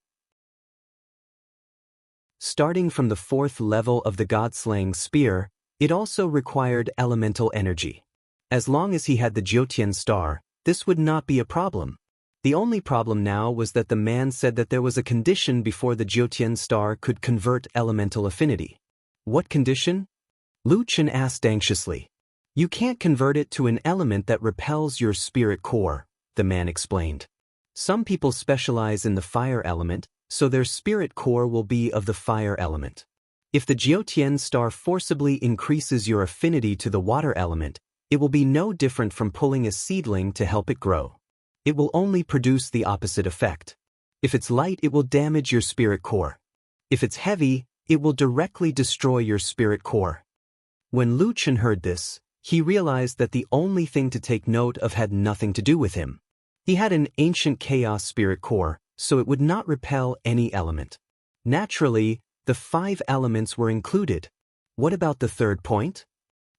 Starting from the 4th level of the god-slaying spear, it also required elemental energy. As long as he had the Jiutian star, this would not be a problem. The only problem now was that the man said that there was a condition before the Jiutian star could convert elemental affinity. What condition? Lu Chen asked anxiously. You can't convert it to an element that repels your spirit core, the man explained. Some people specialize in the fire element, so their spirit core will be of the fire element. If the Jiutian star forcibly increases your affinity to the water element, it will be no different from pulling a seedling to help it grow. It will only produce the opposite effect. If it's light, it will damage your spirit core. If it's heavy, it will directly destroy your spirit core. When Lu Chen heard this, he realized that the only thing to take note of had nothing to do with him. He had an ancient chaos spirit core, so it would not repel any element. Naturally, the 5 elements were included. What about the 3rd point?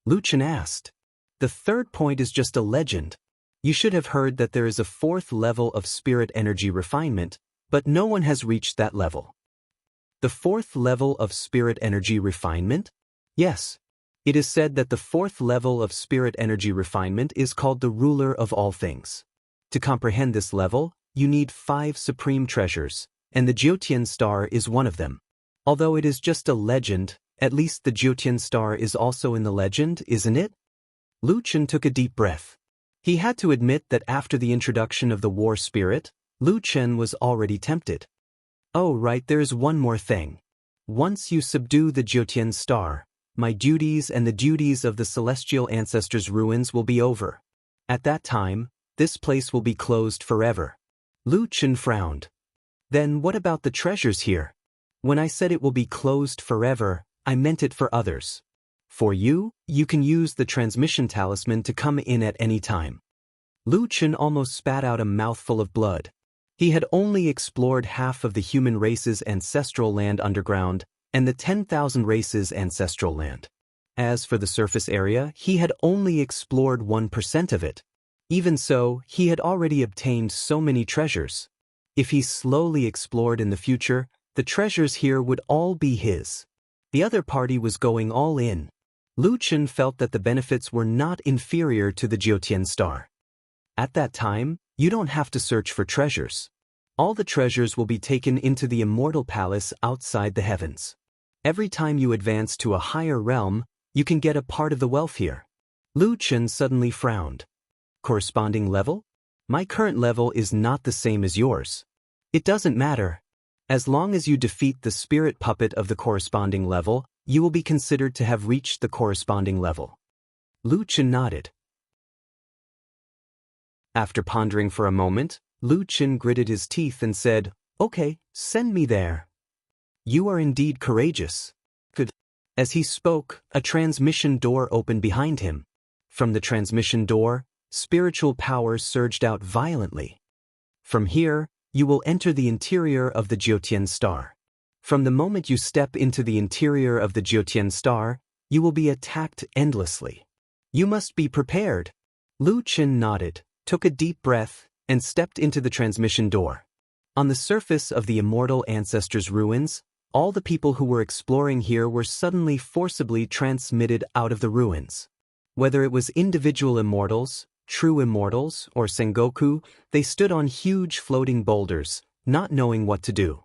Lu Chen asked. The 3rd point is just a legend. You should have heard that there is a 4th level of spirit energy refinement, but no one has reached that level. The 4th level of spirit energy refinement? Yes. It is said that the 4th level of spirit energy refinement is called the ruler of all things. To comprehend this level, you need 5 supreme treasures, and the Jiutian star is one of them. Although it is just a legend, at least the Jiutian star is also in the legend, isn't it? Lu Chen took a deep breath. He had to admit that after the introduction of the war spirit, Lu Chen was already tempted. Oh right, there is one more thing. Once you subdue the Jiutian star, my duties and the duties of the celestial ancestors' ruins will be over. At that time, this place will be closed forever. Lu Chen frowned. Then what about the treasures here? When I said it will be closed forever, I meant it for others. For you, you can use the transmission talisman to come in at any time. Lu Chen almost spat out a mouthful of blood. He had only explored half of the human race's ancestral land underground and the 10,000 races' ancestral land. As for the surface area, he had only explored 1% of it. Even so, he had already obtained so many treasures. If he slowly explored in the future, the treasures here would all be his. The other party was going all in. Lu Chen felt that the benefits were not inferior to the Jiutian star. At that time, you don't have to search for treasures. All the treasures will be taken into the immortal palace outside the heavens. Every time you advance to a higher realm, you can get a part of the wealth here. Lu Chen suddenly frowned. Corresponding level? My current level is not the same as yours. It doesn't matter. As long as you defeat the spirit puppet of the corresponding level, you will be considered to have reached the corresponding level. Lu Chen nodded. After pondering for a moment, Lu Qin gritted his teeth and said, "Okay, send me there." "You are indeed courageous." Good. As he spoke, a transmission door opened behind him. From the transmission door, spiritual power surged out violently. "From here, you will enter the interior of the Jiutian star. From the moment you step into the interior of the Jiutian star, you will be attacked endlessly. You must be prepared." Lu Qin nodded, took a deep breath, and stepped into the transmission door. On the surface of the immortal ancestors' ruins, all the people who were exploring here were suddenly forcibly transmitted out of the ruins. Whether it was individual immortals, true immortals, or Sengoku, they stood on huge floating boulders, not knowing what to do.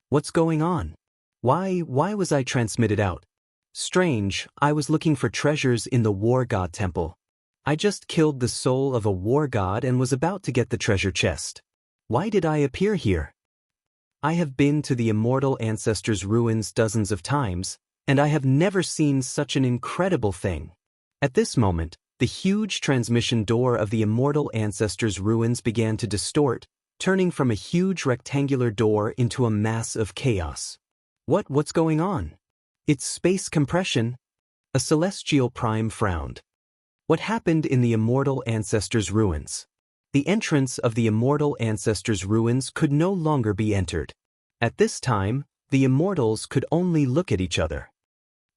"What's going on? Why was I transmitted out? Strange, I was looking for treasures in the war god temple. I just killed the soul of a war god and was about to get the treasure chest. Why did I appear here? I have been to the immortal ancestors' ruins dozens of times, and I have never seen such an incredible thing." At this moment, the huge transmission door of the immortal ancestors' ruins began to distort, turning from a huge rectangular door into a mass of chaos. What's going on? It's space compression." A celestial prime frowned. What happened in the immortal ancestors' ruins? The entrance of the immortal ancestors' ruins could no longer be entered. At this time, the immortals could only look at each other.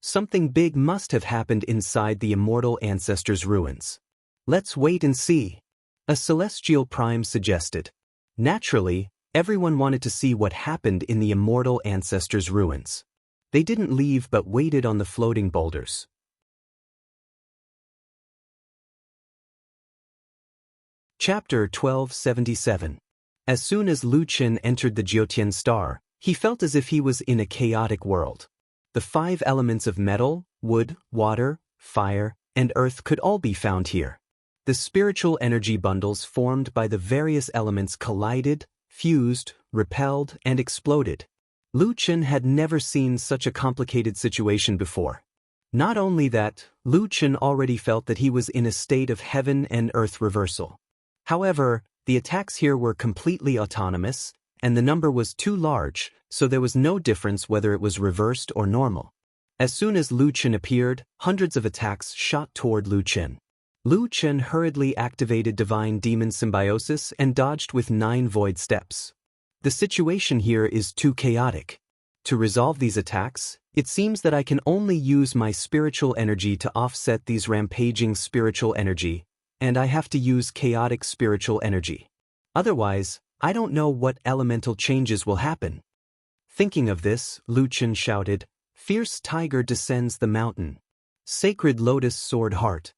Something big must have happened inside the immortal ancestors' ruins. "Let's wait and see," a celestial prime suggested. Naturally, everyone wanted to see what happened in the immortal ancestors' ruins. They didn't leave but waited on the floating boulders. Chapter 1277. As soon as Lu Qin entered the Jiutian star, he felt as if he was in a chaotic world. The 5 elements of metal, wood, water, fire, and earth could all be found here. The spiritual energy bundles formed by the various elements collided, fused, repelled, and exploded. Lu Qin had never seen such a complicated situation before. Not only that, Lu Qin already felt that he was in a state of heaven and earth reversal. However, the attacks here were completely autonomous, and the number was too large, so there was no difference whether it was reversed or normal. As soon as Lu Qin appeared, hundreds of attacks shot toward Lu Qin. Lu Qin hurriedly activated Divine Demon Symbiosis and dodged with 9 void steps. The situation here is too chaotic. To resolve these attacks, it seems that I can only use my spiritual energy to offset these rampaging spiritual energy, and I have to use chaotic spiritual energy. Otherwise, I don't know what elemental changes will happen. Thinking of this, Lu Qin shouted, "Fierce tiger descends the mountain. Sacred lotus sword heart."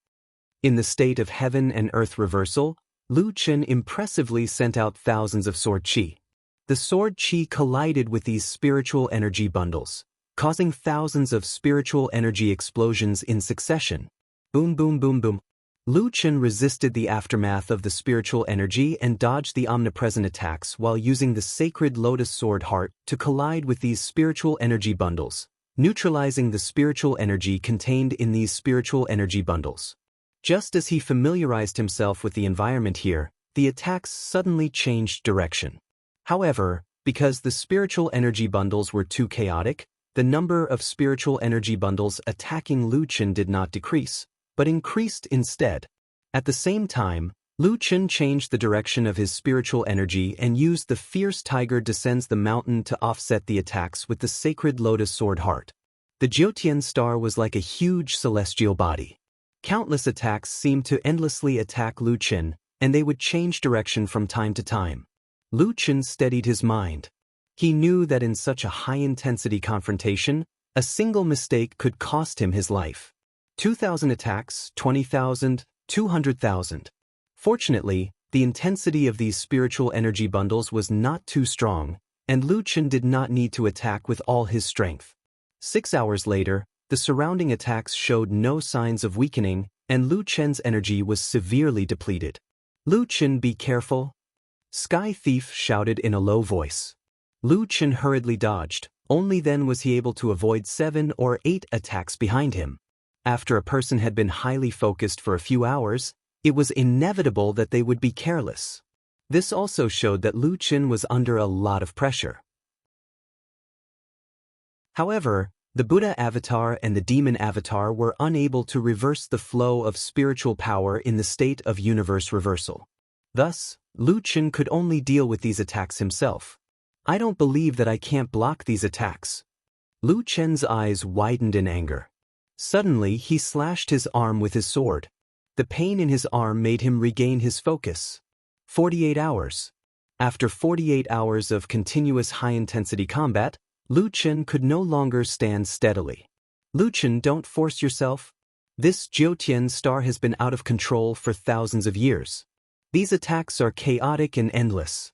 In the state of heaven and earth reversal, Lu Qin impressively sent out thousands of sword chi. The sword chi collided with these spiritual energy bundles, causing thousands of spiritual energy explosions in succession. Boom boom boom boom. Lu Qin resisted the aftermath of the spiritual energy and dodged the omnipresent attacks while using the sacred lotus sword heart to collide with these spiritual energy bundles, neutralizing the spiritual energy contained in these spiritual energy bundles. Just as he familiarized himself with the environment here, the attacks suddenly changed direction. However, because the spiritual energy bundles were too chaotic, the number of spiritual energy bundles attacking Lu Qin did not decrease, but increased instead. At the same time, Lu Qin changed the direction of his spiritual energy and used the fierce tiger descends the mountain to offset the attacks with the sacred lotus sword heart. The Jiutian star was like a huge celestial body. Countless attacks seemed to endlessly attack Lu Qin, and they would change direction from time to time. Lu Qin steadied his mind. He knew that in such a high-intensity confrontation, a single mistake could cost him his life. 2,000 attacks, 20,000, 200,000. Fortunately, the intensity of these spiritual energy bundles was not too strong, and Lu Qin did not need to attack with all his strength. 6 hours later, the surrounding attacks showed no signs of weakening, and Lu Qin's energy was severely depleted. "Lu Qin, be careful," Sky Thief shouted in a low voice. Lu Qin hurriedly dodged, only then was he able to avoid 7 or 8 attacks behind him. After a person had been highly focused for a few hours, It was inevitable that they would be careless. This also showed that Lu Qin was under a lot of pressure. However, the Buddha avatar and the demon avatar were unable to reverse the flow of spiritual power in the state of universe reversal. Thus, Lu Qin could only deal with these attacks himself. I don't believe that I can't block these attacks. Lu Qin's eyes widened in anger. Suddenly, he slashed his arm with his sword. The pain in his arm made him regain his focus. 48 hours. After 48 hours of continuous high-intensity combat, Lu Qin could no longer stand steadily. Lu Qin, don't force yourself. This Jiutian star has been out of control for thousands of years. These attacks are chaotic and endless.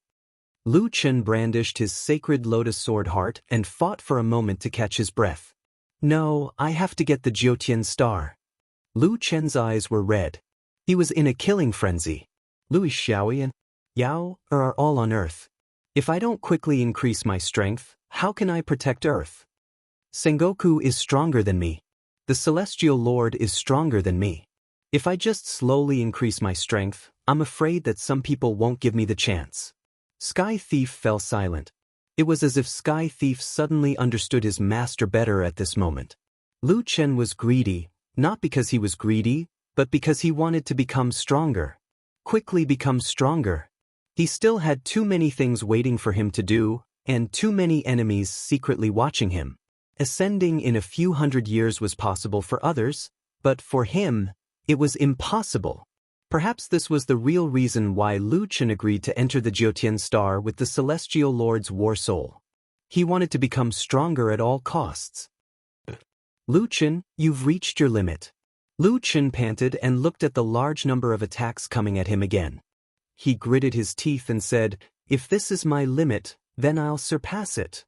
Lu Qin brandished his sacred lotus sword heart and fought for a moment to catch his breath. No, I have to get the Jiutian star. Lu Qin's eyes were red. He was in a killing frenzy. Lui Xiaoi and Yao are all on Earth. If I don't quickly increase my strength, how can I protect Earth? Sengoku is stronger than me. The Celestial Lord is stronger than me. If I just slowly increase my strength, I'm afraid that some people won't give me the chance. Sky Thief fell silent. It was as if Sky Thief suddenly understood his master better at this moment. Lu Qin was greedy, not because he was greedy, but because he wanted to become stronger. Quickly become stronger. He still had too many things waiting for him to do, and too many enemies secretly watching him. Ascending in a few hundred years was possible for others, but for him, it was impossible. Perhaps this was the real reason why Lu Qin agreed to enter the Jiutian Star with the Celestial Lord's war soul. He wanted to become stronger at all costs. Lu Qin, you've reached your limit. Lu Qin panted and looked at the large number of attacks coming at him again. He gritted his teeth and said, if this is my limit, then I'll surpass it.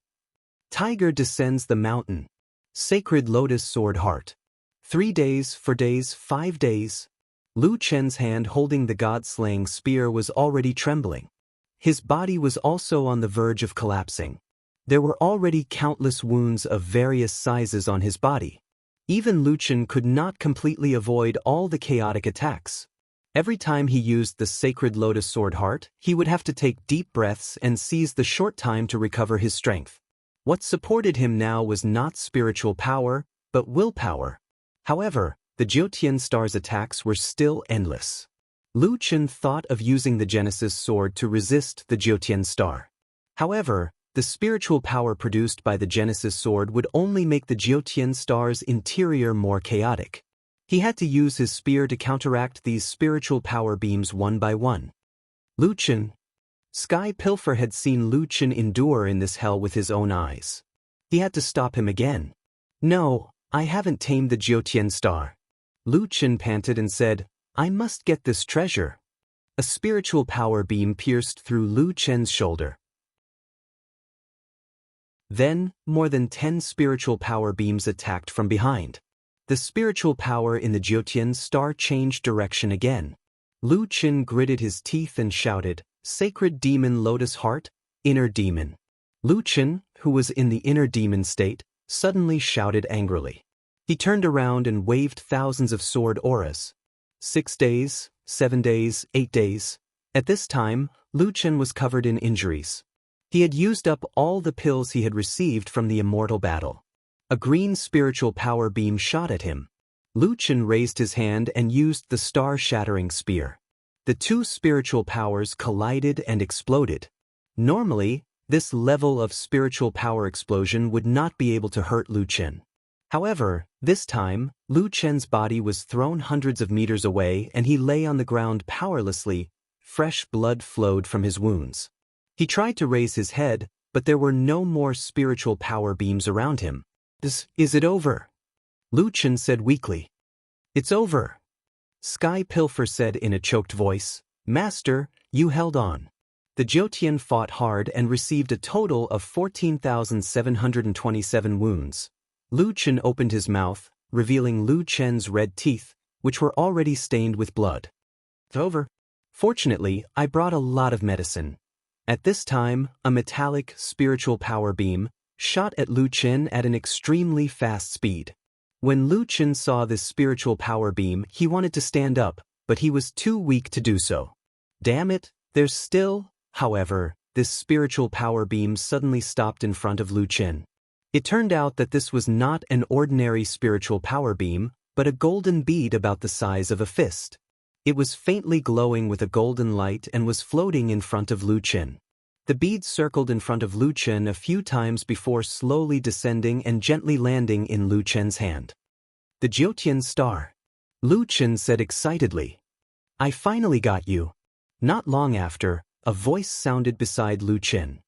Tiger descends the mountain. Sacred lotus sword heart. 3 days, 4 days, 5 days. Lu Qin's hand holding the god-slaying spear was already trembling. His body was also on the verge of collapsing. There were already countless wounds of various sizes on his body. Even Lu Qin could not completely avoid all the chaotic attacks. Every time he used the sacred lotus sword heart, he would have to take deep breaths and seize the short time to recover his strength. What supported him now was not spiritual power, but willpower. However, the Jiutian Star's attacks were still endless. Lu Qin thought of using the Genesis sword to resist the Jiutian Star. However, the spiritual power produced by the Genesis sword would only make the Jiutian Star's interior more chaotic. He had to use his spear to counteract these spiritual power beams one by one. Lu Qin. Sky Pilfer had seen Lu Qin endure in this hell with his own eyes. He had to stop him again. No, I haven't tamed the Jiutian Star. Lu Qin panted and said, I must get this treasure. A spiritual power beam pierced through Lu Qin's shoulder. Then, more than 10 spiritual power beams attacked from behind. The spiritual power in the Jiutian Star changed direction again. Lu Qin gritted his teeth and shouted, Sacred Demon Lotus Heart, Inner Demon. Lu Qin, who was in the inner demon state, suddenly shouted angrily. He turned around and waved thousands of sword auras. 6 days, 7 days, 8 days. At this time, Lu Qin was covered in injuries. He had used up all the pills he had received from the immortal battle. A green spiritual power beam shot at him. Lu Qin raised his hand and used the star-shattering spear. The two spiritual powers collided and exploded. Normally, this level of spiritual power explosion would not be able to hurt Lu Qin. However, this time, Lu Qin's body was thrown hundreds of meters away and he lay on the ground powerlessly. Fresh blood flowed from his wounds. He tried to raise his head, but there were no more spiritual power beams around him. Is it over? Lu Qin said weakly. It's over. Sky Pilfer said in a choked voice, Master, you held on. The Jiutian fought hard and received a total of 14,727 wounds. Lu Qin opened his mouth, revealing Lu Qin's red teeth, which were already stained with blood. It's over. Fortunately, I brought a lot of medicine. At this time, a metallic spiritual power beam shot at Lu Qin at an extremely fast speed. When Lu Qin saw this spiritual power beam, he wanted to stand up, but he was too weak to do so. Damn it, there's still, however, this spiritual power beam suddenly stopped in front of Lu Qin. It turned out that this was not an ordinary spiritual power beam, but a golden bead about the size of a fist. It was faintly glowing with a golden light and was floating in front of Lu Qin. The bead circled in front of Lu Qin a few times before slowly descending and gently landing in Lu Qin's hand. The Jiutian star. Lu Qin said excitedly. I finally got you. Not long after, a voice sounded beside Lu Qin.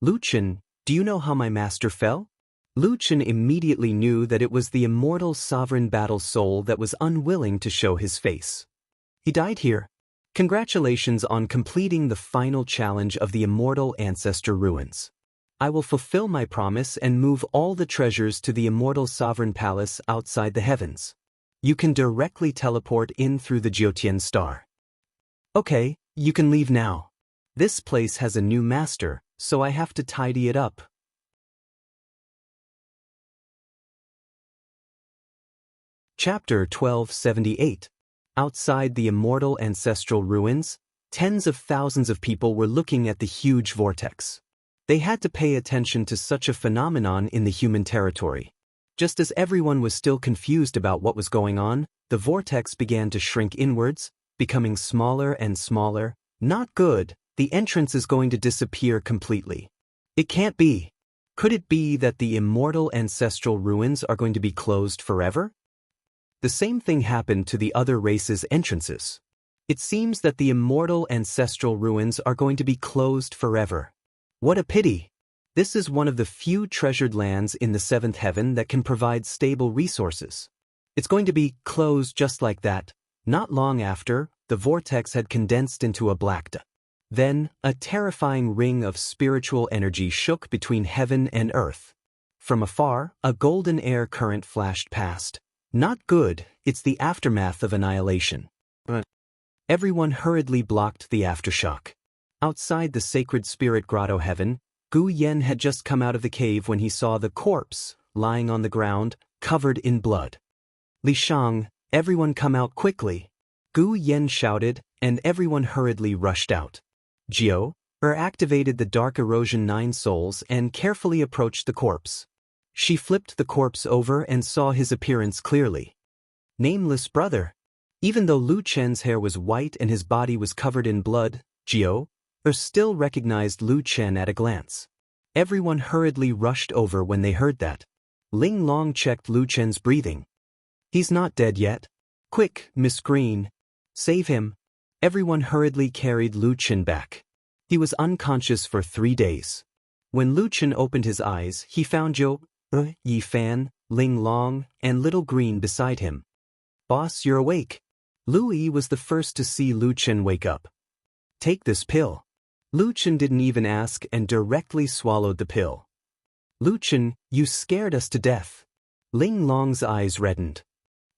Lu Qin, do you know how my master fell? Lu Qin immediately knew that it was the immortal sovereign battle soul that was unwilling to show his face. He died here. Congratulations on completing the final challenge of the immortal ancestor ruins. I will fulfill my promise and move all the treasures to the immortal sovereign palace outside the heavens. You can directly teleport in through the Jiutian star. Okay, you can leave now. This place has a new master, so I have to tidy it up. Chapter 1278. Outside the immortal ancestral ruins, tens of thousands of people were looking at the huge vortex. They had to pay attention to such a phenomenon in the human territory. Just as everyone was still confused about what was going on, the vortex began to shrink inwards, becoming smaller and smaller. Not good, the entrance is going to disappear completely. It can't be. Could it be that the immortal ancestral ruins are going to be closed forever? The same thing happened to the other races' entrances. It seems that the immortal ancestral ruins are going to be closed forever. What a pity! This is one of the few treasured lands in the seventh heaven that can provide stable resources. It's going to be closed just like that. Not long after, the vortex had condensed into a black dot. Then, a terrifying ring of spiritual energy shook between heaven and earth. From afar, a golden air current flashed past. Not good, it's the aftermath of annihilation. Everyone hurriedly blocked the aftershock. Outside the sacred spirit grotto heaven, Gu Yen had just come out of the cave when he saw the corpse, lying on the ground, covered in blood. Li Shang, everyone come out quickly. Gu Yen shouted, and everyone hurriedly rushed out. Jiu activated the Dark Erosion 9 souls and carefully approached the corpse. She flipped the corpse over and saw his appearance clearly. Nameless brother. Even though Lu Chen's hair was white and his body was covered in blood, Jiu still recognized Lu Chen at a glance. Everyone hurriedly rushed over when they heard that. Ling Long checked Lu Chen's breathing. He's not dead yet. Quick, Miss Green. Save him. Everyone hurriedly carried Lu Chen back. He was unconscious for 3 days. When Lu Chen opened his eyes, he found Zhou, Yi Fan, Ling Long, and Little Green beside him. Boss, you're awake. Lu Yi was the first to see Lu Chen wake up. Take this pill. Lu Chen didn't even ask and directly swallowed the pill. Lu Chen, you scared us to death. Ling Long's eyes reddened.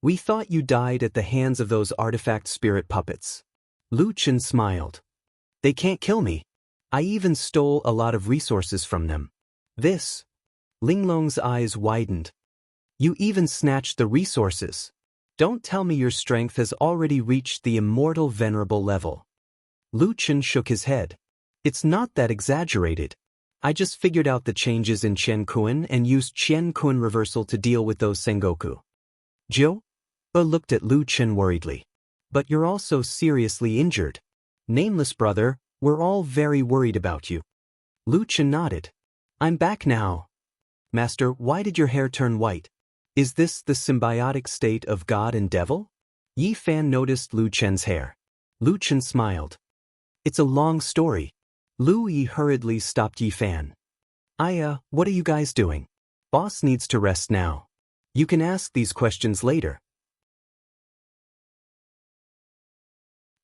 We thought you died at the hands of those artifact spirit puppets. Lu Chen smiled. They can't kill me. I even stole a lot of resources from them. This. Ling Long's eyes widened. You even snatched the resources. Don't tell me your strength has already reached the immortal venerable level. Lu Chen shook his head. It's not that exaggerated. I just figured out the changes in Qian Kun and used Qian Kun reversal to deal with those Sengoku. Jiu looked at Lu Chen worriedly. But you're also seriously injured. Nameless brother, we're all very worried about you. Lu Chen nodded. I'm back now. Master, why did your hair turn white? Is this the symbiotic state of God and devil? Yi Fan noticed Lu Chen's hair. Lu Chen smiled. It's a long story. Lu Yi hurriedly stopped Yi Fan. What are you guys doing? Boss needs to rest now. You can ask these questions later.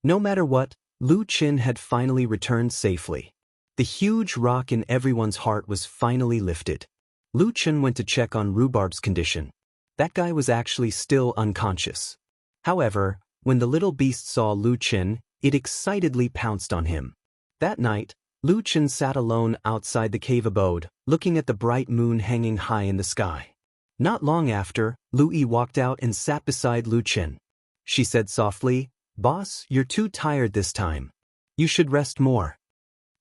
No matter what, Lu Chen had finally returned safely. The huge rock in everyone's heart was finally lifted. Lu Chen went to check on Rhubarb's condition. That guy was actually still unconscious. However, when the little beast saw Lu Chen, it excitedly pounced on him. That night, Lu Chen sat alone outside the cave abode, looking at the bright moon hanging high in the sky. Not long after, Lu Yi walked out and sat beside Lu Chen. She said softly, Boss, you're too tired this time. You should rest more.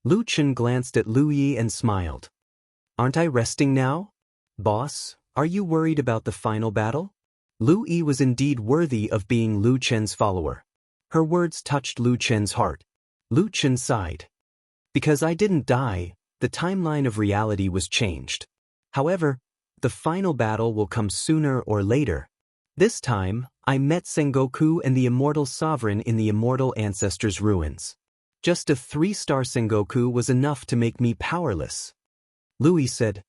Lu Chen glanced at Lu Yi and smiled. Aren't I resting now? Boss, are you worried about the final battle? Lu Yi was indeed worthy of being Lu Chen's follower. Her words touched Lu Chen's heart. Lu Chen sighed. Because I didn't die, the timeline of reality was changed. However, the final battle will come sooner or later. This time, I met Sengoku and the immortal sovereign in the immortal ancestors' ruins. Just a 3-star Sengoku was enough to make me powerless. Louis said,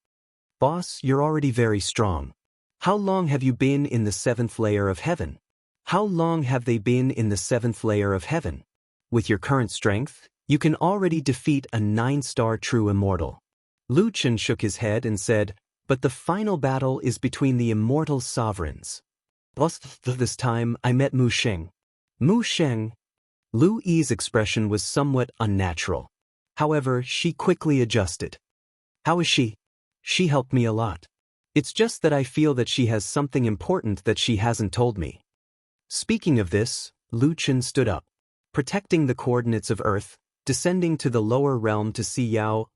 Boss, you're already very strong. How long have you been in the 7th layer of heaven? How long have they been in the 7th layer of heaven? With your current strength, you can already defeat a 9-star true immortal. Lu Chen shook his head and said, but the final battle is between the immortal sovereigns. Boss, this time I met Mu Sheng. Mu Sheng. Lu Yi's expression was somewhat unnatural. However, she quickly adjusted. How is she? She helped me a lot. It's just that I feel that she has something important that she hasn't told me. Speaking of this, Lu Chen stood up. Protecting the coordinates of Earth, descending to the lower realm to see Yao,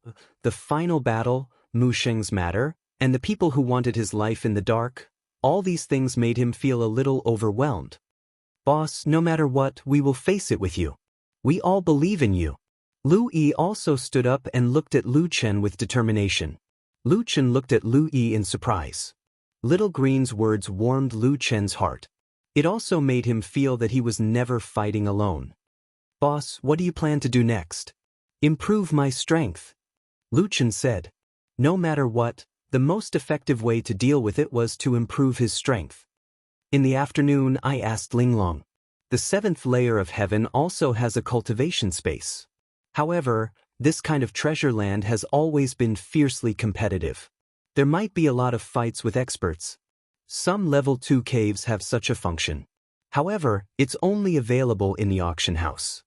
the final battle, Mu Sheng's matter, and the people who wanted his life in the dark, all these things made him feel a little overwhelmed. Boss, no matter what, we will face it with you. We all believe in you. Lu Yi also stood up and looked at Lu Chen with determination. Lu Chen looked at Lu Yi in surprise. Little Green's words warmed Lu Chen's heart. It also made him feel that he was never fighting alone. Boss, what do you plan to do next? Improve my strength. Lu Chen said. No matter what, the most effective way to deal with it was to improve his strength. In the afternoon, I asked Linglong. The 7th layer of heaven also has a cultivation space. However, this kind of treasure land has always been fiercely competitive. There might be a lot of fights with experts. Some level 2 caves have such a function. However, it's only available in the auction house.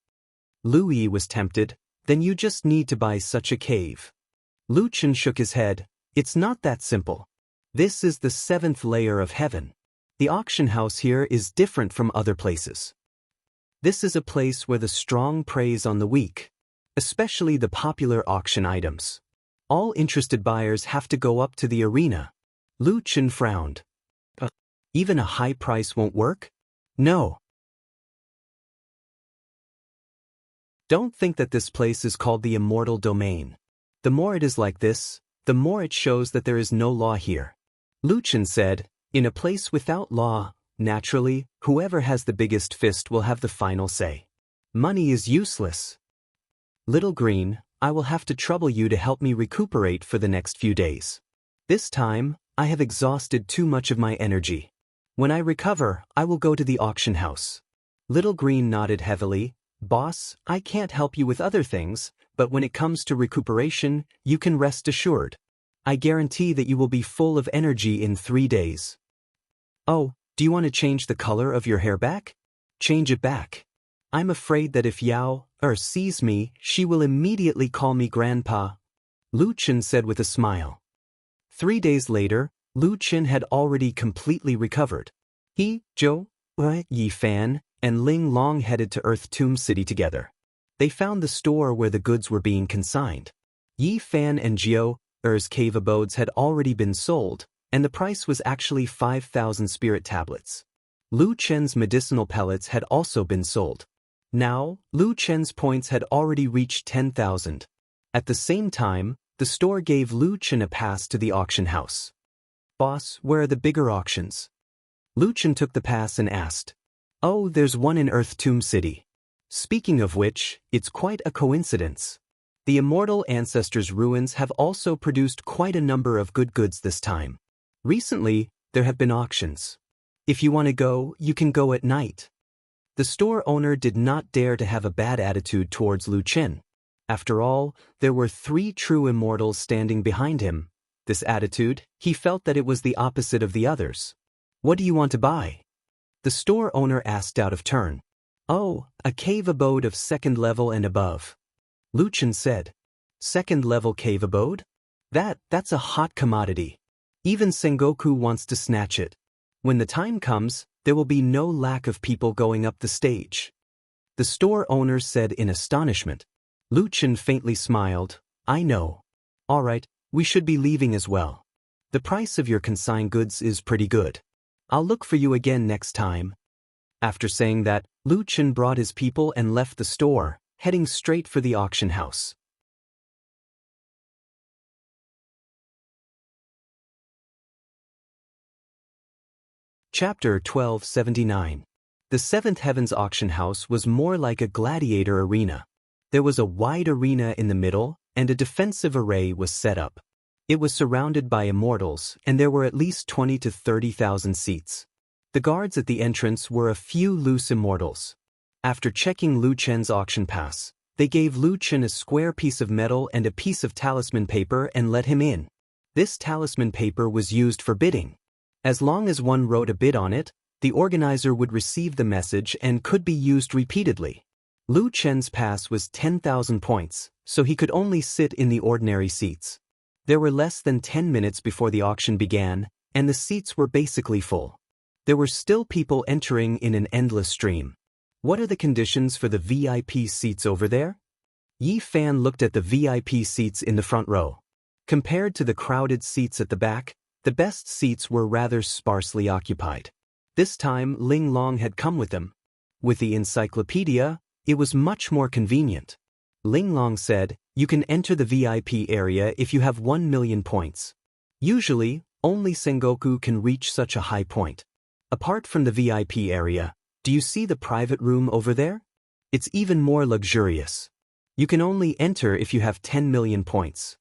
Lu Yi was tempted, then you just need to buy such a cave. Lu Chen shook his head. It's not that simple. This is the 7th layer of heaven. The auction house here is different from other places. This is a place where the strong preys on the weak, especially the popular auction items. All interested buyers have to go up to the arena. Lu Chen frowned. Even a high price won't work? No. Don't think that this place is called the immortal domain. The more it is like this, the more it shows that there is no law here. Lu Chen said, in a place without law, naturally, whoever has the biggest fist will have the final say. Money is useless. Little Green, I will have to trouble you to help me recuperate for the next few days. This time, I have exhausted too much of my energy. When I recover, I will go to the auction house. Little Green nodded heavily. Boss, I can't help you with other things, but when it comes to recuperation, you can rest assured. I guarantee that you will be full of energy in 3 days. Oh, do you want to change the color of your hair back? Change it back. I'm afraid that if Yao sees me, she will immediately call me Grandpa. Lu Chen said with a smile. 3 days later, Lu Chen had already completely recovered. He, Zhou, Yi Fan, and Ling Long headed to Earth Tomb City together. They found the store where the goods were being consigned. Yi Fan and Jiu Er's cave abodes had already been sold, and the price was actually 5,000 spirit tablets. Lu Chen's medicinal pellets had also been sold. Now, Lu Chen's points had already reached 10,000. At the same time, the store gave Lu Chen a pass to the auction house. Boss, where are the bigger auctions? Lu Chen took the pass and asked. Oh, there's one in Earth Tomb City. Speaking of which, it's quite a coincidence. The immortal ancestors' ruins have also produced quite a number of good goods this time. Recently, there have been auctions. If you want to go, you can go at night. The store owner did not dare to have a bad attitude towards Lu Chen. After all, there were 3 true immortals standing behind him. This attitude, he felt that it was the opposite of the others. What do you want to buy? The store owner asked out of turn. Oh, a cave abode of 2nd level and above. Lu Chen said. 2nd level cave abode? That's a hot commodity. Even Sengoku wants to snatch it. When the time comes, there will be no lack of people going up the stage. The store owner said in astonishment. Lu Chen faintly smiled. I know. All right, we should be leaving as well. The price of your consigned goods is pretty good. I'll look for you again next time. After saying that, Lu Chen brought his people and left the store, heading straight for the auction house. Chapter 1279. The Seventh Heavens auction house was more like a gladiator arena. There was a wide arena in the middle, and a defensive array was set up. It was surrounded by immortals, and there were at least 20 to 30,000 seats. The guards at the entrance were a few loose immortals. After checking Lu Chen's auction pass, they gave Lu Chen a square piece of metal and a piece of talisman paper and let him in. This talisman paper was used for bidding. As long as one wrote a bid on it, the organizer would receive the message and could be used repeatedly. Lu Chen's pass was 10,000 points, so he could only sit in the ordinary seats. There were less than 10 minutes before the auction began, and the seats were basically full. There were still people entering in an endless stream. What are the conditions for the VIP seats over there? Yi Fan looked at the VIP seats in the front row. Compared to the crowded seats at the back, the best seats were rather sparsely occupied. This time Ling Long had come with them. With the encyclopedia, it was much more convenient. Ling Long said, you can enter the VIP area if you have 1 million points. Usually, only Sengoku can reach such a high point. Apart from the VIP area, do you see the private room over there? It's even more luxurious. You can only enter if you have 10 million points.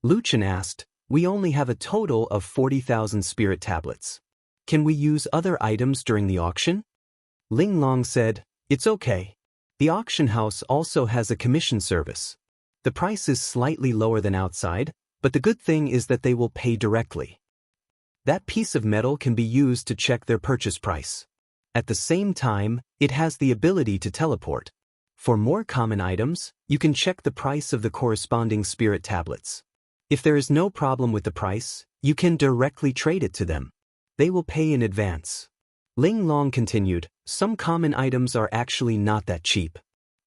Lu Chen asked, we only have a total of 40,000 spirit tablets. Can we use other items during the auction? Ling Long said, it's okay. The auction house also has a commission service. The price is slightly lower than outside, but the good thing is that they will pay directly. That piece of metal can be used to check their purchase price. At the same time, it has the ability to teleport. For more common items, you can check the price of the corresponding spirit tablets. If there is no problem with the price, you can directly trade it to them. They will pay in advance. Ling Long continued, some common items are actually not that cheap.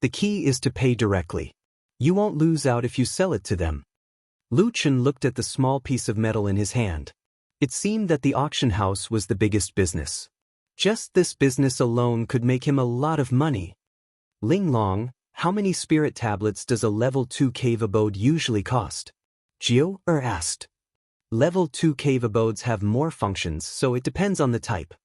The key is to pay directly. You won't lose out if you sell it to them. Lu Chen looked at the small piece of metal in his hand. It seemed that the auction house was the biggest business. Just this business alone could make him a lot of money. Ling Long, how many spirit tablets does a level 2 cave abode usually cost? Jiu asked. Level 2 cave abodes have more functions, so it depends on the type.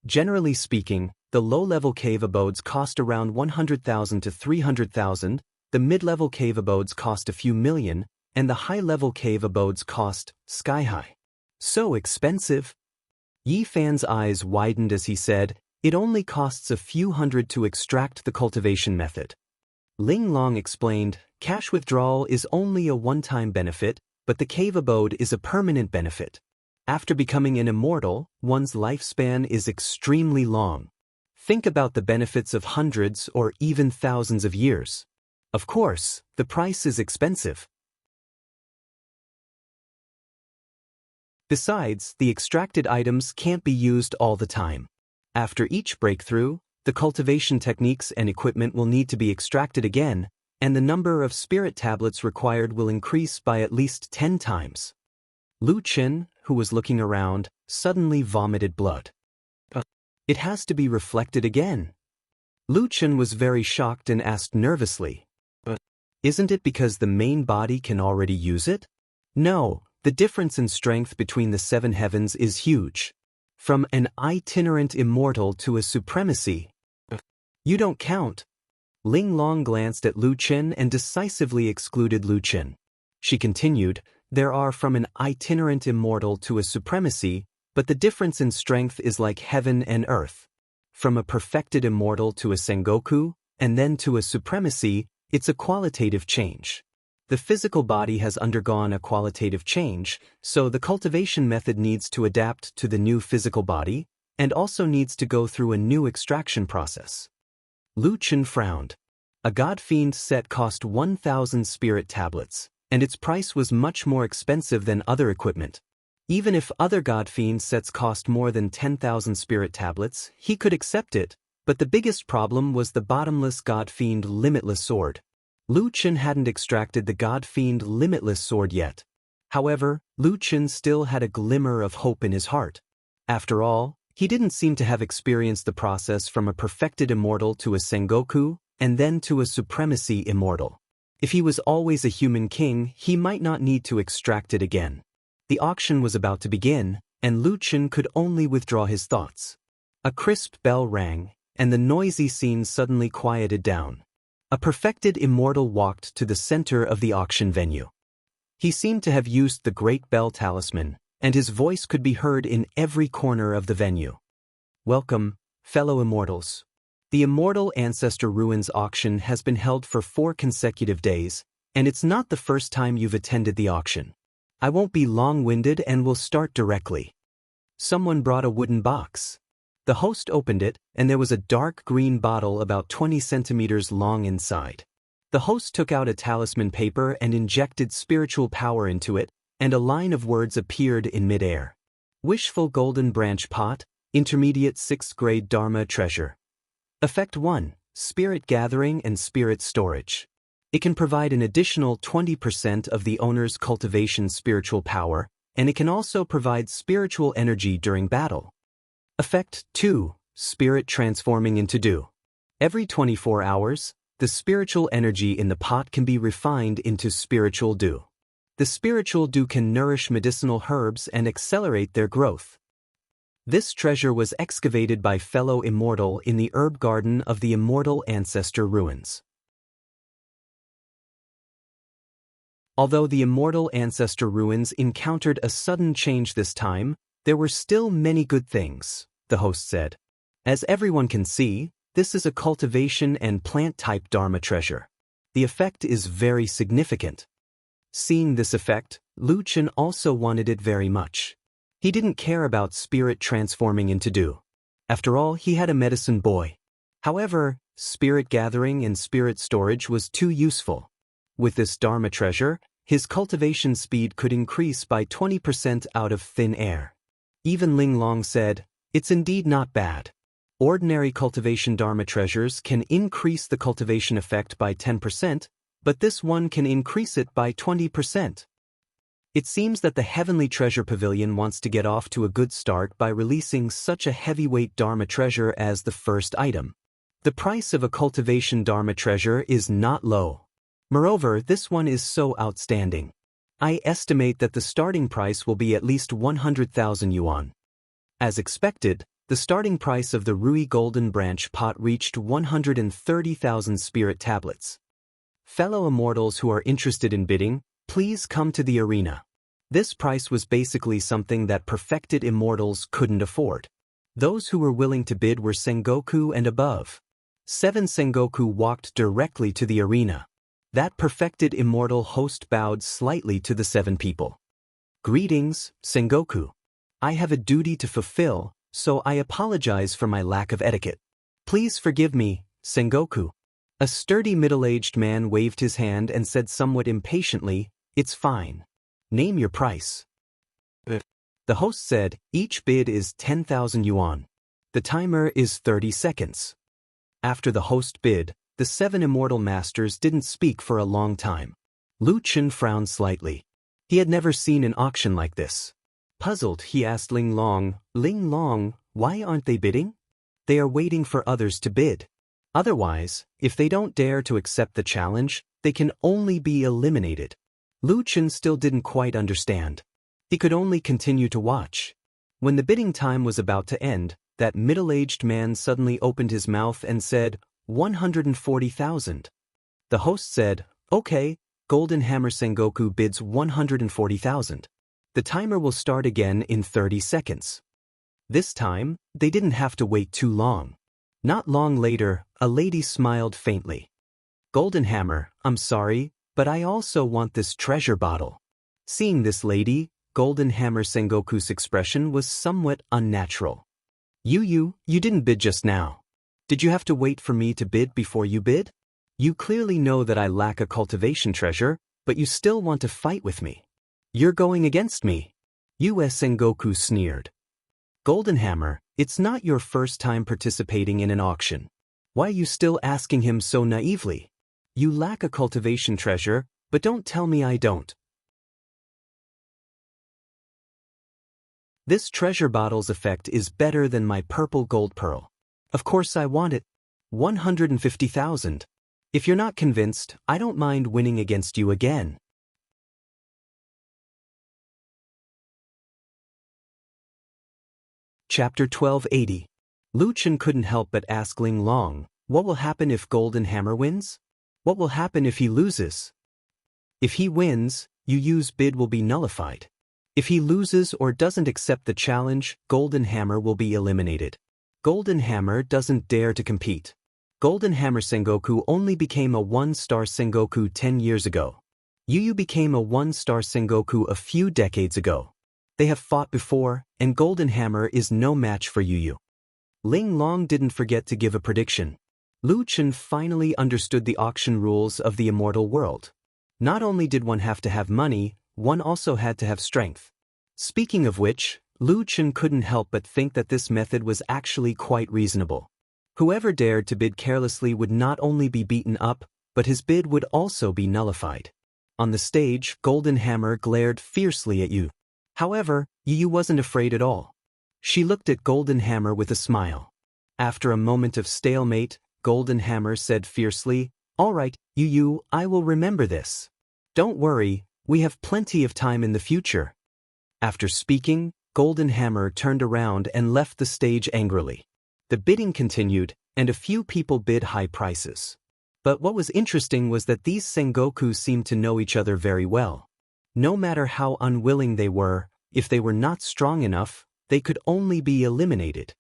Generally speaking, the low-level cave abodes cost around 100,000 to 300,000, the mid-level cave abodes cost a few million, and the high-level cave abodes cost sky-high. So expensive. Yi Fan's eyes widened as he said, it only costs a few hundred to extract the cultivation method. Ling Long explained, cash withdrawal is only a one-time benefit, but the cave abode is a permanent benefit. After becoming an immortal, one's lifespan is extremely long. Think about the benefits of hundreds or even thousands of years. Of course, the price is expensive. Besides, the extracted items can't be used all the time. After each breakthrough, the cultivation techniques and equipment will need to be extracted again, and the number of spirit tablets required will increase by at least 10 times. Lu Chen, who was looking around, suddenly vomited blood. It has to be reflected again. Lu Chen was very shocked and asked nervously, isn't it because the main body can already use it? No, the difference in strength between the 7 heavens is huge. From an itinerant immortal to a supremacy. You don't count. Ling Long glanced at Lu Chen and decisively excluded Lu Chen. She continued, there are from an itinerant immortal to a supremacy, but the difference in strength is like heaven and earth. From a perfected immortal to a Sengoku, and then to a supremacy, it's a qualitative change. The physical body has undergone a qualitative change, so the cultivation method needs to adapt to the new physical body, and also needs to go through a new extraction process. Lu Chen frowned. A God-Fiend set cost 1,000 spirit tablets, and its price was much more expensive than other equipment. Even if other God-Fiend sets cost more than 10,000 spirit tablets, he could accept it, But the biggest problem was the bottomless God Fiend Limitless Sword. Lu Chen hadn't extracted the God Fiend Limitless Sword yet. However, Lu Chen still had a glimmer of hope in his heart. After all, he didn't seem to have experienced the process from a perfected immortal to a Sengoku, and then to a supremacy immortal. If he was always a human king, he might not need to extract it again. The auction was about to begin, and Lu Chen could only withdraw his thoughts. A crisp bell rang, and the noisy scene suddenly quieted down. A perfected immortal walked to the center of the auction venue. He seemed to have used the Great Bell Talisman, and his voice could be heard in every corner of the venue. Welcome, fellow immortals. The Immortal Ancestor Ruins auction has been held for 4 consecutive days, and it's not the first time you've attended the auction. I won't be long-winded and will start directly. Someone brought a wooden box. The host opened it, and there was a dark green bottle about 20 centimeters long inside. The host took out a talisman paper and injected spiritual power into it, and a line of words appeared in midair. Wishful Golden Branch Pot, Intermediate 6th Grade Dharma Treasure. Effect 1, Spirit Gathering and Spirit Storage. It can provide an additional 20% of the owner's cultivation spiritual power, and it can also provide spiritual energy during battle. Effect 2, Spirit Transforming into Dew. Every 24 hours, the spiritual energy in the pot can be refined into spiritual dew. The spiritual dew can nourish medicinal herbs and accelerate their growth. This treasure was excavated by fellow immortal in the herb garden of the Immortal Ancestor Ruins. Although the Immortal Ancestor Ruins encountered a sudden change this time, there were still many good things, the host said. As everyone can see, this is a cultivation and plant-type Dharma treasure. The effect is very significant. Seeing this effect, Lu Chen also wanted it very much. He didn't care about spirit transforming into dew. After all, he had a medicine boy. However, spirit gathering and spirit storage was too useful. With this Dharma treasure, his cultivation speed could increase by 20% out of thin air. Even Ling Long said, "It's indeed not bad. Ordinary cultivation Dharma treasures can increase the cultivation effect by 10%, but this one can increase it by 20%. It seems that the Heavenly Treasure Pavilion wants to get off to a good start by releasing such a heavyweight Dharma treasure as the first item. The price of a cultivation Dharma treasure is not low. Moreover, this one is so outstanding. I estimate that the starting price will be at least 100,000 yuan. As expected, the starting price of the Rui Golden Branch pot reached 130,000 spirit tablets. Fellow immortals who are interested in bidding, please come to the arena. This price was basically something that perfected immortals couldn't afford. Those who were willing to bid were Sengoku and above. 7 Sengoku walked directly to the arena. That perfected immortal host bowed slightly to the 7 people. Greetings, Sengoku. I have a duty to fulfill, so I apologize for my lack of etiquette. Please forgive me, Sengoku. A sturdy middle-aged man waved his hand and said somewhat impatiently, "It's fine. Name your price." The host said, "Each bid is 10,000 yuan. The timer is 30 seconds. After the host bid, the 7 immortal masters didn't speak for a long time. Lu Chen frowned slightly. He had never seen an auction like this. Puzzled, he asked Ling Long, "Ling Long, why aren't they bidding?" "They are waiting for others to bid. Otherwise, if they don't dare to accept the challenge, they can only be eliminated." Lu Chen still didn't quite understand. He could only continue to watch. When the bidding time was about to end, that middle-aged man suddenly opened his mouth and said, 140,000. The host said, "Okay, Golden Hammer Sengoku bids 140,000. The timer will start again in 30 seconds. This time, they didn't have to wait too long. Not long later, a lady smiled faintly. "Golden Hammer, I'm sorry, but I also want this treasure bottle." Seeing this lady, Golden Hammer Sengoku's expression was somewhat unnatural. You didn't bid just now. Did you have to wait for me to bid before you bid? You clearly know that I lack a cultivation treasure, but you still want to fight with me. You're going against me." U.S. Sengoku sneered. "Golden Hammer, It's not your first time participating in an auction. Why are you still asking him so naively? You lack a cultivation treasure, but don't tell me I don't. This treasure bottle's effect is better than my purple gold pearl. Of course I want it. 150,000. If you're not convinced, I don't mind winning against you again. Chapter 1280. Lu Chen couldn't help but ask Ling Long, what will happen if Golden Hammer wins? What will happen if he loses? If he wins, Yu Yu's bid will be nullified. If he loses or doesn't accept the challenge, Golden Hammer will be eliminated. Golden Hammer doesn't dare to compete. Golden Hammer Sengoku only became a one-star Sengoku 10 years ago. Yu Yu became a one-star Sengoku a few decades ago. They have fought before, and Golden Hammer is no match for Yu Yu. Ling Long didn't forget to give a prediction. Lu Chen finally understood the auction rules of the immortal world. Not only did one have to have money, one also had to have strength. Speaking of which, Lu Chen couldn't help but think that this method was actually quite reasonable. Whoever dared to bid carelessly would not only be beaten up, but his bid would also be nullified. On the stage, Golden Hammer glared fiercely at Yu. However, Yu Yu wasn't afraid at all. She looked at Golden Hammer with a smile. After a moment of stalemate, Golden Hammer said fiercely, "All right, Yu Yu, I will remember this. Don't worry, we have plenty of time in the future." After speaking, Golden Hammer turned around and left the stage angrily. The bidding continued, and a few people bid high prices. But what was interesting was that these Sengoku seemed to know each other very well. No matter how unwilling they were, if they were not strong enough, they could only be eliminated.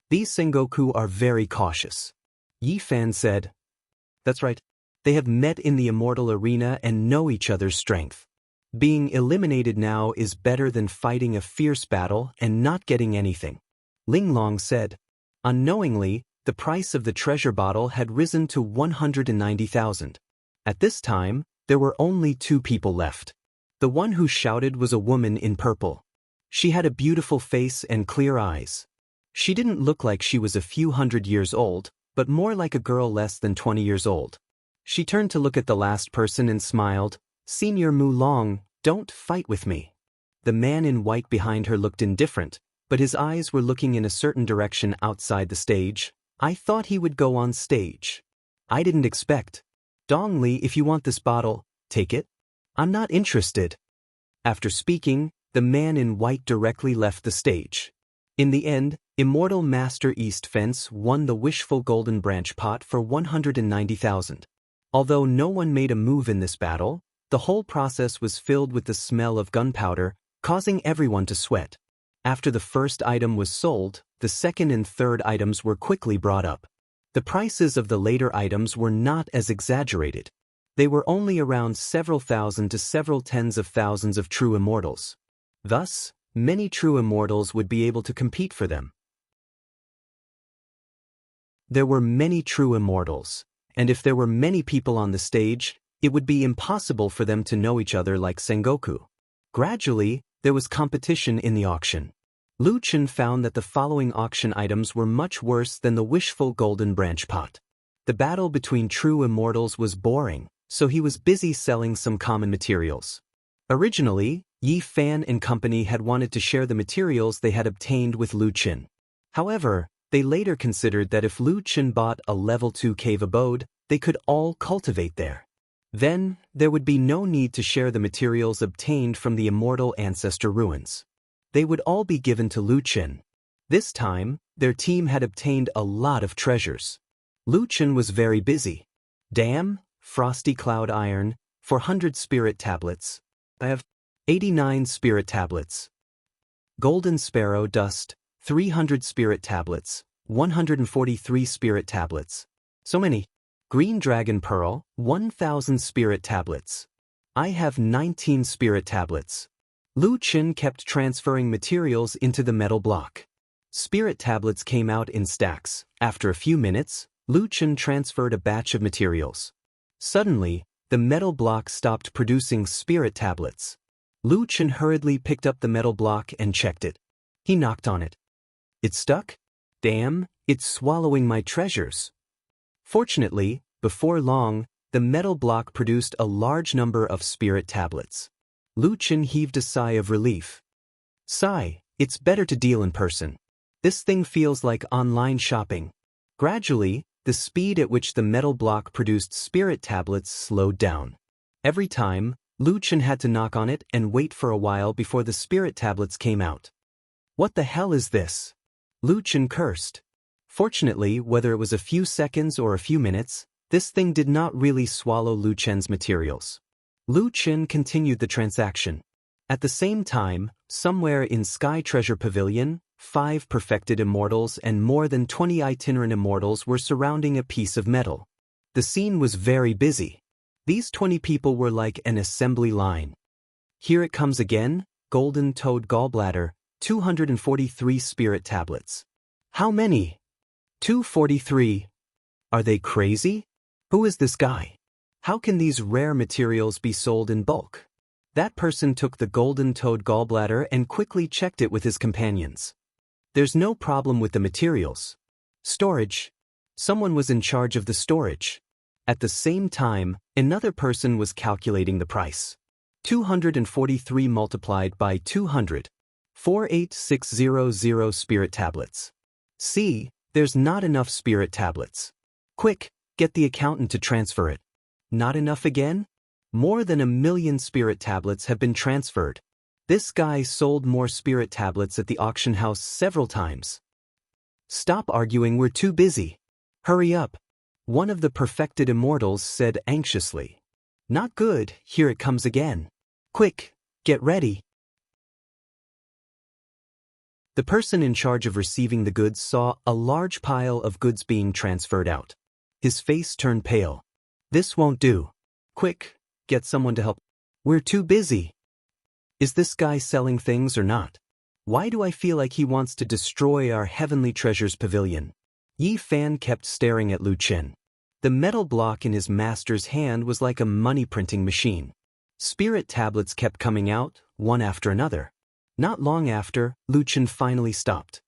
These Sengoku are very cautious. Yi Fan said, "That's right. They have met in the immortal arena and know each other's strength. Being eliminated now is better than fighting a fierce battle and not getting anything." Ling Long said. Unknowingly, the price of the treasure bottle had risen to 190,000. At this time, there were only two people left. The one who shouted was a woman in purple. She had a beautiful face and clear eyes. She didn't look like she was a few hundred years old, but more like a girl less than 20 years old. She turned to look at the last person and smiled, "Senior Mu Long, don't fight with me." The man in white behind her looked indifferent, but his eyes were looking in a certain direction outside the stage. "I thought he would go on stage. I didn't expect. Dong Li, if you want this bottle, take it. I'm not interested." After speaking, the man in white directly left the stage. In the end, Immortal Master East Fence won the wishful golden branch pot for 190,000. Although no one made a move in this battle, the whole process was filled with the smell of gunpowder, causing everyone to sweat. After the first item was sold, the second and third items were quickly brought up. The prices of the later items were not as exaggerated. They were only around several thousand to several tens of thousands of true immortals. Thus, many true immortals would be able to compete for them. There were many true immortals, and if there were many people on the stage, it would be impossible for them to know each other like Sengoku. Gradually, there was competition in the auction. Lu Chen found that the following auction items were much worse than the wishful golden branch pot. The battle between true immortals was boring, so he was busy selling some common materials. Originally, Yi Fan and company had wanted to share the materials they had obtained with Lu Chen. However, they later considered that if Lu Chen bought a level 2 cave abode, they could all cultivate there. Then, there would be no need to share the materials obtained from the immortal ancestor ruins. They would all be given to Lu Chen. This time, their team had obtained a lot of treasures. Lu Chen was very busy. Dam, Frosty Cloud Iron, 400 spirit tablets. I have 89 spirit tablets. Golden Sparrow Dust, 300 spirit tablets, 143 spirit tablets. So many. Green Dragon Pearl, 1,000 spirit tablets. I have 19 spirit tablets. Lu Chen kept transferring materials into the metal block. Spirit tablets came out in stacks. After a few minutes, Lu Chen transferred a batch of materials. Suddenly, the metal block stopped producing spirit tablets. Lu Chen hurriedly picked up the metal block and checked it. He knocked on it. It's stuck? Damn, it's swallowing my treasures. Fortunately, before long, the metal block produced a large number of spirit tablets. Luchin heaved a sigh of relief. Sigh, it's better to deal in person. This thing feels like online shopping. Gradually, the speed at which the metal block produced spirit tablets slowed down. Every time, Luchin had to knock on it and wait for a while before the spirit tablets came out. What the hell is this? Luchin cursed. Fortunately, whether it was a few seconds or a few minutes, this thing did not really swallow Luchen's materials. Luchin continued the transaction. At the same time, somewhere in Sky Treasure Pavilion, 5 perfected immortals and more than 20 itinerant immortals were surrounding a piece of metal. The scene was very busy. These 20 people were like an assembly line. Here it comes again, Golden Toad Gallbladder, 243 spirit tablets. How many? 243. Are they crazy? Who is this guy? How can these rare materials be sold in bulk? That person took the Golden Toad Gallbladder and quickly checked it with his companions. There's no problem with the materials. Storage. Someone was in charge of the storage. At the same time, another person was calculating the price. 243 multiplied by 200. 48600 spirit tablets. See, there's not enough spirit tablets. Quick, get the accountant to transfer it. Not enough again? More than 1 million spirit tablets have been transferred. This guy sold more spirit tablets at the auction house several times. Stop arguing, we're too busy. Hurry up. One of the perfected immortals said anxiously. Not good, here it comes again. Quick, get ready. The person in charge of receiving the goods saw a large pile of goods being transferred out. His face turned pale. This won't do. Quick, get someone to help. We're too busy. Is this guy selling things or not? Why do I feel like he wants to destroy our Heavenly Treasures Pavilion? Yi Fan kept staring at Luchin. The metal block in his master's hand was like a money-printing machine. Spirit tablets kept coming out, one after another. Not long after, Luchin finally stopped.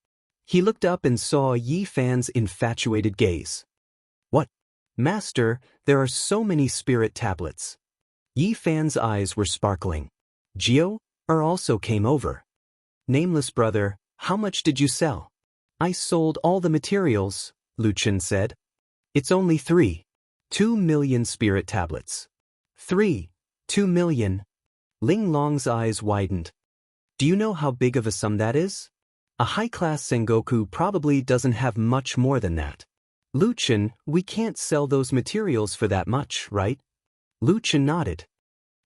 He looked up and saw Yi Fan's infatuated gaze. What? Master, there are so many spirit tablets. Yi Fan's eyes were sparkling. Geo also came over. Nameless brother, how much did you sell? I sold all the materials, Luchin said. It's only 2 million spirit tablets. 2 million. Ling Long's eyes widened. Do you know how big of a sum that is? A high-class Sengoku probably doesn't have much more than that. Luchin, we can't sell those materials for that much, right? Luchin nodded.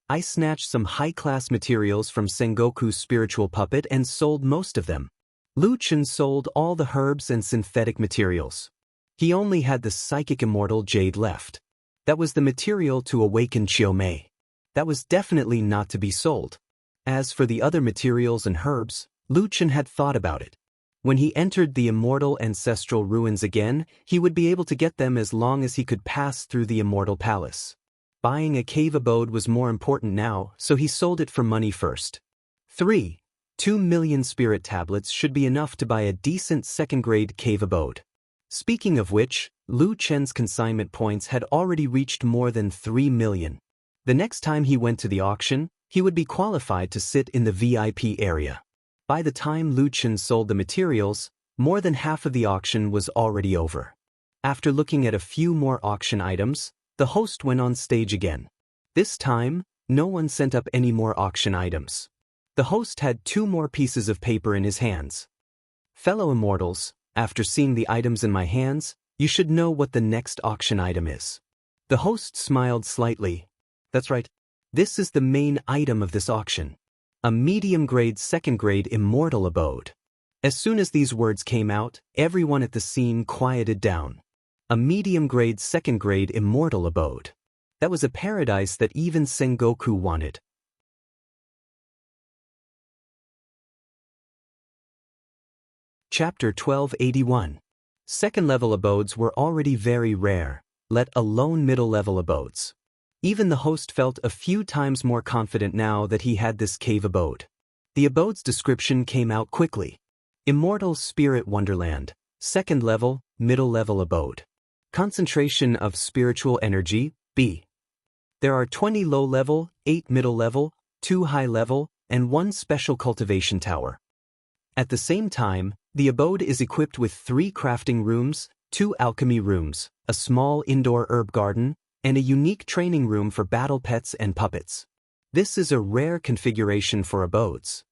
I snatched some high-class materials from Sengoku's spiritual puppet and sold most of them. Luchin sold all the herbs and synthetic materials. He only had the psychic immortal jade left. That was the material to awaken Chiomei. That was definitely not to be sold. As for the other materials and herbs, Luchin had thought about it. When he entered the immortal ancestral ruins again, he would be able to get them as long as he could pass through the immortal palace. Buying a cave abode was more important now, so he sold it for money first. 2 million spirit tablets should be enough to buy a decent second-grade cave abode. Speaking of which, Lu Chen's consignment points had already reached more than 3 million. The next time he went to the auction, he would be qualified to sit in the VIP area. By the time Lu Chen sold the materials, more than half of the auction was already over. After looking at a few more auction items, the host went on stage again. This time, no one sent up any more auction items. The host had 2 more pieces of paper in his hands. Fellow immortals, after seeing the items in my hands, you should know what the next auction item is. The host smiled slightly. That's right. This is the main item of this auction. A medium-grade second-grade immortal abode. As soon as these words came out, everyone at the scene quieted down. A medium-grade second-grade immortal abode. That was a paradise that even Sengoku wanted. Chapter 1281. Second-level abodes were already very rare, let alone middle-level abodes. Even the host felt a few times more confident now that he had this cave abode. The abode's description came out quickly. Immortal Spirit Wonderland, second level, middle level abode. Concentration of spiritual energy, B. There are 20 low level, 8 middle level, 2 high level, and 1 special cultivation tower. At the same time, the abode is equipped with 3 crafting rooms, 2 alchemy rooms, a small indoor herb garden, and a unique training room for battle pets and puppets. This is a rare configuration for abodes.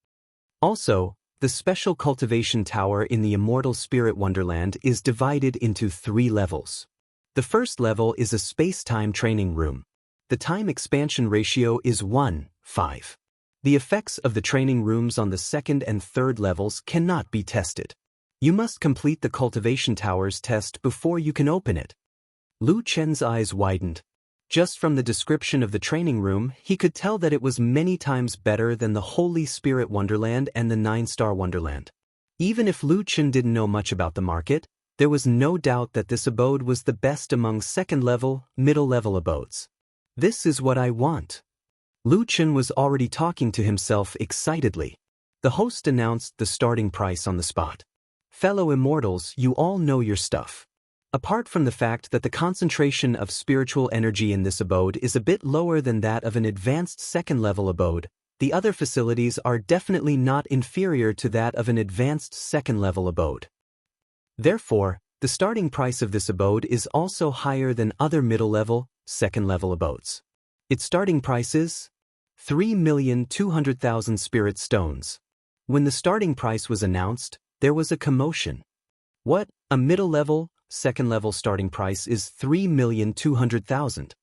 Also, the special cultivation tower in the Immortal Spirit Wonderland is divided into 3 levels. The first level is a space-time training room. The time expansion ratio is 1:5. The effects of the training rooms on the second and third levels cannot be tested. You must complete the cultivation tower's test before you can open it. Lu Chen's eyes widened. Just from the description of the training room, he could tell that it was many times better than the Holy Spirit Wonderland and the 9-Star Wonderland. Even if Lu Chen didn't know much about the market, there was no doubt that this abode was the best among second-level, middle-level abodes. This is what I want. Lu Chen was already talking to himself excitedly. The host announced the starting price on the spot. Fellow immortals, you all know your stuff. Apart from the fact that the concentration of spiritual energy in this abode is a bit lower than that of an advanced second-level abode, the other facilities are definitely not inferior to that of an advanced second-level abode. Therefore, the starting price of this abode is also higher than other middle-level, second-level abodes. Its starting price is 3,200,000 spirit stones. When the starting price was announced, there was a commotion. What? A middle-level, second-level starting price is 3,200,000.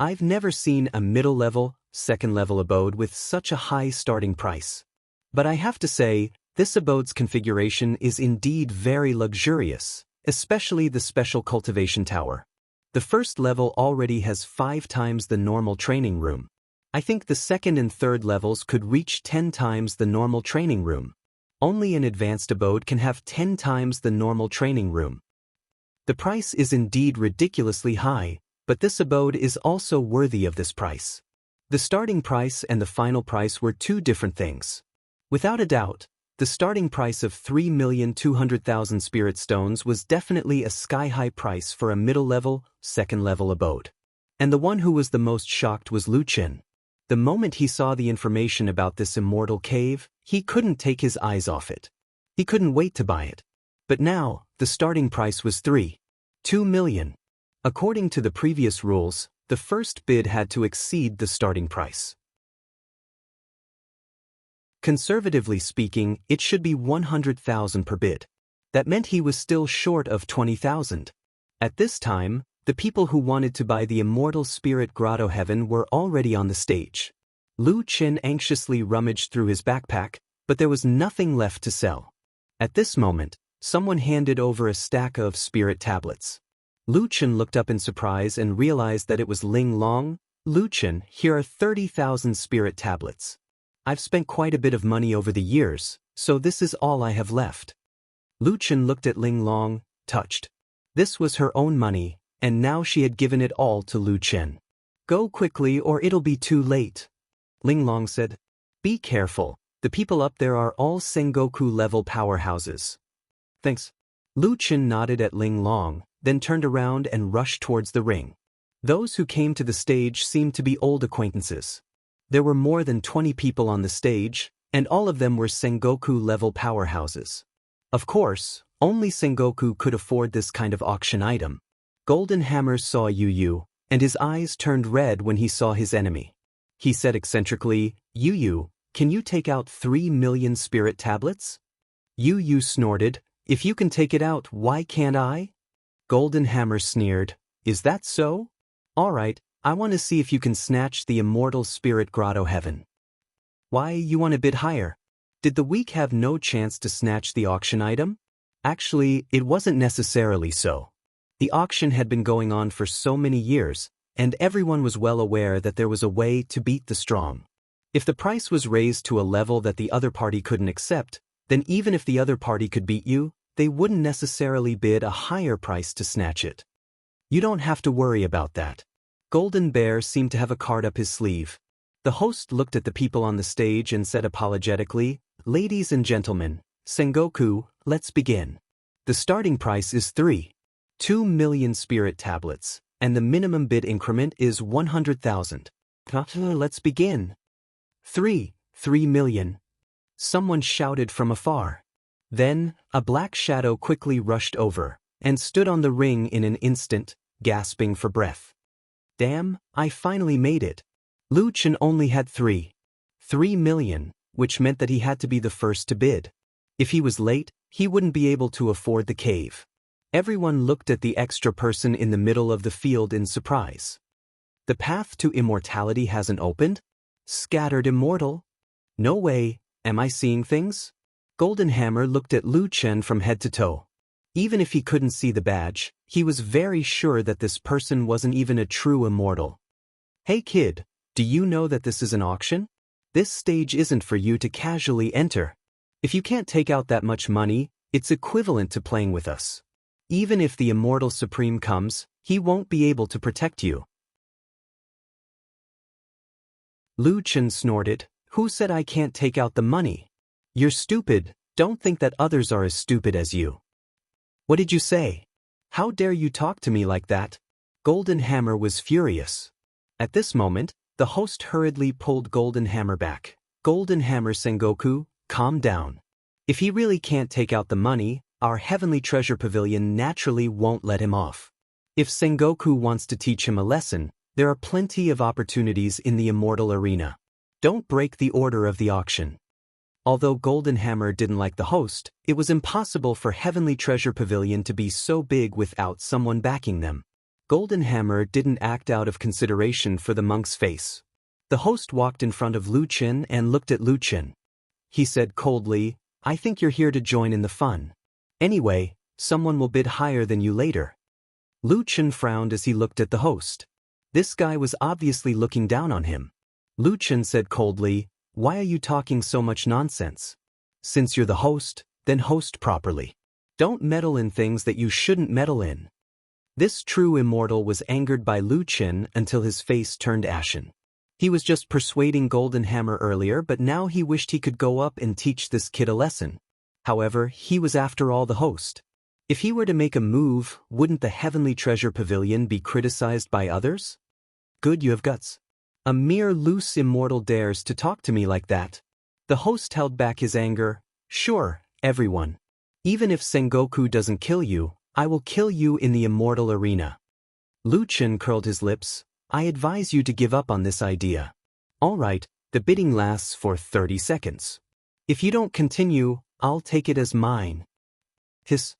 I've never seen a middle-level, second-level abode with such a high starting price. But I have to say, this abode's configuration is indeed very luxurious, especially the special cultivation tower. The first level already has 5 times the normal training room. I think the second and third levels could reach 10 times the normal training room. Only an advanced abode can have 10 times the normal training room. The price is indeed ridiculously high, but this abode is also worthy of this price. The starting price and the final price were 2 different things. Without a doubt, the starting price of 3,200,000 spirit stones was definitely a sky-high price for a middle-level, second-level abode. And the one who was the most shocked was Lu Chen. The moment he saw the information about this immortal cave, he couldn't take his eyes off it. He couldn't wait to buy it. But now, the starting price was 2 million. According to the previous rules, the first bid had to exceed the starting price. Conservatively speaking, it should be 100,000 per bid. That meant he was still short of 20,000. At this time, the people who wanted to buy the Immortal Spirit Grotto Heaven were already on the stage. Lu Chen anxiously rummaged through his backpack, but there was nothing left to sell. At this moment, someone handed over a stack of spirit tablets. Lu Chen looked up in surprise and realized that it was Ling Long. Lu Chen, here are 30,000 spirit tablets. I've spent quite a bit of money over the years, so this is all I have left. Lu Chen looked at Ling Long, touched. This was her own money, and now she had given it all to Lu Chen. Go quickly or it'll be too late. Ling Long said. Be careful, the people up there are all Sengoku-level powerhouses. Thanks. Lu Chen nodded at Ling Long, then turned around and rushed towards the ring. Those who came to the stage seemed to be old acquaintances. There were more than 20 people on the stage, and all of them were Sengoku-level powerhouses. Of course, only Sengoku could afford this kind of auction item. Golden Hammer saw Yu Yu, and his eyes turned red when he saw his enemy. He said eccentrically, Yu Yu, can you take out 3 million spirit tablets? Yu Yu snorted, if you can take it out, why can't I? Golden Hammer sneered, is that so? All right, I want to see if you can snatch the Immortal Spirit Grotto Heaven. Why, you want a bit higher? Did the weak have no chance to snatch the auction item? Actually, it wasn't necessarily so. The auction had been going on for so many years, and everyone was well aware that there was a way to beat the strong. If the price was raised to a level that the other party couldn't accept, then even if the other party could beat you, they wouldn't necessarily bid a higher price to snatch it. You don't have to worry about that. Golden Bear seemed to have a card up his sleeve. The host looked at the people on the stage and said apologetically, Ladies and gentlemen, Sengoku, let's begin. The starting price is 2 million spirit tablets, and the minimum bid increment is 100,000. Let's begin. 3 million. Someone shouted from afar. Then, a black shadow quickly rushed over, and stood on the ring in an instant, gasping for breath. Damn, I finally made it. Lu Chen only had 3 million, which meant that he had to be the first to bid. If he was late, he wouldn't be able to afford the cave. Everyone looked at the extra person in the middle of the field in surprise. The path to immortality hasn't opened? Scattered immortal? No way, am I seeing things? Golden Hammer looked at Lu Chen from head to toe. Even if he couldn't see the badge, he was very sure that this person wasn't even a true immortal. Hey kid, do you know that this is an auction? This stage isn't for you to casually enter. If you can't take out that much money, it's equivalent to playing with us. Even if the Immortal Supreme comes, he won't be able to protect you. Lu Chen snorted, "Who said I can't take out the money? You're stupid, don't think that others are as stupid as you." "What did you say? How dare you talk to me like that?" Golden Hammer was furious. At this moment, the host hurriedly pulled Golden Hammer back. "Golden Hammer Sengoku, calm down. If he really can't take out the money, our Heavenly Treasure Pavilion naturally won't let him off. If Sengoku wants to teach him a lesson, there are plenty of opportunities in the Immortal Arena. Don't break the order of the auction." Although Golden Hammer didn't like the host, it was impossible for Heavenly Treasure Pavilion to be so big without someone backing them. Golden Hammer didn't act out of consideration for the monk's face. The host walked in front of Lu Chen and looked at Lu Chen. He said coldly, "I think you're here to join in the fun. Anyway, someone will bid higher than you later." Lu Chen frowned as he looked at the host. This guy was obviously looking down on him. Lu Chen said coldly, "Why are you talking so much nonsense? Since you're the host, then host properly. Don't meddle in things that you shouldn't meddle in." This true immortal was angered by Lu Chen until his face turned ashen. He was just persuading Golden Hammer earlier, but now he wished he could go up and teach this kid a lesson. However, he was after all the host. If he were to make a move, wouldn't the Heavenly Treasure Pavilion be criticized by others? Good, you have guts. A mere loose immortal dares to talk to me like that. The host held back his anger. "Sure, everyone. Even if Sengoku doesn't kill you, I will kill you in the Immortal Arena." Lu Chen curled his lips. "I advise you to give up on this idea. All right, the bidding lasts for 30 seconds. If you don't continue, I'll take it as mine." Hiss.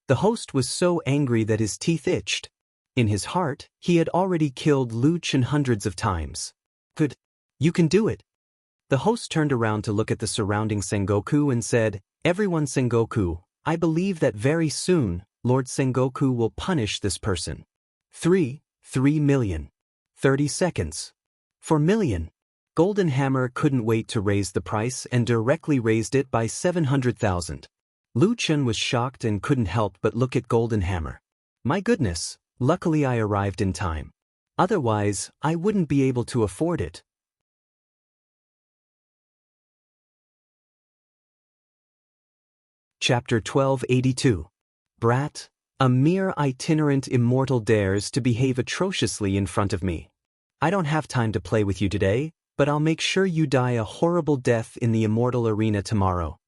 The host was so angry that his teeth itched. In his heart, he had already killed Lu Chen hundreds of times. "Good. You can do it." The host turned around to look at the surrounding Sengoku and said, "Everyone Sengoku, I believe that very soon, Lord Sengoku will punish this person. 3 million. 30 seconds. 4 million. Golden Hammer couldn't wait to raise the price and directly raised it by 700,000. Lu Chen was shocked and couldn't help but look at Golden Hammer. "My goodness, luckily I arrived in time. Otherwise, I wouldn't be able to afford it." Chapter 1282. Brat, a mere itinerant immortal dares to behave atrociously in front of me. I don't have time to play with you today, but I'll make sure you die a horrible death in the Immortal Arena tomorrow.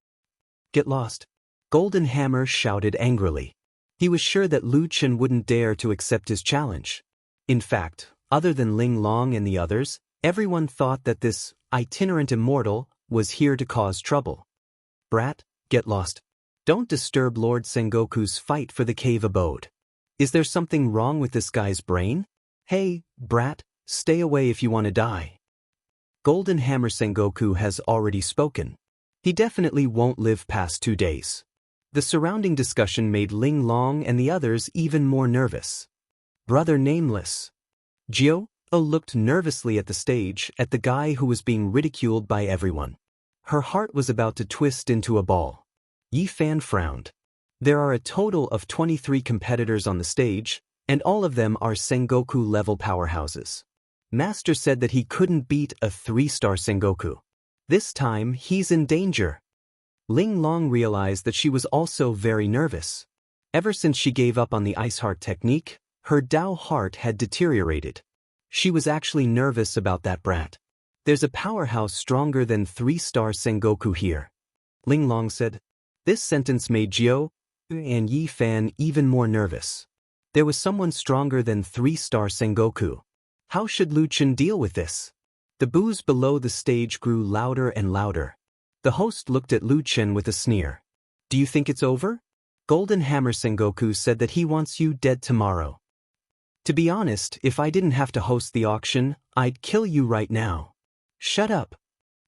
Get lost. Golden Hammer shouted angrily. He was sure that Lu Chen wouldn't dare to accept his challenge. In fact, other than Ling Long and the others, everyone thought that this itinerant immortal was here to cause trouble. Brat, get lost. Don't disturb Lord Sengoku's fight for the cave abode. Is there something wrong with this guy's brain? Hey, brat, stay away if you want to die. Golden Hammer Sengoku has already spoken. He definitely won't live past 2 days. The surrounding discussion made Ling Long and the others even more nervous. Brother Nameless. Jio looked nervously at the stage at the guy who was being ridiculed by everyone. Her heart was about to twist into a ball. Yi Fan frowned. There are a total of 23 competitors on the stage, and all of them are Sengoku-level powerhouses. Master said that he couldn't beat a 3-star Sengoku. This time, he's in danger. Ling Long realized that she was also very nervous. Ever since she gave up on the ice heart technique, her Tao heart had deteriorated. She was actually nervous about that brat. There's a powerhouse stronger than 3-star Sengoku here. Ling Long said. This sentence made Jiao and Yi Fan even more nervous. There was someone stronger than 3-star Sengoku. How should Lu Chen deal with this? The boos below the stage grew louder and louder. The host looked at Lu Chen with a sneer. Do you think it's over? Golden Hammer Sengoku said that he wants you dead tomorrow. To be honest, if I didn't have to host the auction, I'd kill you right now. Shut up.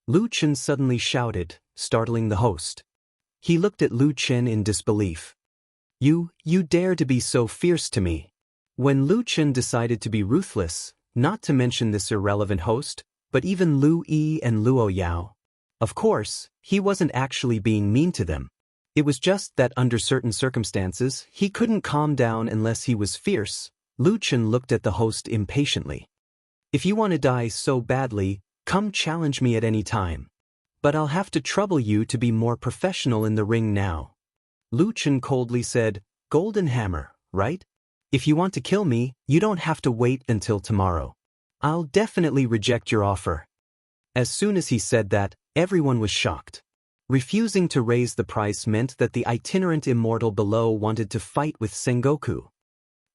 Lu Chen suddenly shouted, startling the host. He looked at Lu Chen in disbelief. You dare to be so fierce to me. When Lu Chen decided to be ruthless, not to mention this irrelevant host, but even Lu Yi and Luo Yao. Of course, he wasn't actually being mean to them. It was just that under certain circumstances, he couldn't calm down unless he was fierce. Lu Chen looked at the host impatiently. If you want to die so badly, come challenge me at any time. But I'll have to trouble you to be more professional in the ring now. Lu Chen coldly said, Golden Hammer, right? If you want to kill me, you don't have to wait until tomorrow. I'll definitely reject your offer. As soon as he said that, everyone was shocked. Refusing to raise the price meant that the itinerant immortal below wanted to fight with Sengoku.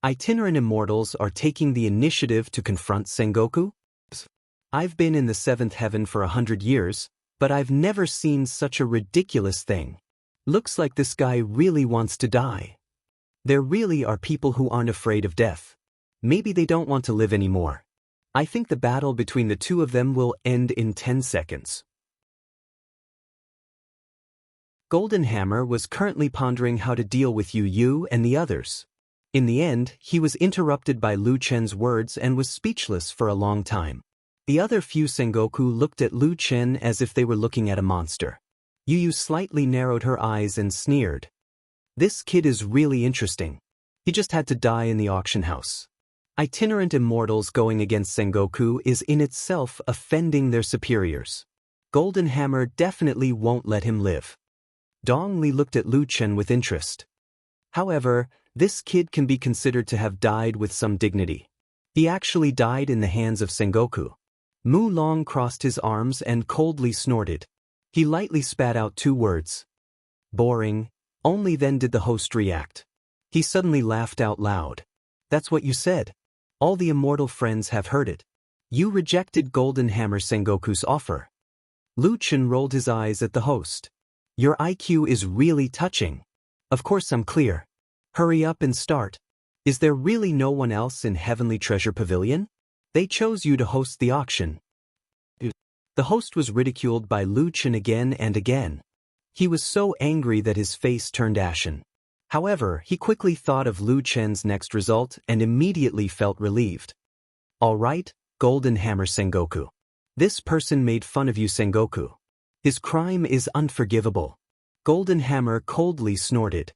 Itinerant immortals are taking the initiative to confront Sengoku? I've been in the 7th heaven for 100 years, but I've never seen such a ridiculous thing. Looks like this guy really wants to die. There really are people who aren't afraid of death. Maybe they don't want to live anymore. I think the battle between the two of them will end in 10 seconds. Golden Hammer was currently pondering how to deal with Yu and the others. In the end, he was interrupted by Lu Chen's words and was speechless for a long time. The other few Sengoku looked at Lu Chen as if they were looking at a monster. Yu slightly narrowed her eyes and sneered. This kid is really interesting. He just had to die in the auction house. Itinerant immortals going against Sengoku is in itself offending their superiors. Golden Hammer definitely won't let him live. Dong Li looked at Lu Chen with interest. However, this kid can be considered to have died with some dignity. He actually died in the hands of Sengoku. Mu Long crossed his arms and coldly snorted. He lightly spat out 2 words. Boring. Only then did the host react. He suddenly laughed out loud. That's what you said. All the immortal friends have heard it. You rejected Golden Hammer Sengoku's offer. Lu Chen rolled his eyes at the host. Your IQ is really touching. Of course I'm clear. Hurry up and start. Is there really no one else in Heavenly Treasure Pavilion? They chose you to host the auction. The host was ridiculed by Lu Chen again and again. He was so angry that his face turned ashen. However, he quickly thought of Lu Chen's next result and immediately felt relieved. All right, Golden Hammer Sengoku. This person made fun of you, Sengoku. His crime is unforgivable. Golden Hammer coldly snorted.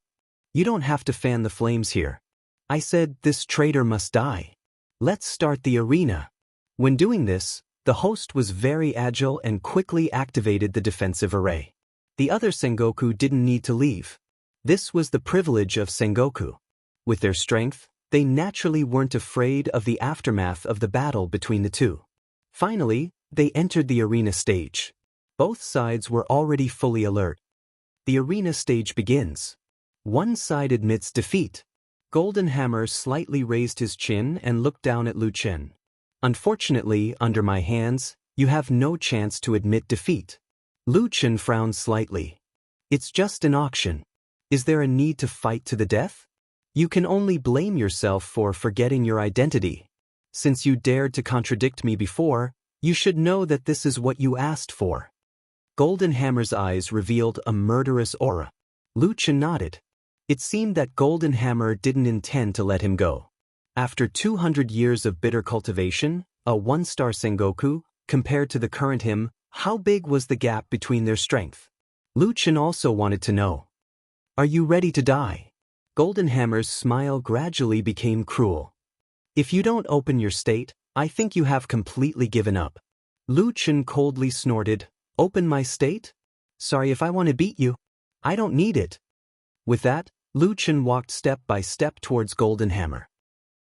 You don't have to fan the flames here. I said this traitor must die. Let's start the arena. When doing this, the host was very agile and quickly activated the defensive array. The other Sengoku didn't need to leave. This was the privilege of Sengoku. With their strength, they naturally weren't afraid of the aftermath of the battle between the two. Finally, they entered the arena stage. Both sides were already fully alert. The arena stage begins. One side admits defeat. Golden Hammer slightly raised his chin and looked down at Lu Chen. Unfortunately, under my hands, you have no chance to admit defeat. Lu Chen frowned slightly. It's just an auction. Is there a need to fight to the death? You can only blame yourself for forgetting your identity. Since you dared to contradict me before, you should know that this is what you asked for. Golden Hammer's eyes revealed a murderous aura. Lu Chen nodded. It seemed that Golden Hammer didn't intend to let him go. After 200 years of bitter cultivation, a 1-star Sengoku, compared to the current him, how big was the gap between their strength? Lu Chen also wanted to know. Are you ready to die? Golden Hammer's smile gradually became cruel. If you don't open your state, I think you have completely given up. Lu Chen coldly snorted. Open my state? Sorry if I want to beat you. I don't need it. With that, Lu Chen walked step by step towards Golden Hammer.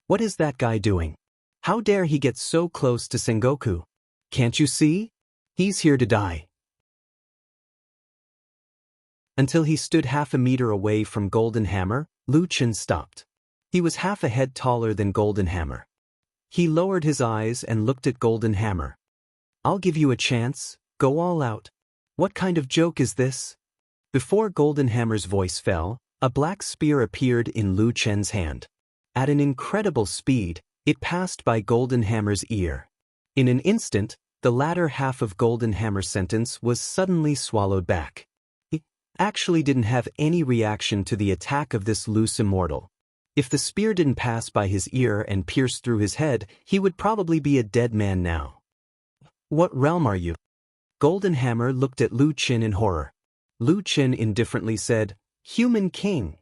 What is that guy doing? How dare he get so close to Sengoku? Can't you see? He's here to die. Until he stood half a meter away from Golden Hammer, Lu Chen stopped. He was half a head taller than Golden Hammer. He lowered his eyes and looked at Golden Hammer. I'll give you a chance, go all out. What kind of joke is this? Before Golden Hammer's voice fell, a black spear appeared in Lu Chen's hand. At an incredible speed, it passed by Golden Hammer's ear. In an instant, the latter half of Golden Hammer's sentence was suddenly swallowed back. He actually didn't have any reaction to the attack of this loose immortal. If the spear didn't pass by his ear and pierce through his head, he would probably be a dead man now. What realm are you? Golden Hammer looked at Lu Chen in horror. Lu Chen indifferently said, Human King.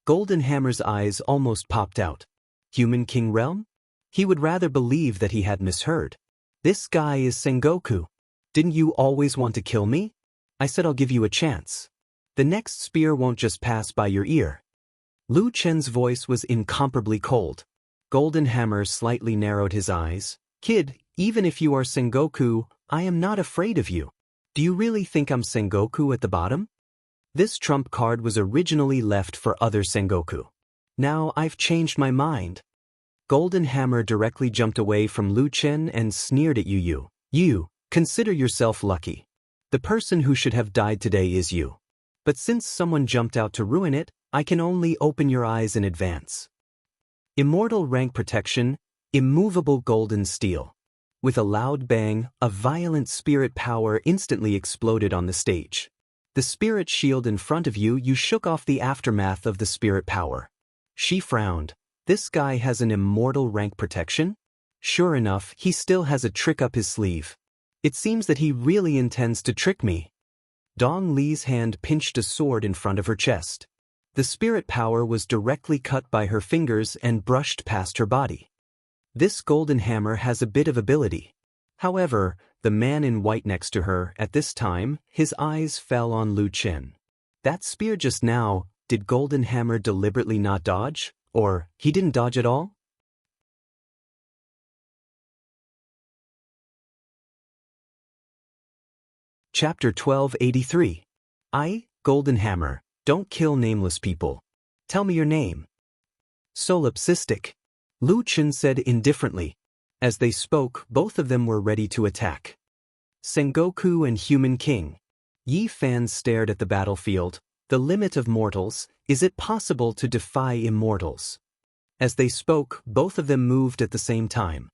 Golden Hammer's eyes almost popped out. Human King realm? He would rather believe that he had misheard. This guy is Sengoku. Didn't you always want to kill me? I said I'll give you a chance. The next spear won't just pass by your ear. Lu Chen's voice was incomparably cold. Golden Hammer slightly narrowed his eyes. Kid, even if you are Sengoku, I am not afraid of you. Do you really think I'm Sengoku at the bottom? This trump card was originally left for other Sengoku. Now I've changed my mind. Golden Hammer directly jumped away from Lu Chen and sneered at you. You, consider yourself lucky. The person who should have died today is you. But since someone jumped out to ruin it, I can only open your eyes in advance. Immortal rank protection, immovable golden steel. With a loud bang, a violent spirit power instantly exploded on the stage. The spirit shield in front of you shook off the aftermath of the spirit power. She frowned. This guy has an immortal rank protection? Sure enough, he still has a trick up his sleeve. It seems that he really intends to trick me. Dong Li's hand pinched a sword in front of her chest. The spirit power was directly cut by her fingers and brushed past her body. This Golden Hammer has a bit of ability. However, the man in white next to her, at this time, his eyes fell on Lu Chen. That spear just now, did Golden Hammer deliberately not dodge? Or, he didn't dodge at all? Chapter 1283. Golden Hammer, don't kill nameless people. Tell me your name. Solipsistic. Lu Chen said indifferently. As they spoke, both of them were ready to attack. Sengoku and Human King. Yi fans stared at the battlefield. The limit of mortals, is it possible to defy immortals? As they spoke, both of them moved at the same time.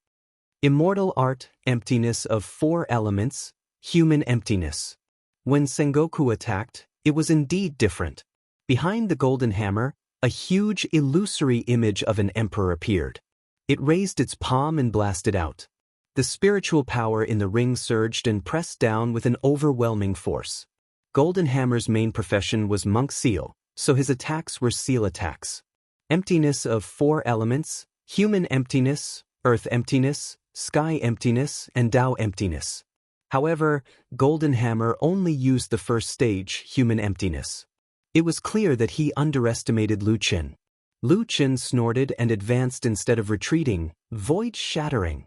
Immortal art, emptiness of 4 elements, human emptiness. When Sengoku attacked, it was indeed different. Behind the Golden Hammer, a huge illusory image of an emperor appeared. It raised its palm and blasted out. The spiritual power in the ring surged and pressed down with an overwhelming force. Golden Hammer's main profession was monk seal, so his attacks were seal attacks. Emptiness of 4 elements, human emptiness, earth emptiness, sky emptiness, and Tao emptiness. However, Golden Hammer only used the first stage, human emptiness. It was clear that he underestimated Lu Chen. Lu Chen snorted and advanced instead of retreating, void-shattering.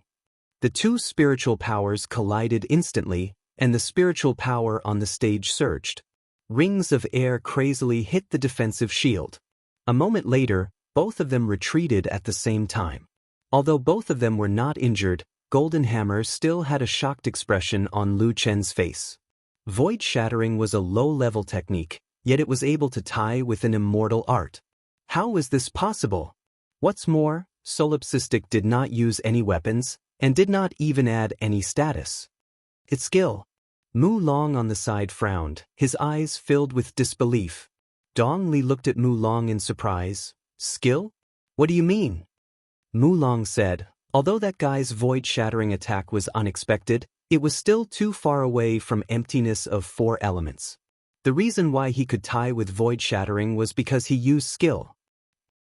The two spiritual powers collided instantly, and the spiritual power on the stage surged. Rings of air crazily hit the defensive shield. A moment later, both of them retreated at the same time. Although both of them were not injured, Golden Hammer still had a shocked expression on Lu Chen's face. Void-shattering was a low-level technique, yet it was able to tie with an immortal art. How was this possible? What's more, Solipsistic did not use any weapons, and did not even add any status. It's skill. Mu Long on the side frowned, his eyes filled with disbelief. Dong Li looked at Mu Long in surprise. Skill? What do you mean? Mu Long said, although that guy's void-shattering attack was unexpected, it was still too far away from emptiness of 4 elements. The reason why he could tie with void-shattering was because he used skill.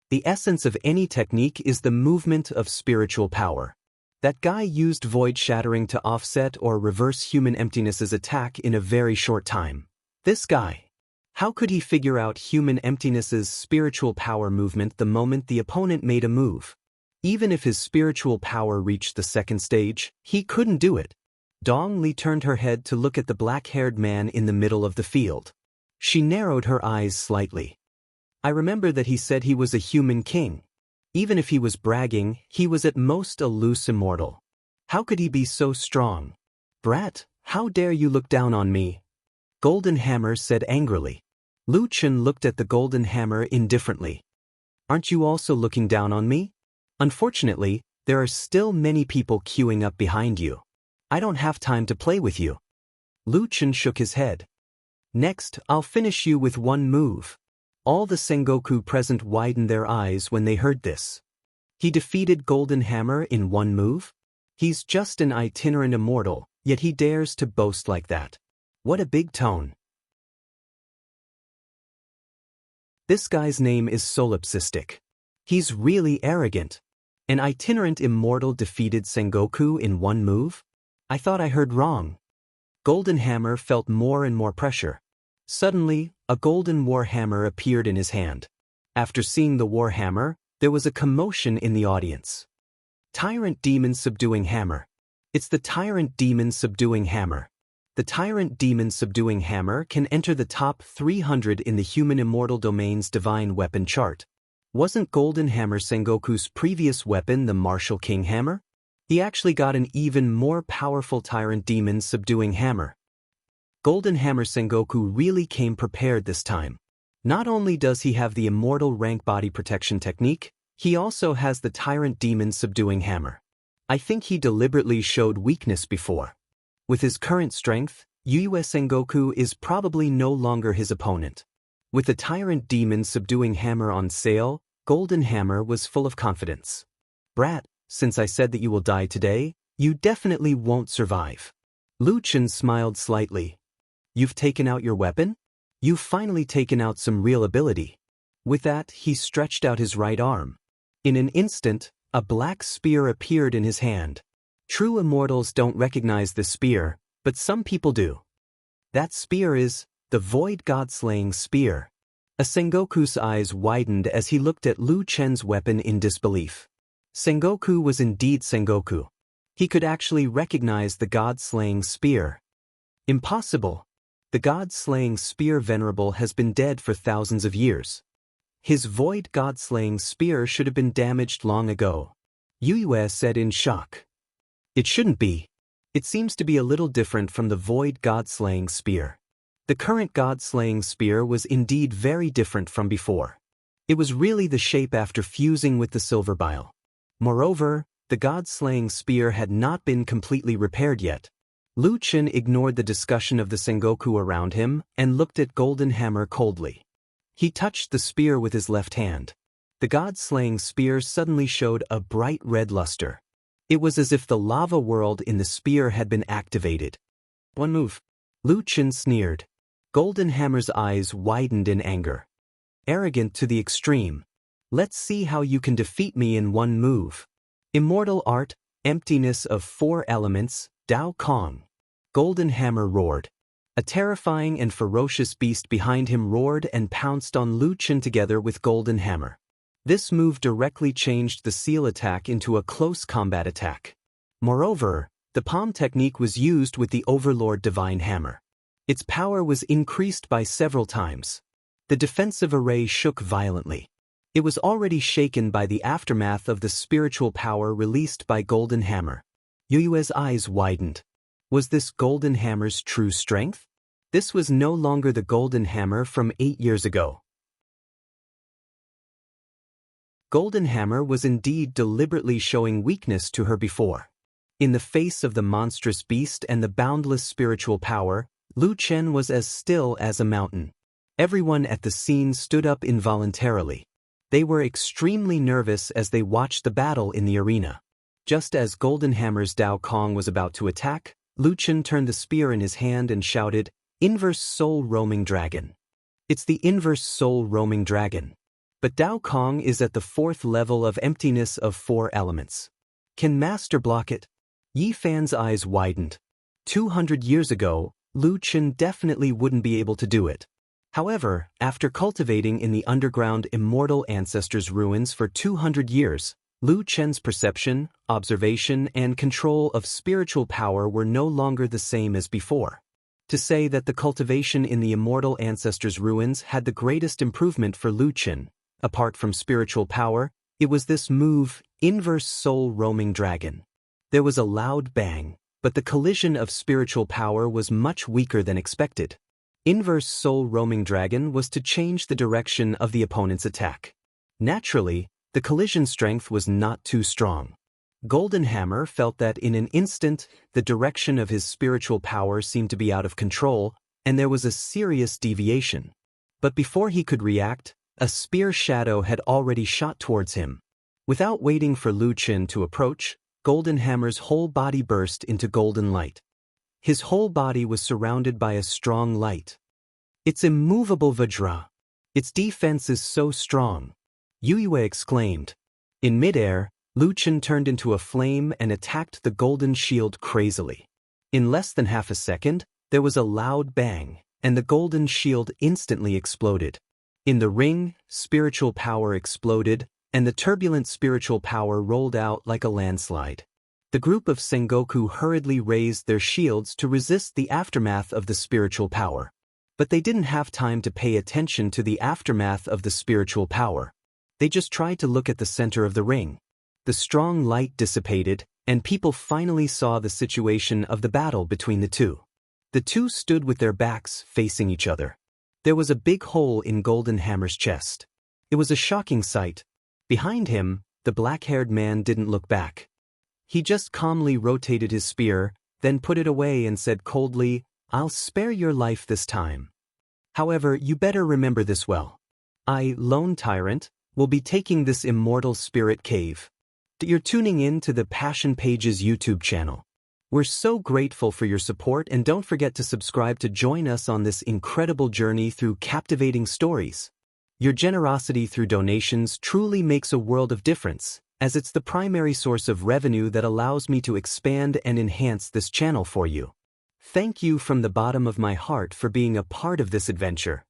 The essence of any technique is the movement of spiritual power. That guy used void-shattering to offset or reverse human emptiness's attack in a very short time. This guy. How could he figure out human emptiness's spiritual power movement the moment the opponent made a move? Even if his spiritual power reached the second stage, he couldn't do it. Dong Li turned her head to look at the black-haired man in the middle of the field. She narrowed her eyes slightly. I remember that he said he was a human king. Even if he was bragging, he was at most a loose immortal. How could he be so strong? Brat, how dare you look down on me? Golden Hammer said angrily. Lu Chen looked at the Golden Hammer indifferently. Aren't you also looking down on me? Unfortunately, there are still many people queuing up behind you. I don't have time to play with you. Lu Chen shook his head. Next, I'll finish you with one move. All the Sengoku present widened their eyes when they heard this. He defeated Golden Hammer in one move? He's just an itinerant immortal, yet he dares to boast like that. What a big tone. This guy's name is solipsistic. He's really arrogant. An itinerant immortal defeated Sengoku in one move? I thought I heard wrong. Golden Hammer felt more and more pressure. Suddenly, a golden war hammer appeared in his hand. After seeing the war hammer, there was a commotion in the audience. Tyrant Demon Subduing Hammer. It's the Tyrant Demon Subduing Hammer. The Tyrant Demon Subduing Hammer can enter the top 300 in the Human Immortal Domain's Divine Weapon chart. Wasn't Golden Hammer Sengoku's previous weapon the Martial King Hammer? He actually got an even more powerful Tyrant Demon Subduing Hammer. Golden Hammer Sengoku really came prepared this time. Not only does he have the Immortal Rank Body Protection technique, he also has the Tyrant Demon Subduing Hammer. I think he deliberately showed weakness before. With his current strength, Yue Sengoku is probably no longer his opponent. With the Tyrant Demon Subduing Hammer on sale, Golden Hammer was full of confidence. Brat, since I said that you will die today, you definitely won't survive. Lu Chen smiled slightly. You've taken out your weapon? You've finally taken out some real ability. With that, he stretched out his right arm. In an instant, a black spear appeared in his hand. True immortals don't recognize this spear, but some people do. That spear is the Void God-slaying spear. A Sengoku's eyes widened as he looked at Lu Chen's weapon in disbelief. Sengoku was indeed Sengoku. He could actually recognize the God-slaying spear. Impossible. The God-slaying spear venerable has been dead for thousands of years. His Void God-slaying spear should have been damaged long ago. Yue said in shock. It shouldn't be. It seems to be a little different from the Void God-slaying spear. The current God-slaying spear was indeed very different from before. It was really the shape after fusing with the silver bile. Moreover, the God-slaying spear had not been completely repaired yet. Lu Chen ignored the discussion of the Sengoku around him and looked at Golden Hammer coldly. He touched the spear with his left hand. The God-slaying spear suddenly showed a bright red luster. It was as if the lava world in the spear had been activated. One move. Lu Chen sneered. Golden Hammer's eyes widened in anger. Arrogant to the extreme. Let's see how you can defeat me in one move. Immortal Art, Emptiness of 4 Elements, Dao Kong. Golden Hammer roared. A terrifying and ferocious beast behind him roared and pounced on Lu Chen together with Golden Hammer. This move directly changed the seal attack into a close combat attack. Moreover, the palm technique was used with the Overlord Divine Hammer. Its power was increased by several times. The defensive array shook violently. It was already shaken by the aftermath of the spiritual power released by Golden Hammer. Yue's eyes widened. Was this Golden Hammer's true strength? This was no longer the Golden Hammer from 8 years ago. Golden Hammer was indeed deliberately showing weakness to her before. In the face of the monstrous beast and the boundless spiritual power, Lu Chen was as still as a mountain. Everyone at the scene stood up involuntarily. They were extremely nervous as they watched the battle in the arena. Just as Golden Hammer's Dao Kong was about to attack, Lu Chen turned the spear in his hand and shouted, "Inverse Soul Roaming Dragon." It's the Inverse Soul Roaming Dragon. But Dao Kong is at the 4th level of emptiness of 4 elements. Can Master block it? Yi Fan's eyes widened. 200 years ago, Lu Chen definitely wouldn't be able to do it. However, after cultivating in the underground immortal ancestors' ruins for 200 years, Lu Chen's perception, observation, and control of spiritual power were no longer the same as before. To say that the cultivation in the immortal ancestors' ruins had the greatest improvement for Lu Chen, apart from spiritual power, it was this move, Inverse Soul Roaming Dragon. There was a loud bang, but the collision of spiritual power was much weaker than expected. Inverse Soul Roaming Dragon was to change the direction of the opponent's attack. Naturally, the collision strength was not too strong. Golden Hammer felt that in an instant, the direction of his spiritual power seemed to be out of control, and there was a serious deviation. But before he could react, a spear shadow had already shot towards him. Without waiting for Lu Chen to approach, Golden Hammer's whole body burst into golden light. His whole body was surrounded by a strong light. It's immovable Vajra. Its defense is so strong. Yue exclaimed. In midair, Lu Chen turned into a flame and attacked the golden shield crazily. In less than half a second, there was a loud bang, and the golden shield instantly exploded. In the ring, spiritual power exploded, and the turbulent spiritual power rolled out like a landslide. The group of Sengoku hurriedly raised their shields to resist the aftermath of the spiritual power. But they didn't have time to pay attention to the aftermath of the spiritual power. They just tried to look at the center of the ring. The strong light dissipated, and people finally saw the situation of the battle between the two. The two stood with their backs facing each other. There was a big hole in Golden Hammer's chest. It was a shocking sight. Behind him, the black-haired man didn't look back. He just calmly rotated his spear, then put it away and said coldly, "I'll spare your life this time. However, you better remember this well. I, Lone Tyrant, will be taking this immortal spirit cave. You're tuning in to the Passion Pages YouTube channel. We're so grateful for your support, and don't forget to subscribe to join us on this incredible journey through captivating stories. Your generosity through donations truly makes a world of difference, as it's the primary source of revenue that allows me to expand and enhance this channel for you. Thank you from the bottom of my heart for being a part of this adventure.